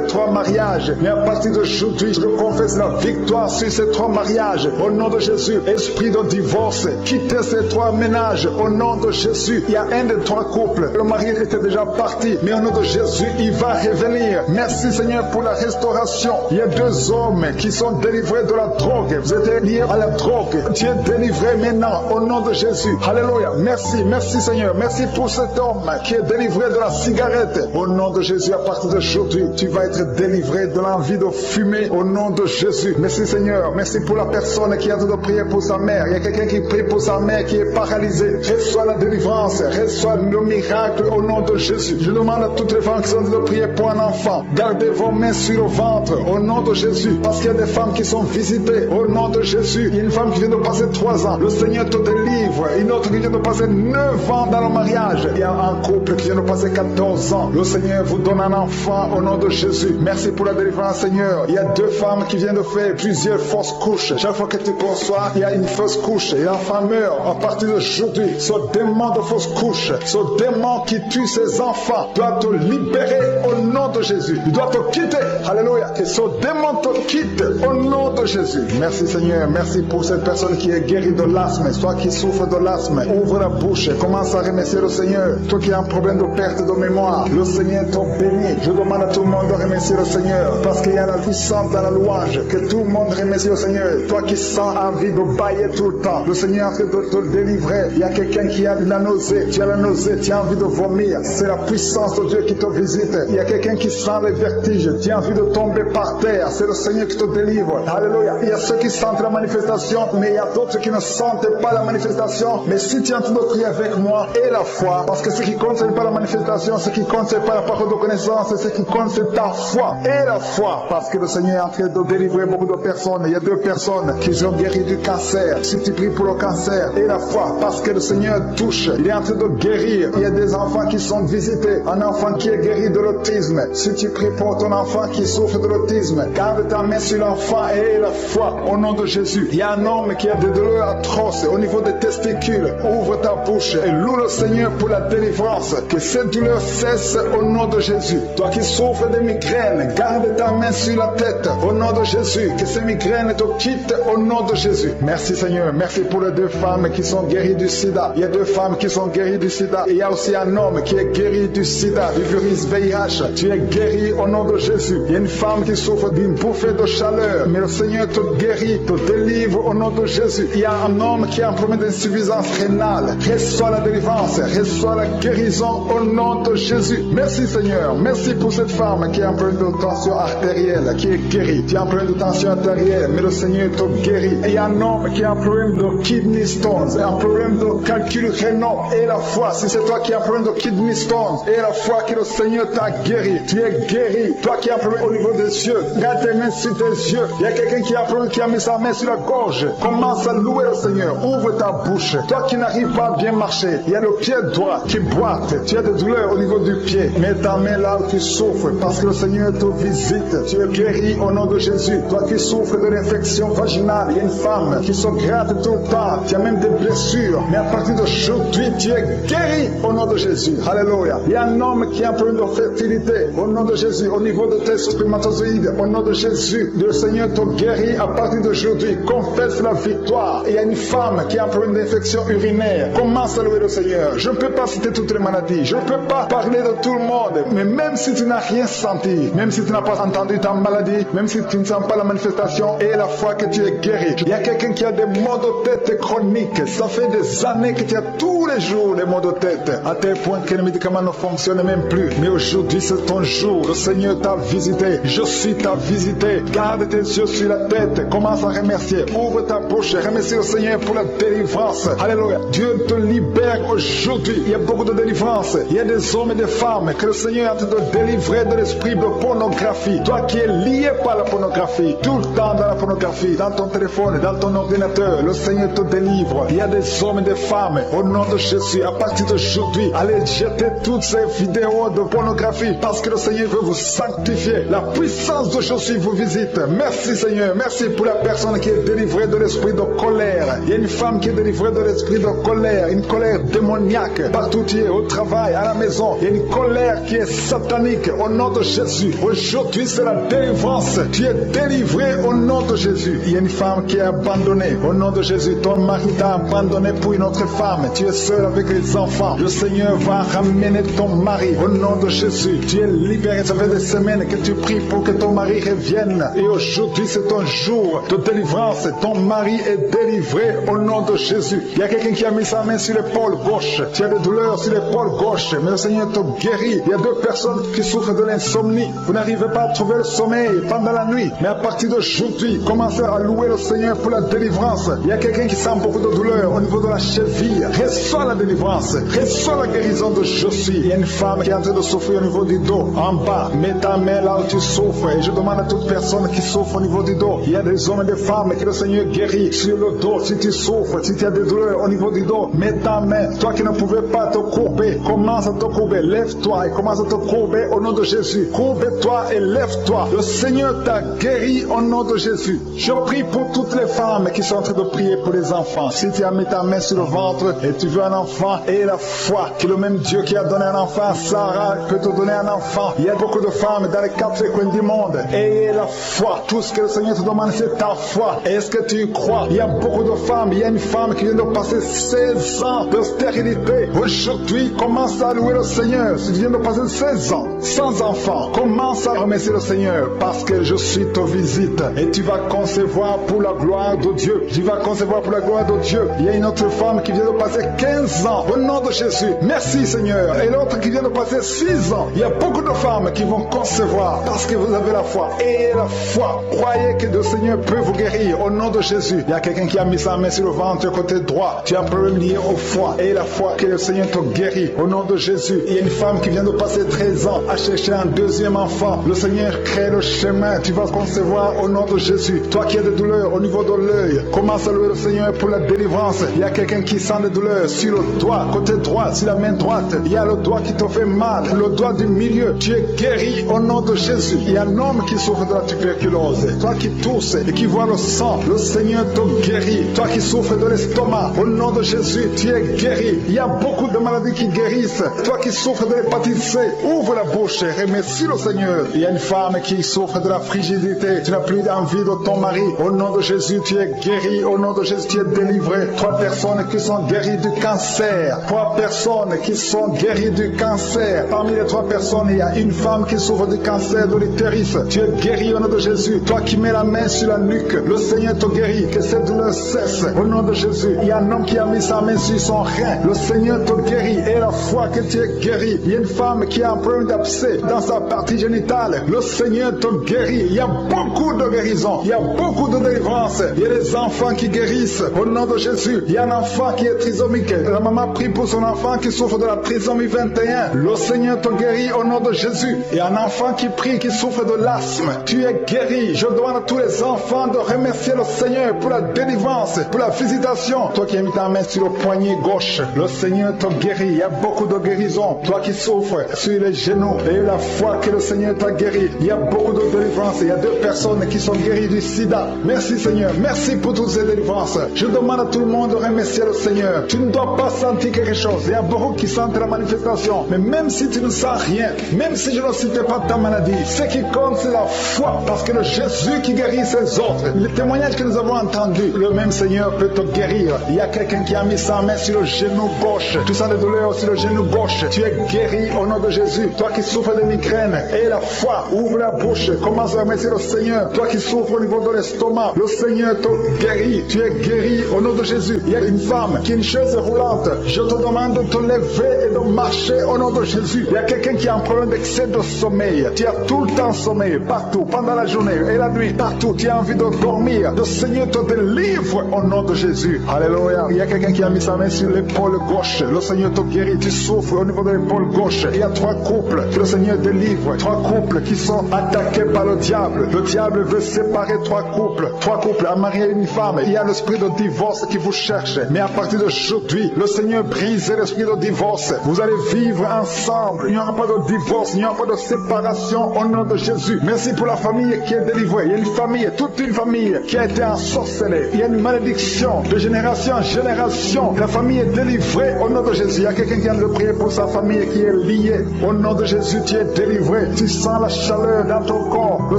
B: 3 mariages. Mais à partir d'aujourd'hui, je confesse la victoire sur ces 3 mariages. Au nom de Jésus, esprit de divorce, quittez ces 3 ménages. Au nom de Jésus, il y a un des 3 couples. Le mari était déjà parti. Mais au nom de Jésus, il va revenir. Merci Seigneur pour la restauration. Il y a 2 hommes qui sont délivrés de la drogue. Vous êtes liés à la drogue. Tu es délivré maintenant. Au nom de Jésus. Alléluia. Merci. Merci Seigneur. Merci pour cet homme qui est délivré de la cigarette. Au nom de Jésus, à partir d'aujourd'hui, tu vas être délivré de l'envie de fumer au nom de Jésus. Merci Seigneur. Merci pour la personne qui a de prier pour sa mère. Il y a quelqu'un qui prie pour sa mère qui est paralysée. Reçois la délivrance. Reçois le miracle au nom de Jésus. Je demande à toutes les femmes qui sont de prier pour un enfant. Gardez vos mains sur le ventre au nom de Jésus. Parce qu'il y a des femmes qui sont visitées au nom de Jésus. Il y a une femme qui vient de passer 3 ans. Le Seigneur te délivre. Une autre qui vient de passer 9 ans dans le mariage. Il y a un couple qui vient de passer 14 ans. Le Seigneur vous donne un enfant au nom de Jésus. Merci pour la délivrance Seigneur. Il y a 2 femmes qui viennent de faire plusieurs fausses couches. Chaque fois que tu conçois, il y a une fausse couche et l'enfant meurt. À partir d'aujourd'hui, ce démon de fausse couche, ce démon qui tue ses enfants doit te libérer au nom de Jésus. Il doit te quitter. Alléluia. Et ce démon te quitte au nom de Jésus. Merci Seigneur. Merci pour cette personne qui est guérie de l'asthme. Toi qui souffres de l'asthme, ouvre la bouche et commence à remercier le Seigneur. Toi qui as un problème de perte de mémoire, le Seigneur te bénit. Je demande à tout le monde de remercier le Seigneur parce qu'il y a la puissance dans la louange. Que tout le monde remercie le Seigneur. Toi qui sens envie de bailler tout le temps, le Seigneur est en train de te délivrer. Il y a quelqu'un qui a la nausée. Tu as la nausée, tu as envie de vomir. C'est la puissance de Dieu qui te visite. Il y a quelqu'un qui sent les vertiges. Tu as envie de tomber par terre. C'est le Seigneur qui te délivre. Alléluia. Il y a ceux qui sentent la manifestation, mais il y a d'autres qui ne sentent pas la manifestation. Mais si tu es en train de prier avec moi, et la foi, parce que ce qui compte, ce n'est pas la manifestation, ce qui compte, ce n'est pas la parole de connaissance, ce qui compte, c'est ta foi. Et la foi, parce que le Seigneur est en train de délivrer beaucoup de personnes. Il y a 2 personnes qui sont guéries du cancer. Si tu pries pour le cancer, et la foi, parce que le Seigneur touche, il est en train de guérir. Il y a des enfants qui sont visités. Un enfant qui est guéri de l'autisme. Si tu pries pour ton enfant qui souffre de l'autisme, garde ta main sur l'enfant et la foi au nom de Jésus. Il y a un homme qui a des douleurs atroces au niveau des testicules. Ouvre ta bouche et loue le Seigneur pour la délivrance. Que cette douleur cesse au nom de Jésus. Toi qui souffres de migraines, garde ta main sur la tête au nom de Jésus. Que ces migraines te quittent au nom de Jésus. Merci Seigneur. Merci pour les 2 femmes qui sont guéries du sida. Il y a 2 femmes qui sont guéries du sida. Et il y a aussi un homme qui est guéri du sida, du virus VIH. Tu es guéri au nom de Jésus. Il y a une femme qui souffre d'une bouffée de chaleur. Mais le Seigneur te guérit, te délivre au nom de Jésus. Il y a un homme qui a un problème d'insuffisance rénale. Reçois la délivrance. Reçois la guérison au nom de Jésus. Merci Seigneur. Merci pour cette femme qui a un problème de tension artérielle, qui est guérie. Tu as un problème de tension artérielle, mais le Seigneur te guérit. Et il y a un homme qui a un problème de kidney stones, un problème de calcul rénal. Et la foi, si c'est toi qui as un problème de kidney stones, et la foi que le Seigneur t'a guéri. Tu es guéri. Toi qui as un problème au niveau des yeux, garde tes mains sur tes yeux. Il y a quelqu'un qui a un problème, qui a mis sa main sur la gorge. Commence à louer le Seigneur. Ouvre ta bouche. Toi qui n'arrives pas à bien marcher, il y a le pied droit qui boite. Tu as des douleurs au niveau du pied. Mets ta main là où tu souffres parce que le Seigneur te visite. Tu es guéri au nom de Jésus. Toi qui souffres de l'infection vaginale, il y a une femme qui se gratte tout le temps, tu as même des blessures, mais à partir d'aujourd'hui, tu es guéri au nom de Jésus. Alléluia. Il y a un homme qui a un problème de fertilité, au nom de Jésus, au niveau de tes spermatozoïdes, au nom de Jésus, le Seigneur te guérit à partir d'aujourd'hui. Confesse la victoire. Il y a une femme qui a un problème d'infection urinaire. Commence à louer le Seigneur. Je ne peux pas citer toutes les maladies, je ne peux pas parler de tout le monde, mais même si tu n'as rien senti, même si tu n'as pas entendu ta maladie, même si tu ne sens pas la manifestation et la foi que tu es guéri. Il y a quelqu'un qui a des maux de tête chroniques. Ça fait des années que tu as tous les jours des maux de tête, à tel point que les médicaments ne fonctionnent même plus. Mais aujourd'hui, c'est ton jour. Le Seigneur t'a visité. Je suis t'a visité. Garde tes yeux sur la tête. Commence à remercier. Ouvre ta bouche. Remercie le Seigneur pour la délivrance. Alléluia. Dieu te libère aujourd'hui. Il y a beaucoup de délivrance. Il y a des hommes et des femmes que le Seigneur est en train de délivrer de l'esprit de pornographie. Toi qui es lié par la pornographie, tout le temps dans la pornographie, dans ton téléphone, dans ton ordinateur, le Seigneur te délivre. Il y a des hommes et des femmes, au nom de Jésus, à partir d'aujourd'hui, allez jeter toutes ces vidéos de pornographie parce que le Seigneur veut vous sanctifier. La puissance de Jésus vous visite. Merci Seigneur, merci pour la personne qui est délivrée de l'esprit de colère. Il y a une femme qui est délivrée de l'esprit de colère, une colère démoniaque, partout tu es, au travail, à la maison. Il y a une colère qui est satanique au nom de Jésus. Aujourd'hui c'est la délivrance. Tu es délivré au nom de Jésus. Il y a une femme qui est abandonnée au nom de Jésus. Ton mari t'a abandonné pour une autre femme. Tu es seul avec les enfants. Le Seigneur va ramener ton mari au nom de Jésus. Tu es libéré. Ça fait des semaines que tu pries pour que ton mari revienne. Et aujourd'hui c'est ton jour de délivrance. Ton mari est délivré au nom de Jésus. Il y a quelqu'un qui a mis sa main sur l'épaule gauche. Tu as des douleurs sur l'épaule gauche, mais le Seigneur te guérit. Il y a deux personnes qui souffrent de l'insomnie. Vous n'arrivez pas à trouver le sommeil pendant la nuit. Mais à partir d'aujourd'hui, commencez à louer le Seigneur pour la délivrance. Il y a quelqu'un qui sent beaucoup de douleur au niveau de la cheville. Reçois la délivrance. Reçois la guérison de Jésus. Il y a une femme qui est en train de souffrir au niveau du dos. En bas, mets ta main là où tu souffres. Et je demande à toute personne qui souffre au niveau du dos. Il y a des hommes et des femmes que le Seigneur guérit sur le dos. Si tu souffres, si tu as des douleurs au niveau du dos, mets ta main. Toi qui ne pouvais pas te courber, commence à te courber. Lève-toi et commence à te courber au nom de Jésus. Courbe-toi et lève-toi. Le Seigneur t'a guéri au nom de Jésus. Je prie pour toutes les femmes qui sont en train de prier pour les enfants. Si tu as mis ta main sur le ventre et tu veux un enfant, et la foi que le même Dieu qui a donné un enfant à Sarah peut te donner un enfant. Il y a beaucoup de femmes dans les quatre coins du monde. Et la foi, tout ce que le Seigneur te demande, c'est ta foi. Est-ce que tu y crois? Il y a beaucoup de femmes. Il y a une femme qui vient de passer 16 ans de stérilité. Aujourd'hui, commence à louer le Seigneur. Si tu viens de passer 16 ans sans enfant, commence à remercier le Seigneur parce que je suis te visite et tu vas concevoir pour la gloire de Dieu. Tu vas concevoir pour la gloire de Dieu. Il y a une autre femme qui vient de passer 15 ans au nom de Jésus. Merci Seigneur. Et l'autre qui vient de passer 6 ans. Il y a beaucoup de femmes qui vont concevoir parce que vous avez la foi. Et la foi, croyez que le Seigneur peut vous guérir au nom de Jésus. Il y a quelqu'un qui a mis sa main sur le ventre côté droit. Tu as un problème lié au foie. Et la foi que le Seigneur te guérit au nom de Jésus. Il y a une femme qui vient de passer 13 ans à chercher un deuxième enfant. Le Seigneur crée le chemin. Tu vas concevoir au nom de Jésus. Toi qui as des douleurs au niveau de l'œil, commence à louer le Seigneur pour la délivrance. Il y a quelqu'un qui sent des douleurs sur le doigt, côté droit, sur la main droite. Il y a le doigt qui te fait mal, le doigt du milieu. Tu es guéri au nom de Jésus. Il y a un homme qui souffre de la tuberculose. Toi qui tousses et qui vois le sang, le Seigneur te guérit. Toi qui souffres de l'estomac, au nom de Jésus, tu es guéri. Il y a beaucoup de maladies qui guérissent. Toi qui souffres de l'hépatite C, ouvre la bouche et remercie le Seigneur. Il y a une femme qui souffre de la frigidité. Tu n'as plus d'envie de ton mari. Au nom de Jésus, tu es guéri. Au nom de Jésus, tu es délivré. 3 personnes qui sont guéries du cancer. 3 personnes qui sont guéries du cancer. Parmi les 3 personnes, il y a une femme qui souffre du cancer de l'utérus. Tu es guéri au nom de Jésus. Toi qui mets la main sur la nuque, le Seigneur te guérit. Que cette douleur cesse. Au nom de Jésus. Il y a un homme qui a mis sa main sur son rein. Le Seigneur te guérit. Et la foi que tu es guéri. Il y a une femme qui a un problème d'abcès dans sa partie génitale. Le Seigneur te guérit. Il y a beaucoup de guérison. Il y a beaucoup de délivrance. Il y a des enfants qui guérissent. Au nom de Jésus. Il y a un enfant qui est trisomique. La maman prie pour son enfant qui souffre de la trisomie 21. Le Seigneur te guérit au nom de Jésus. Il y a un enfant qui prie, qui souffre de l'asthme. Tu es guéri. Je demande à tous les enfants de remercier le Seigneur pour la délivrance, pour la visitation. Toi qui as mis ta main sur le poignet gauche, le Seigneur te guérit. Il y a beaucoup de guérison. Toi qui souffres sur les genoux, et la foi que le Seigneur t'a guéri. Il y a beaucoup de délivrance. Il y a 2 personnes qui sont guéries du sida. Merci Seigneur. Merci pour tous cette délivrance. Je demande à tout le monde de remercier le Seigneur. Tu ne dois pas sentir quelque chose. Il y a beaucoup qui sentent la manifestation. Mais même si tu ne sens rien, même si je ne cite pas ta maladie, ce qui compte c'est la foi. Parce que le Jésus qui guérit ses autres, le témoignage que nous avons entendu, le même Seigneur peut te guérir. Il y a quelqu'un qui a mis sa main sur le genou gauche. Tu sens des douleurs sur le genou gauche. Tu es guéri au nom de Jésus. Toi qui souffres de migraine, et la foi, ouvre la bouche, commence à remercier le Seigneur. Toi qui souffres au niveau de l'estomac, le Seigneur te guérit. Tu es guéri au nom de Jésus. Il y a une femme qui a une chaise roulante. Je te demande de te lever et de marcher au nom de Jésus. Il y a quelqu'un qui a un problème d'excès de sommeil. Tu as tout le temps sommeil, partout, pendant la journée et la nuit, partout. Tu as envie de dormir. Le Seigneur te délivre au nom de Jésus. Alléluia. Il y a quelqu'un qui a mis sa main sur l'épaule gauche. Le Seigneur te guérit. Tu souffres au niveau de l'épaule gauche. Il y a 3 couples que le Seigneur délivre. 3 couples qui sont attaqués par le diable. Le diable veut séparer 3 couples. 3 couples, un mari et une femme. Il y a l'esprit de divorce qui vous cherche. Mais à partir d'aujourd'hui, le Seigneur brise l'esprit de divorce. Vous allez vivre ensemble. Il n'y aura pas de divorce. Il n'y aura pas de séparation au nom de Jésus. Merci pour la famille qui est délivrée. Il y a une famille, toute une famille qui a été ensorcelée. Il y a une malédiction de génération en génération. La famille est délivrée au nom de Jésus. Il y a quelqu'un qui vient de prier pour sa famille qui est liée. Au nom de Jésus, tu es délivré. Tu sens la chaleur dans ton corps. Le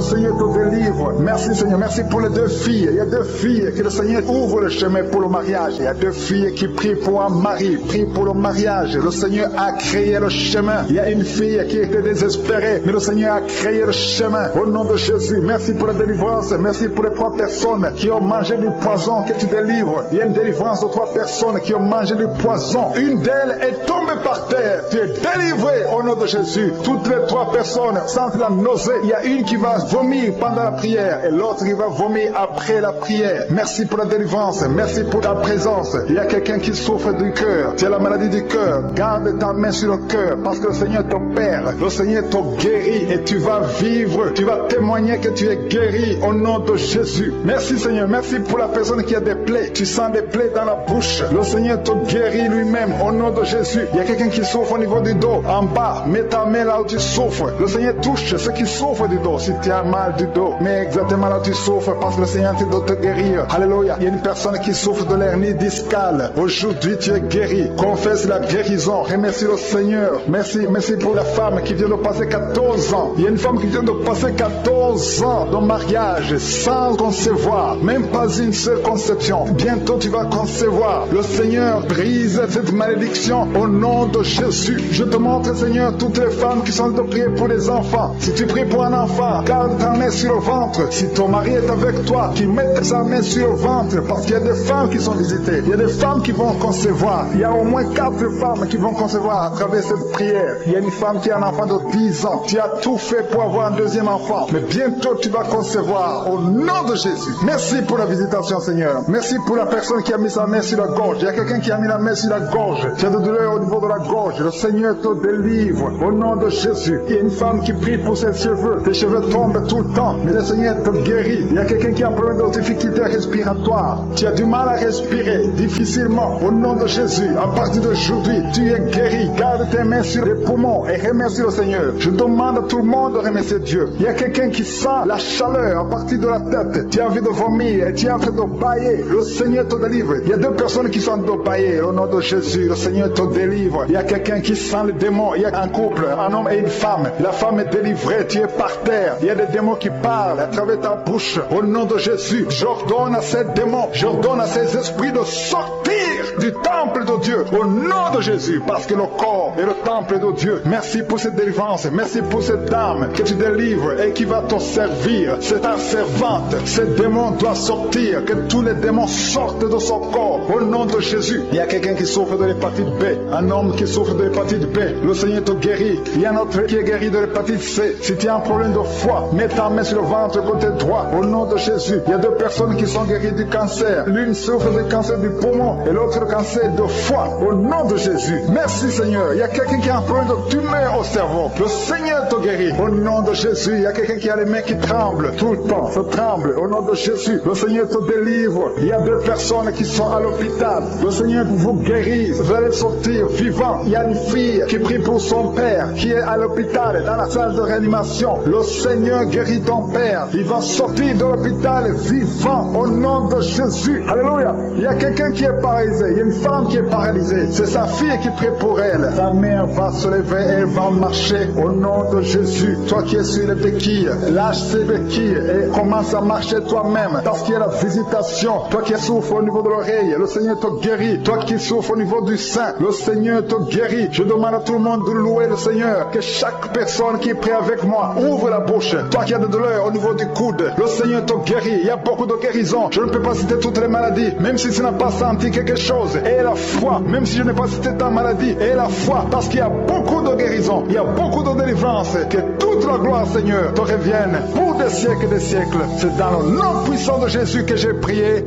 B: Seigneur te délivre. Merci Seigneur. Merci pour les 2 filles. Il y a 2 filles que le Seigneur ouvre le chemin pour le mariage. Il y a 2 filles qui prient pour un mari, prient pour le mariage. Le Seigneur a créé le chemin. Il y a une fille qui était désespérée, mais le Seigneur a créé le chemin. Au nom de Jésus, merci pour la délivrance. Merci pour les 3 personnes qui ont mangé du poison que tu délivres. Il y a une délivrance de 3 personnes qui ont mangé du poison. Une d'elles est tombée par terre. Tu es délivré au nom de Jésus. Toutes les 3 personnes sentent la nausée. Il y a une qui va vomir pendant la prière et l'autre qui va vomir après la prière. Merci pour la délivrance. Merci pour ta présence. Il y a quelqu'un qui souffre du cœur. Tu as la maladie du cœur. Garde ta main sur le cœur parce que le Seigneur t'opère. Le Seigneur te guérit et tu vas vivre. Tu vas témoigner que tu es guéri au nom de Jésus. Merci Seigneur. Merci pour la personne qui a des plaies. Tu sens des plaies dans la bouche. Le Seigneur te guérit lui-même au nom de Jésus. Il y a quelqu'un qui souffre au niveau du dos. En bas, mets ta main là où tu souffres. Le Seigneur touche ceux qui souffrent du dos. Si tu as mal du dos, mais exactement là où tu souffres parce que le Seigneur doit te guérir. Alléluia. Il y a une personne qui souffre de l'hernie discale. Aujourd'hui, tu es guéri. Confesse la guérison. Remercie le Seigneur. Merci pour la femme qui vient de passer 14 ans. Il y a une femme qui vient de passer 14 ans de mariage sans concevoir. Même pas une seule conception. Bientôt, tu vas concevoir. Le Seigneur brise cette malédiction au nom de Jésus. Je te montre, Seigneur, toutes les femmes qui sont de prier pour les enfants. Si tu pries pour un enfant, garde ta main sur le ventre. Si ton mari est avec toi, qu'il mette sa main sur le ventre. Parce qu'il y a des femmes qui sont visitées. Il y a des femmes qui vont concevoir. Il y a au moins 4 femmes qui vont concevoir à travers cette prière. Il y a une femme qui a un enfant de 10 ans. Tu as tout fait pour avoir un 2e enfant. Mais bientôt, tu vas concevoir au nom de Jésus. Merci pour la visitation, Seigneur. Merci pour la personne qui a mis sa main sur la gorge. Il y a quelqu'un qui a mis la main sur la gorge. Tu as de douleur au niveau de la gorge. Le Seigneur te délivre au nom de Jésus. Il y a une femme qui prie pour ses cheveux. Tes cheveux tombent tout le temps, mais le Seigneur te guérit. Il y a quelqu'un qui a un problème de difficulté respiratoire. Tu as du mal à respirer difficilement. Au nom de Jésus, à partir d'aujourd'hui, tu es guéri. Garde tes mains sur les poumons et remercie le Seigneur. Je demande à tout le monde de remercier Dieu. Il y a quelqu'un qui sent la chaleur à partir de la tête. Tu as envie de vomir et tu es en train de bailler. Le Seigneur te délivre. Il y a 2 personnes qui sont en train de bailler. Au nom de Jésus, le Seigneur te délivre. Il y a quelqu'un qui sent le démon. Il y a un couple, un homme et une femme. La femme est délivrée. Tu es par terre. Il y a des démons qui parlent à travers ta bouche. Au nom de Jésus, j'ordonne à ces démons, j'ordonne à ces esprits de sortir du temple de Dieu. Au nom de Jésus, parce que le corps est le temple de Dieu. Merci pour cette délivrance. Merci pour cette dame que tu délivres et qui va te servir. C'est ta servante. Ces démons doivent sortir. Que tous les démons sortent de son corps. Au nom de Jésus. Il y a quelqu'un qui souffre de l'hépatite B. Un homme qui souffre de l'hépatite B. Le Seigneur te guérit. Il y a un autre qui est guéri de l'hépatite C. Si tu as un problème de foie, mets ta main sur le ventre côté droit. Au nom de Jésus. Il y a 2 personnes qui sont guéries du cancer. L'une souffre du cancer du poumon et l'autre le cancer de foi au nom de Jésus. Merci Seigneur. Il y a quelqu'un qui a un problème de tumeur au cerveau. Le Seigneur te guérit. Au nom de Jésus, il y a quelqu'un qui a les mains qui tremblent tout le temps. Ça tremble. Au nom de Jésus, le Seigneur te délivre. Il y a 2 personnes qui sont à l'hôpital. Le Seigneur vous guérit. Vous allez sortir vivant. Il y a une fille qui prie pour son père, qui est à l'hôpital, dans la salle de réanimation. Le Seigneur guérit ton père. Il va sortir de l'hôpital vivant au nom de Jésus. Alléluia. Il y a quelqu'un qui est paralysé. Il y a une femme qui est paralysée. C'est sa fille qui prie pour elle. Sa mère va se lever et elle va marcher au nom de Jésus. Toi qui es sur les béquilles, lâche ces béquilles et commence à marcher toi-même. Parce qu'il y a la visitation. Toi qui souffres au niveau de l'oreille, le Seigneur te guérit. Toi qui souffres au niveau du sein, le Seigneur te guérit. Je demande à tout le monde de louer le Seigneur. Que chaque personne qui prie avec moi ouvre la bouche. Toi qui as de douleurs au niveau du coude, le Seigneur te guérit. Il y a beaucoup de guérisons. Je ne peux pas citer toutes les maladies, même si tu n'as pas senti quelque chose. Et la foi, même si je n'ai pas cité ta maladie, et la foi, parce qu'il y a beaucoup de guérisons, il y a beaucoup de délivrance. Que toute la gloire, Seigneur, te revienne pour des siècles et des siècles. C'est dans le nom puissant de Jésus que j'ai prié.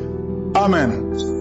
B: Amen.